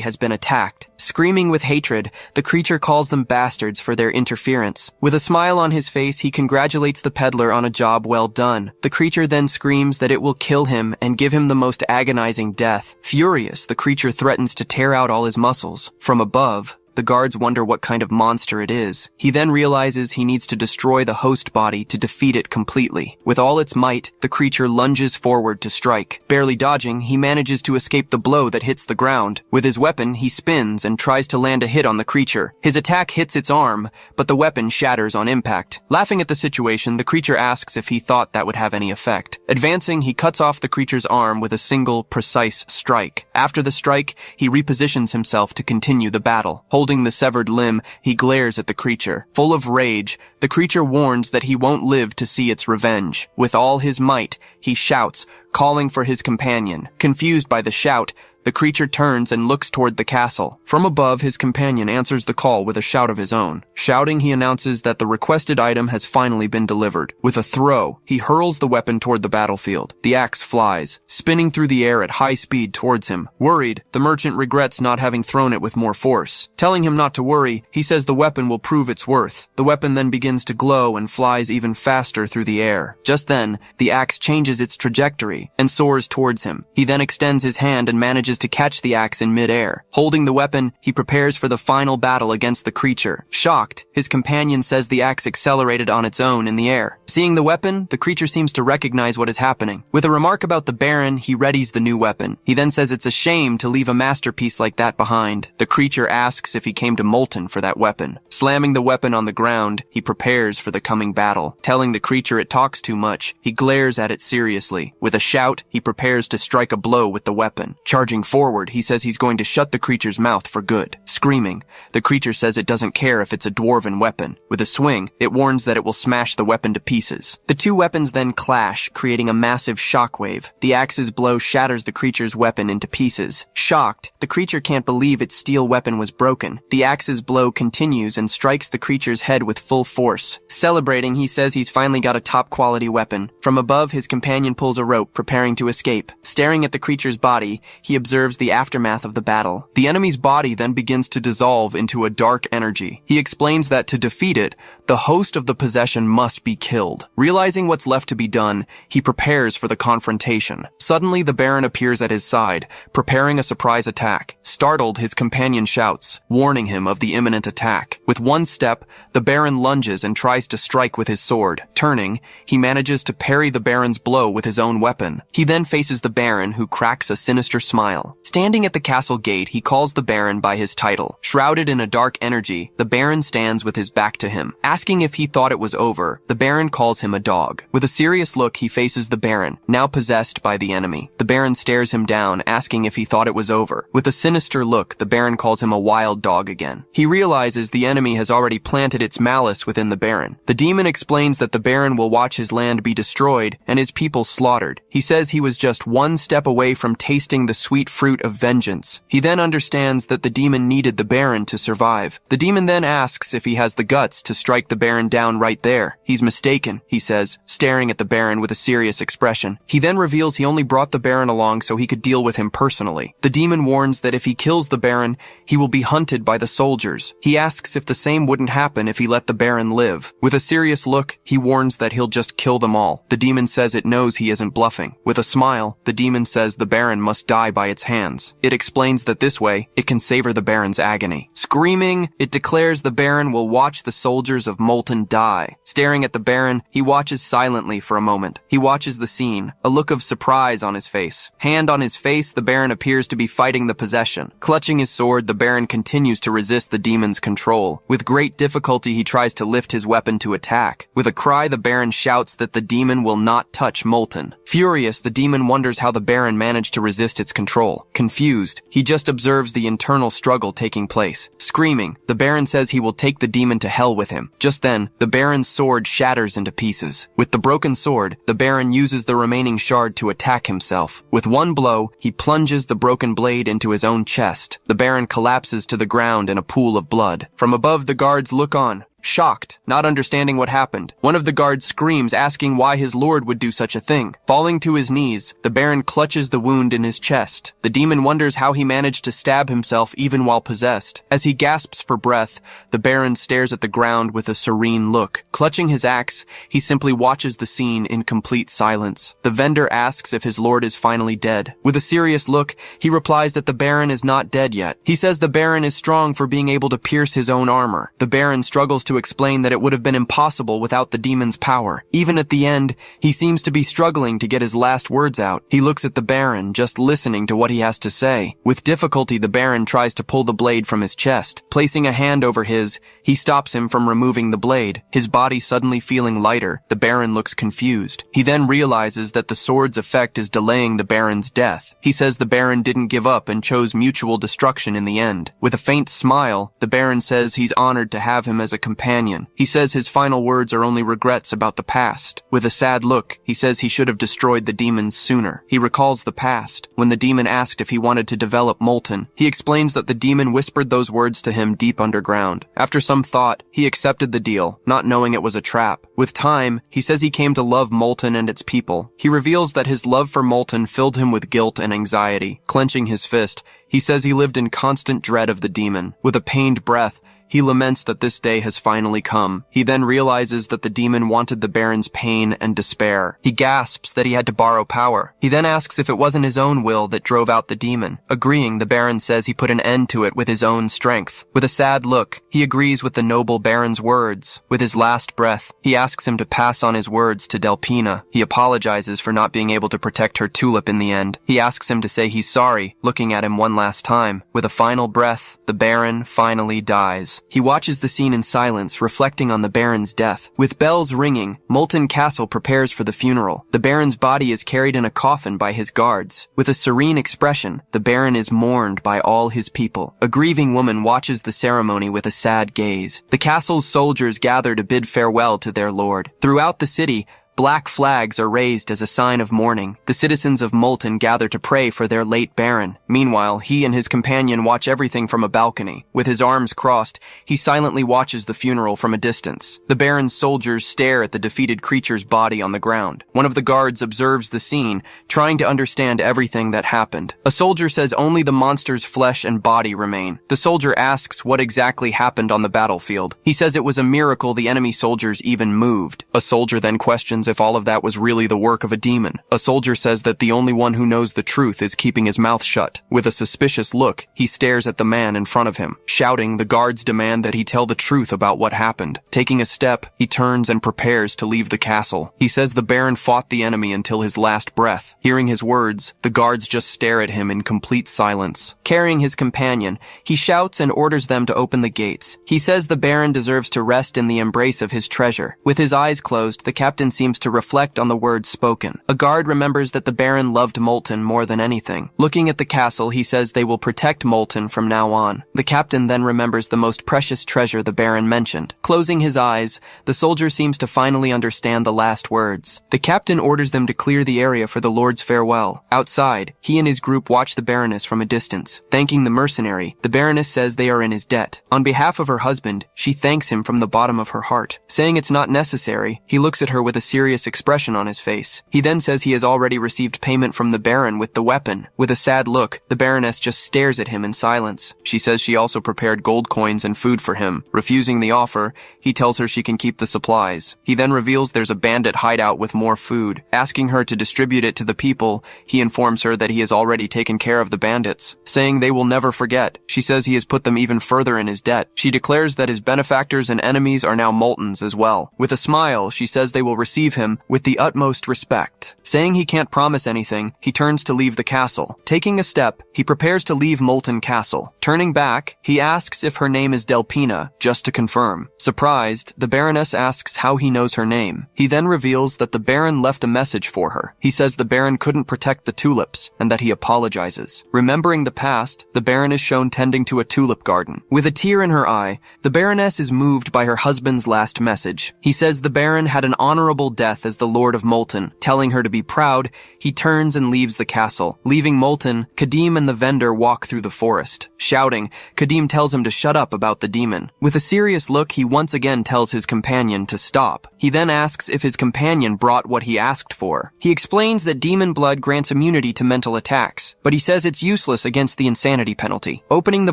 has been attacked. Screaming with hatred, the creature calls them bastards for their interference. With a smile on his face, he congratulates the peddler on a job well done. The creature then screams that it will kill him and give him the most agonizing death. Furious, the creature threatens to tear out all his muscles. From above, the guards wonder what kind of monster it is. He then realizes he needs to destroy the host body to defeat it completely. With all its might, the creature lunges forward to strike. Barely dodging, he manages to escape the blow that hits the ground. With his weapon, he spins and tries to land a hit on the creature. His attack hits its arm, but the weapon shatters on impact. Laughing at the situation, the creature asks if he thought that would have any effect. Advancing, he cuts off the creature's arm with a single, precise strike. After the strike, he repositions himself to continue the battle. Holding the severed limb, he glares at the creature. Full of rage, the creature warns that he won't live to see its revenge. With all his might, he shouts, calling for his companion. Confused by the shout, the creature turns and looks toward the castle. From above, his companion answers the call with a shout of his own. Shouting, he announces that the requested item has finally been delivered. With a throw, he hurls the weapon toward the battlefield. The axe flies, spinning through the air at high speed towards him. Worried, the merchant regrets not having thrown it with more force. Telling him not to worry, he says the weapon will prove its worth. The weapon then begins to glow and flies even faster through the air. Just then, the axe changes its trajectory and soars towards him. He then extends his hand and manages to catch the axe in midair. Holding the weapon, he prepares for the final battle against the creature. Shocked, his companion says the axe accelerated on its own in the air. Seeing the weapon, the creature seems to recognize what is happening. With a remark about the Baron, he readies the new weapon. He then says it's a shame to leave a masterpiece like that behind. The creature asks if he came to Molten for that weapon. Slamming the weapon on the ground, he prepares for the coming battle. Telling the creature it talks too much, he glares at it seriously. With a shout, he prepares to strike a blow with the weapon. Charging forward, he says he's going to shut the creature's mouth for good. Screaming, the creature says it doesn't care if it's a dwarven weapon. With a swing, it warns that it will smash the weapon to pieces. The two weapons then clash, creating a massive shockwave. The axe's blow shatters the creature's weapon into pieces. Shocked, the creature can't believe its steel weapon was broken. The axe's blow continues and strikes the creature's head with full force. Celebrating, he says he's finally got a top-quality weapon. From above, his companion pulls a rope, preparing to escape. Staring at the creature's body, he observes the aftermath of the battle. The enemy's body then begins to dissolve into a dark energy. He explains that to defeat it, the host of the possession must be killed. Realizing what's left to be done, he prepares for the confrontation. Suddenly, the Baron appears at his side, preparing a surprise attack. Startled, his companion shouts, warning him of the imminent attack. With one step, the Baron lunges and tries to strike with his sword. Turning, he manages to parry the Baron's blow with his own weapon. He then faces the Baron, who cracks a sinister smile. Standing at the castle gate, he calls the Baron by his title. Shrouded in a dark energy, the Baron stands with his back to him. Asking if he thought it was over, the Baron calls him a dog. With a serious look, he faces the Baron, now possessed by the enemy. The Baron stares him down, asking if he thought it was over. With a sinister look, the Baron calls him a wild dog again. He realizes the enemy has already planted its malice within the Baron. The demon explains that the Baron will watch his land be destroyed and his people slaughtered. He says he was just one step away from tasting the sweet fruit of vengeance. He then understands that the demon needed the Baron to survive. The demon then asks if he has the guts to strike the Baron down right there. He's mistaken, he says, staring at the Baron with a serious expression. He then reveals he only brought the Baron along so he could deal with him personally. The demon warns that if he kills the Baron, he will be hunted by the soldiers. He asks if the same wouldn't happen if he let the Baron live. With a serious look, he warns that he'll just kill them all. The demon says it knows he isn't bluffing. With a smile, the demon says the Baron must die by its hands. It explains that this way, it can savor the Baron's agony. Screaming, it declares the Baron will watch the soldiers of Molten die. Staring at the Baron, Baron, he watches silently for a moment. He watches the scene, a look of surprise on his face. Hand on his face, the Baron appears to be fighting the possession. Clutching his sword, the Baron continues to resist the demon's control. With great difficulty, he tries to lift his weapon to attack. With a cry, the Baron shouts that the demon will not touch Molten. Furious, the demon wonders how the Baron managed to resist its control. Confused, he just observes the internal struggle taking place. Screaming, the Baron says he will take the demon to hell with him. Just then, the Baron's sword shatters into pieces. With the broken sword, the Baron uses the remaining shard to attack himself. With one blow, he plunges the broken blade into his own chest. The Baron collapses to the ground in a pool of blood. From above, the guards look on, shocked, not understanding what happened. One of the guards screams, asking why his lord would do such a thing. Falling to his knees, the Baron clutches the wound in his chest. The demon wonders how he managed to stab himself even while possessed. As he gasps for breath, the Baron stares at the ground with a serene look. Clutching his axe, he simply watches the scene in complete silence. The vendor asks if his lord is finally dead. With a serious look, he replies that the Baron is not dead yet. He says the Baron is strong for being able to pierce his own armor. The Baron struggles to explain that it would have been impossible without the demon's power. Even at the end, he seems to be struggling to get his last words out. He looks at the Baron, just listening to what he has to say. With difficulty, the Baron tries to pull the blade from his chest. Placing a hand over his, he stops him from removing the blade. His body suddenly feeling lighter, the Baron looks confused. He then realizes that the sword's effect is delaying the Baron's death. He says the Baron didn't give up and chose mutual destruction in the end. With a faint smile, the Baron says he's honored to have him as a companion. He says his final words are only regrets about the past. With a sad look, he says he should have destroyed the demons sooner. He recalls the past. When the demon asked if he wanted to develop Molten, he explains that the demon whispered those words to him deep underground. After some thought, he accepted the deal, not knowing it was a trap. With time, he says he came to love Molten and its people. He reveals that his love for Molten filled him with guilt and anxiety. Clenching his fist, he says he lived in constant dread of the demon. With a pained breath, he laments that this day has finally come. He then realizes that the demon wanted the Baron's pain and despair. He gasps that he had to borrow power. He then asks if it wasn't his own will that drove out the demon. Agreeing, the Baron says he put an end to it with his own strength. With a sad look, he agrees with the noble Baron's words. With his last breath, he asks him to pass on his words to Delpina. He apologizes for not being able to protect her tulip in the end. He asks him to say he's sorry, looking at him one last time. With a final breath, the Baron finally dies. He watches the scene in silence, reflecting on the Baron's death. With bells ringing, Molten Castle prepares for the funeral. The Baron's body is carried in a coffin by his guards. With a serene expression, the Baron is mourned by all his people. A grieving woman watches the ceremony with a sad gaze. The castle's soldiers gather to bid farewell to their lord. Throughout the city, black flags are raised as a sign of mourning. The citizens of Molten gather to pray for their late Baron. Meanwhile, he and his companion watch everything from a balcony. With his arms crossed, he silently watches the funeral from a distance. The Baron's soldiers stare at the defeated creature's body on the ground. One of the guards observes the scene, trying to understand everything that happened. A soldier says only the monster's flesh and body remain. The soldier asks what exactly happened on the battlefield. He says it was a miracle the enemy soldiers even moved. A soldier then questions if all of that was really the work of a demon. A soldier says that the only one who knows the truth is keeping his mouth shut. With a suspicious look, he stares at the man in front of him. Shouting, the guards demand that he tell the truth about what happened. Taking a step, he turns and prepares to leave the castle. He says the Baron fought the enemy until his last breath. Hearing his words, the guards just stare at him in complete silence. Carrying his companion, he shouts and orders them to open the gates. He says the Baron deserves to rest in the embrace of his treasure. With his eyes closed, the captain seems to reflect on the words spoken. A guard remembers that the Baron loved Molten more than anything. Looking at the castle, he says they will protect Molten from now on. The captain then remembers the most precious treasure the Baron mentioned. Closing his eyes, the soldier seems to finally understand the last words. The captain orders them to clear the area for the Lord's farewell. Outside, he and his group watch the Baroness from a distance. Thanking the mercenary, the Baroness says they are in his debt. On behalf of her husband, she thanks him from the bottom of her heart. Saying it's not necessary, he looks at her with a serious expression on his face. He then says he has already received payment from the Baron with the weapon. With a sad look, the Baroness just stares at him in silence. She says she also prepared gold coins and food for him. Refusing the offer, he tells her she can keep the supplies. He then reveals there's a bandit hideout with more food. Asking her to distribute it to the people, he informs her that he has already taken care of the bandits, saying they will never forget. She says he has put them even further in his debt. She declares that his benefactors and enemies are now Moltons as well. With a smile, she says they will receive him with the utmost respect. Saying he can't promise anything, he turns to leave the castle. Taking a step, he prepares to leave Molten Castle. Turning back, he asks if her name is Delpina, just to confirm. Surprised, the Baroness asks how he knows her name. He then reveals that the Baron left a message for her. He says the Baron couldn't protect the tulips, and that he apologizes. Remembering the past, the Baron is shown tending to a tulip garden. With a tear in her eye, the Baroness is moved by her husband's last message. He says the Baron had an honorable death as the Lord of Molten. Telling her to be proud, he turns and leaves the castle. Leaving Molten, Kadim and the vendor walk through the forest. Shouting, Kadim tells him to shut up about the demon. With a serious look, he once again tells his companion to stop. He then asks if his companion brought what he asked for. He explains that demon blood grants immunity to mental attacks, but he says it's useless against the insanity penalty. Opening the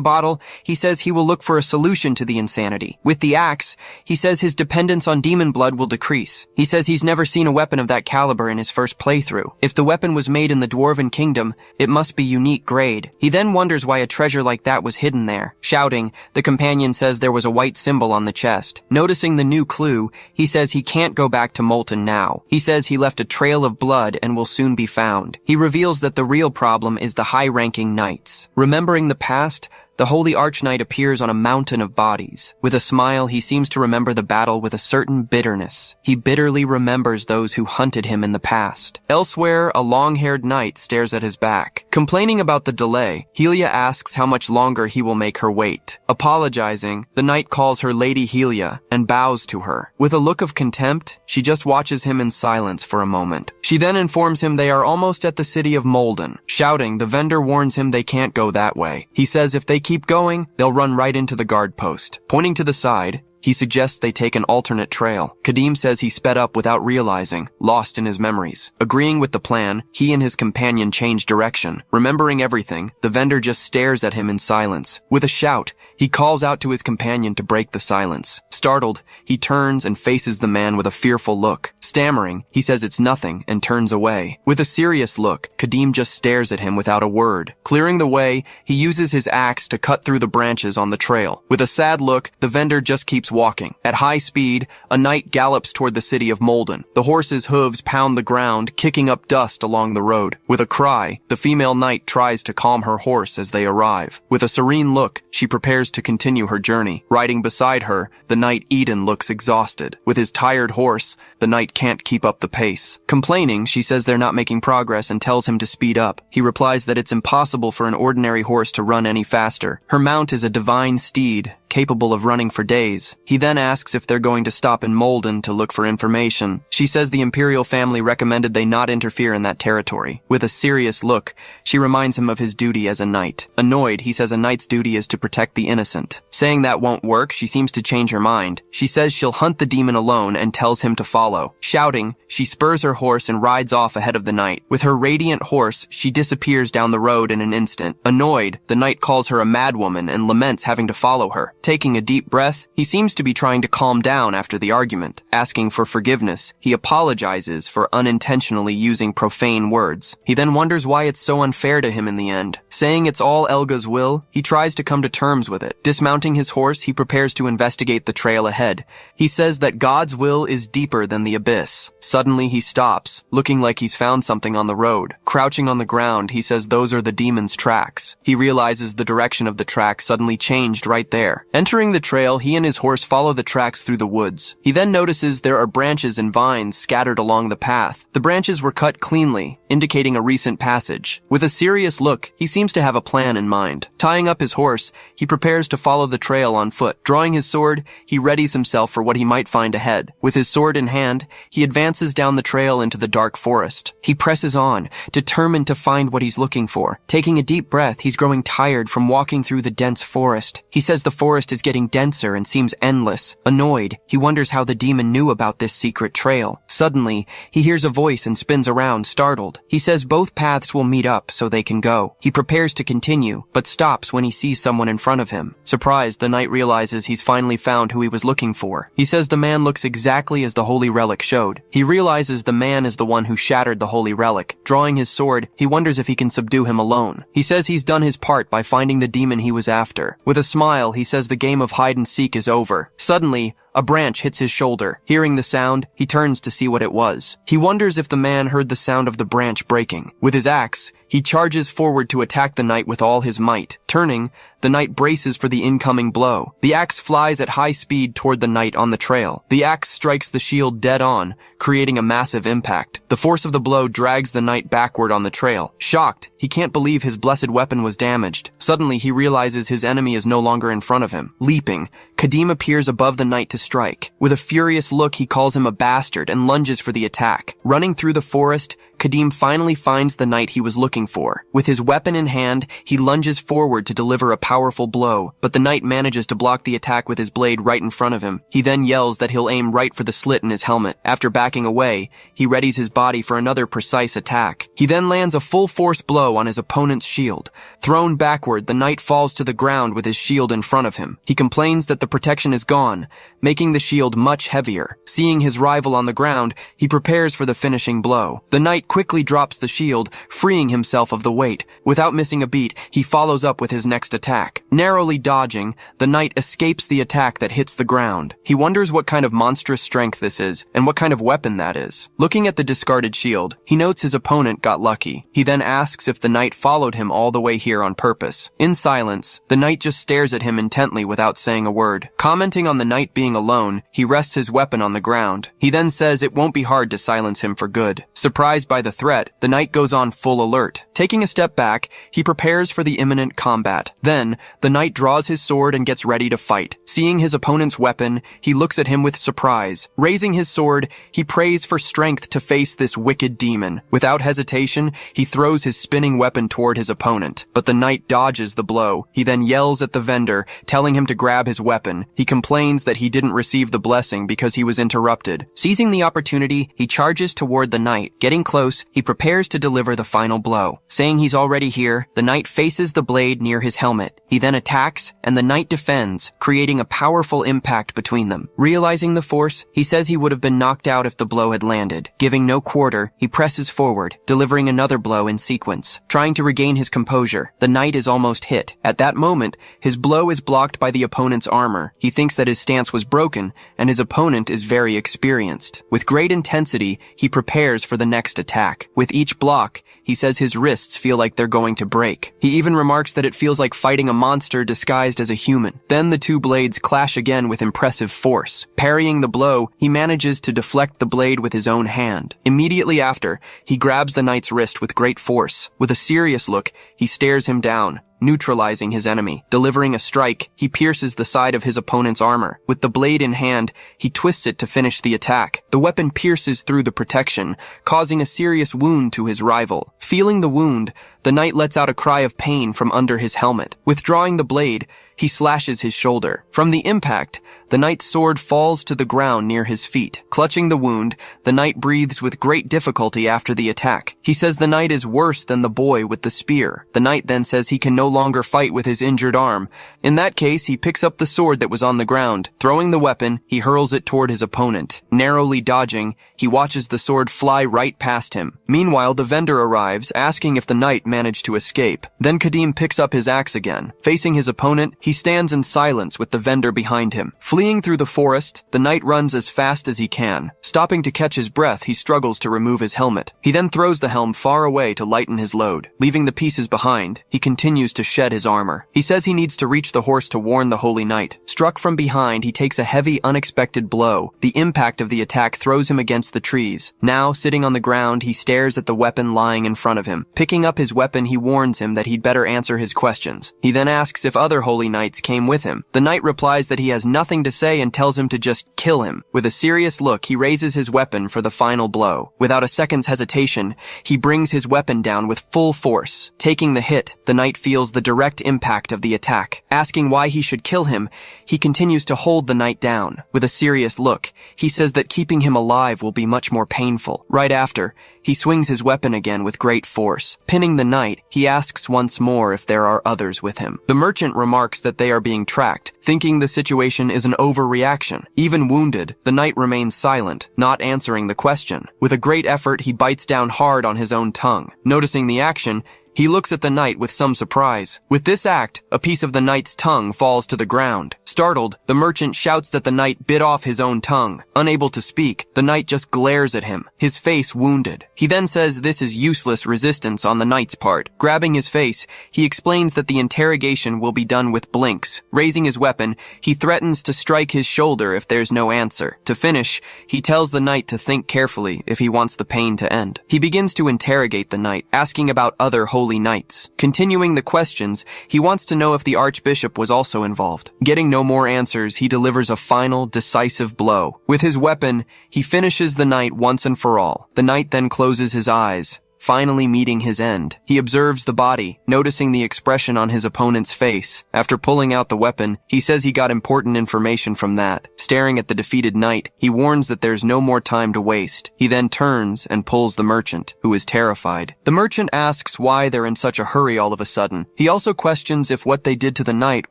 bottle, he says he will look for a solution to the insanity. With the axe, he says his dependence on demon blood will decrease. He says he's never seen a weapon of that caliber in his first playthrough. If the weapon was made in the Dwarven Kingdom, it must be unique grade. He then wonders why a treasure like that was hidden there. Shouting, the companion says there was a white symbol on the chest. Noticing the new clue, he says he can't go back to Molten now. He says he left a trail of blood and will soon be found. He reveals that the real problem is the high-ranking knights. Remembering the past, the Holy Archknight appears on a mountain of bodies. With a smile, he seems to remember the battle with a certain bitterness. He bitterly remembers those who hunted him in the past. Elsewhere, a long-haired knight stares at his back. Complaining about the delay, Helia asks how much longer he will make her wait. Apologizing, the knight calls her Lady Helia and bows to her. With a look of contempt, she just watches him in silence for a moment. She then informs him they are almost at the city of Molden. Shouting, the vendor warns him they can't go that way. He says if they keep going, they'll run right into the guard post. Pointing to the side, he suggests they take an alternate trail. Kadim says he sped up without realizing, lost in his memories. Agreeing with the plan, he and his companion change direction. Remembering everything, the vendor just stares at him in silence. With a shout, he calls out to his companion to break the silence. Startled, he turns and faces the man with a fearful look. Stammering, he says it's nothing and turns away. With a serious look, Kadim just stares at him without a word. Clearing the way, he uses his axe to cut through the branches on the trail. With a sad look, the vendor just keeps walking. At high speed, a knight gallops toward the city of Molden. The horse's hooves pound the ground, kicking up dust along the road. With a cry, the female knight tries to calm her horse as they arrive. With a serene look, she prepares to continue her journey. Riding beside her, the knight Eden looks exhausted. With his tired horse, the knight can't keep up the pace. Complaining, she says they're not making progress and tells him to speed up. He replies that it's impossible for an ordinary horse to run any faster. Her mount is a divine steed, capable of running for days. He then asks if they're going to stop in Molden to look for information. She says the imperial family recommended they not interfere in that territory. With a serious look, she reminds him of his duty as a knight. Annoyed, he says a knight's duty is to protect the innocent. Saying that won't work, she seems to change her mind. She says she'll hunt the demon alone and tells him to follow. Shouting, she spurs her horse and rides off ahead of the knight. With her radiant horse, she disappears down the road in an instant. Annoyed, the knight calls her a madwoman and laments having to follow her. Taking a deep breath, he seems to be trying to calm down after the argument. Asking for forgiveness, he apologizes for unintentionally using profane words. He then wonders why it's so unfair to him in the end. Saying it's all Elga's will, he tries to come to terms with it. Dismounting his horse, he prepares to investigate the trail ahead. He says that God's will is deeper than the abyss. Suddenly he stops, looking like he's found something on the road. Crouching on the ground, he says those are the demon's tracks. He realizes the direction of the tracks suddenly changed right there. Entering the trail, he and his horse follow the tracks through the woods. He then notices there are branches and vines scattered along the path. The branches were cut cleanly, indicating a recent passage. With a serious look, he seems to have a plan in mind. Tying up his horse, he prepares to follow the trail on foot. Drawing his sword, he readies himself for what he might find ahead. With his sword in hand, he advances down the trail into the dark forest. He presses on, determined to find what he's looking for. Taking a deep breath, he's growing tired from walking through the dense forest. He says the forest forest is getting denser and seems endless. Annoyed, he wonders how the demon knew about this secret trail. Suddenly, he hears a voice and spins around, startled. He says both paths will meet up so they can go. He prepares to continue, but stops when he sees someone in front of him. Surprised, the knight realizes he's finally found who he was looking for. He says the man looks exactly as the holy relic showed. He realizes the man is the one who shattered the holy relic. Drawing his sword, he wonders if he can subdue him alone. He says he's done his part by finding the demon he was after. With a smile, he says the game of hide and seek is over. Suddenly, a branch hits his shoulder. Hearing the sound, he turns to see what it was. He wonders if the man heard the sound of the branch breaking. With his axe, he charges forward to attack the knight with all his might. Turning, the knight braces for the incoming blow. The axe flies at high speed toward the knight on the trail. The axe strikes the shield dead on, creating a massive impact. The force of the blow drags the knight backward on the trail. Shocked, he can't believe his blessed weapon was damaged. Suddenly, he realizes his enemy is no longer in front of him. Leaping, Kadim appears above the knight to strike. With a furious look, he calls him a bastard and lunges for the attack. Running through the forest, Kadim finally finds the knight he was looking for. With his weapon in hand, he lunges forward to deliver a powerful blow, but the knight manages to block the attack with his blade right in front of him. He then yells that he'll aim right for the slit in his helmet. After backing away, he readies his body for another precise attack. He then lands a full-force blow on his opponent's shield. Thrown backward, the knight falls to the ground with his shield in front of him. He complains that the protection is gone, making the shield much heavier. Seeing his rival on the ground, he prepares for the finishing blow. The knight quickly drops the shield, freeing himself of the weight. Without missing a beat, he follows up with his next attack. Narrowly dodging, the knight escapes the attack that hits the ground. He wonders what kind of monstrous strength this is, and what kind of weapon that is. Looking at the discarded shield, he notes his opponent got lucky. He then asks if the knight followed him all the way here on purpose. In silence, the knight just stares at him intently without saying a word. Commenting on the knight being alone, he rests his weapon on the ground. He then says it won't be hard to silence him for good. Surprised by the threat, the knight goes on full alert. Taking a step back, he prepares for the imminent combat. Then, the knight draws his sword and gets ready to fight. Seeing his opponent's weapon, he looks at him with surprise. Raising his sword, he prays for strength to face this wicked demon. Without hesitation, he throws his spinning weapon toward his opponent. But the knight dodges the blow. He then yells at the vendor, telling him to grab his weapon. He complains that he didn't receive the blessing because he was interrupted. Seizing the opportunity, he charges toward the knight. Getting close, he prepares to deliver the final blow. Saying he's already here, the knight faces the blade near his helmet. He then attacks, and the knight defends, creating a powerful impact between them. Realizing the force, he says he would have been knocked out if the blow had landed. Giving no quarter, he presses forward, delivering another blow in sequence. Trying to regain his composure, the knight is almost hit. At that moment, his blow is blocked by the opponent's armor. He thinks that his stance was broken, and his opponent is very experienced. With great intensity, he prepares for the next attack. With each block, he says his wrists feel like they're going to break. He even remarks that it feels like fighting a monster disguised as a human. Then the two blades clash again with impressive force. Parrying the blow, he manages to deflect the blade with his own hand. Immediately after, he grabs the knight's wrist with great force. With a serious look, he stares him down, neutralizing his enemy. Delivering a strike, he pierces the side of his opponent's armor. With the blade in hand, he twists it to finish the attack. The weapon pierces through the protection, causing a serious wound to his rival. Feeling the wound, the knight lets out a cry of pain from under his helmet. Withdrawing the blade, he slashes his shoulder. From the impact, the knight's sword falls to the ground near his feet. Clutching the wound, the knight breathes with great difficulty after the attack. He says the knight is worse than the boy with the spear. The knight then says he can no longer fight with his injured arm. In that case, he picks up the sword that was on the ground. Throwing the weapon, he hurls it toward his opponent. Narrowly dodging, he watches the sword fly right past him. Meanwhile, the vendor arrives, asking if the knight managed to escape. Then Kadim picks up his axe again. Facing his opponent, he stands in silence with the vendor behind him. Fleeing through the forest, the knight runs as fast as he can. Stopping to catch his breath, he struggles to remove his helmet. He then throws the helm far away to lighten his load. Leaving the pieces behind, he continues to shed his armor. He says he needs to reach the horse to warn the holy knight. Struck from behind, he takes a heavy, unexpected blow. The impact of the attack throws him against the trees. Now, sitting on the ground, he stares at the weapon lying in front of him. Picking up his weapon, he warns him that he'd better answer his questions. He then asks if other holy knights knights came with him. The knight replies that he has nothing to say and tells him to just kill him. With a serious look, he raises his weapon for the final blow. Without a second's hesitation, he brings his weapon down with full force. Taking the hit, the knight feels the direct impact of the attack. Asking why he should kill him, he continues to hold the knight down. With a serious look, he says that keeping him alive will be much more painful. Right after, he swings his weapon again with great force. Pinning the knight, he asks once more if there are others with him. The merchant remarks that they are being tracked, thinking the situation is an overreaction. Even wounded, the knight remains silent, not answering the question. With a great effort, he bites down hard on his own tongue. Noticing the action, he looks at the knight with some surprise. With this act, a piece of the knight's tongue falls to the ground. Startled, the merchant shouts that the knight bit off his own tongue. Unable to speak, the knight just glares at him, his face wounded. He then says this is useless resistance on the knight's part. Grabbing his face, he explains that the interrogation will be done with blinks. Raising his weapon, he threatens to strike his shoulder if there's no answer. To finish, he tells the knight to think carefully if he wants the pain to end. He begins to interrogate the knight, asking about other holy knights. Continuing the questions, he wants to know if the archbishop was also involved. Getting no more answers, he delivers a final, decisive blow. With his weapon, he finishes the knight once and for all. The knight then closes his eyes, finally meeting his end. He observes the body, noticing the expression on his opponent's face. After pulling out the weapon, he says he got important information from that. Staring at the defeated knight, he warns that there's no more time to waste. He then turns and pulls the merchant, who is terrified. The merchant asks why they're in such a hurry all of a sudden. He also questions if what they did to the knight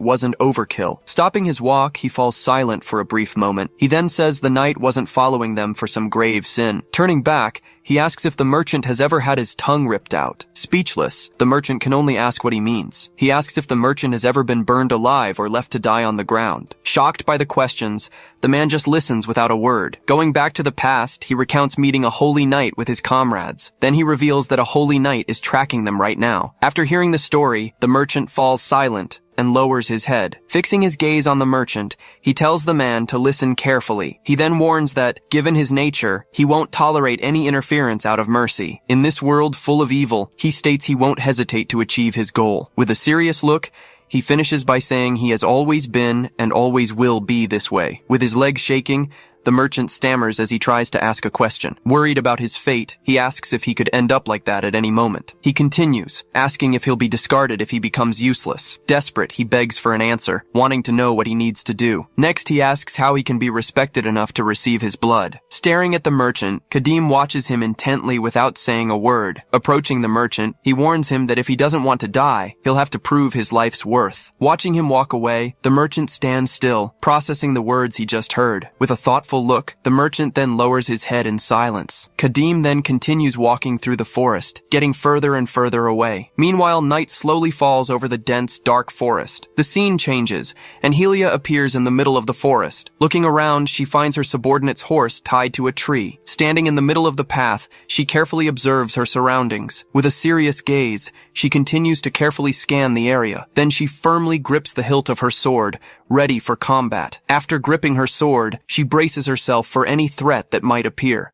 wasn't overkill. Stopping his walk, he falls silent for a brief moment. He then says the knight wasn't following them for some grave sin. Turning back, he asks if the merchant has ever had his tongue ripped out. Speechless, the merchant can only ask what he means. He asks if the merchant has ever been burned alive or left to die on the ground. Shocked by the questions, the man just listens without a word. Going back to the past, he recounts meeting a holy knight with his comrades. Then he reveals that a holy knight is tracking them right now. After hearing the story, the merchant falls silent and lowers his head. Fixing his gaze on the merchant, he tells the man to listen carefully. He then warns that, given his nature, he won't tolerate any interference out of mercy. In this world full of evil, he states he won't hesitate to achieve his goal. With a serious look, he finishes by saying he has always been and always will be this way. With his legs shaking, the merchant stammers as he tries to ask a question. Worried about his fate, he asks if he could end up like that at any moment. He continues, asking if he'll be discarded if he becomes useless. Desperate, he begs for an answer, wanting to know what he needs to do. Next, he asks how he can be respected enough to receive his blood. Staring at the merchant, Kadim watches him intently without saying a word. Approaching the merchant, he warns him that if he doesn't want to die, he'll have to prove his life's worth. Watching him walk away, the merchant stands still, processing the words he just heard. With a thoughtful look, the merchant then lowers his head in silence. Kadim then continues walking through the forest, getting further and further away. Meanwhile, night slowly falls over the dense, dark forest. The scene changes, and Helia appears in the middle of the forest. Looking around, she finds her subordinate's horse tied to a tree. Standing in the middle of the path, she carefully observes her surroundings. With a serious gaze, she continues to carefully scan the area. Then she firmly grips the hilt of her sword, ready for combat. After gripping her sword, she braces herself for any threat that might appear.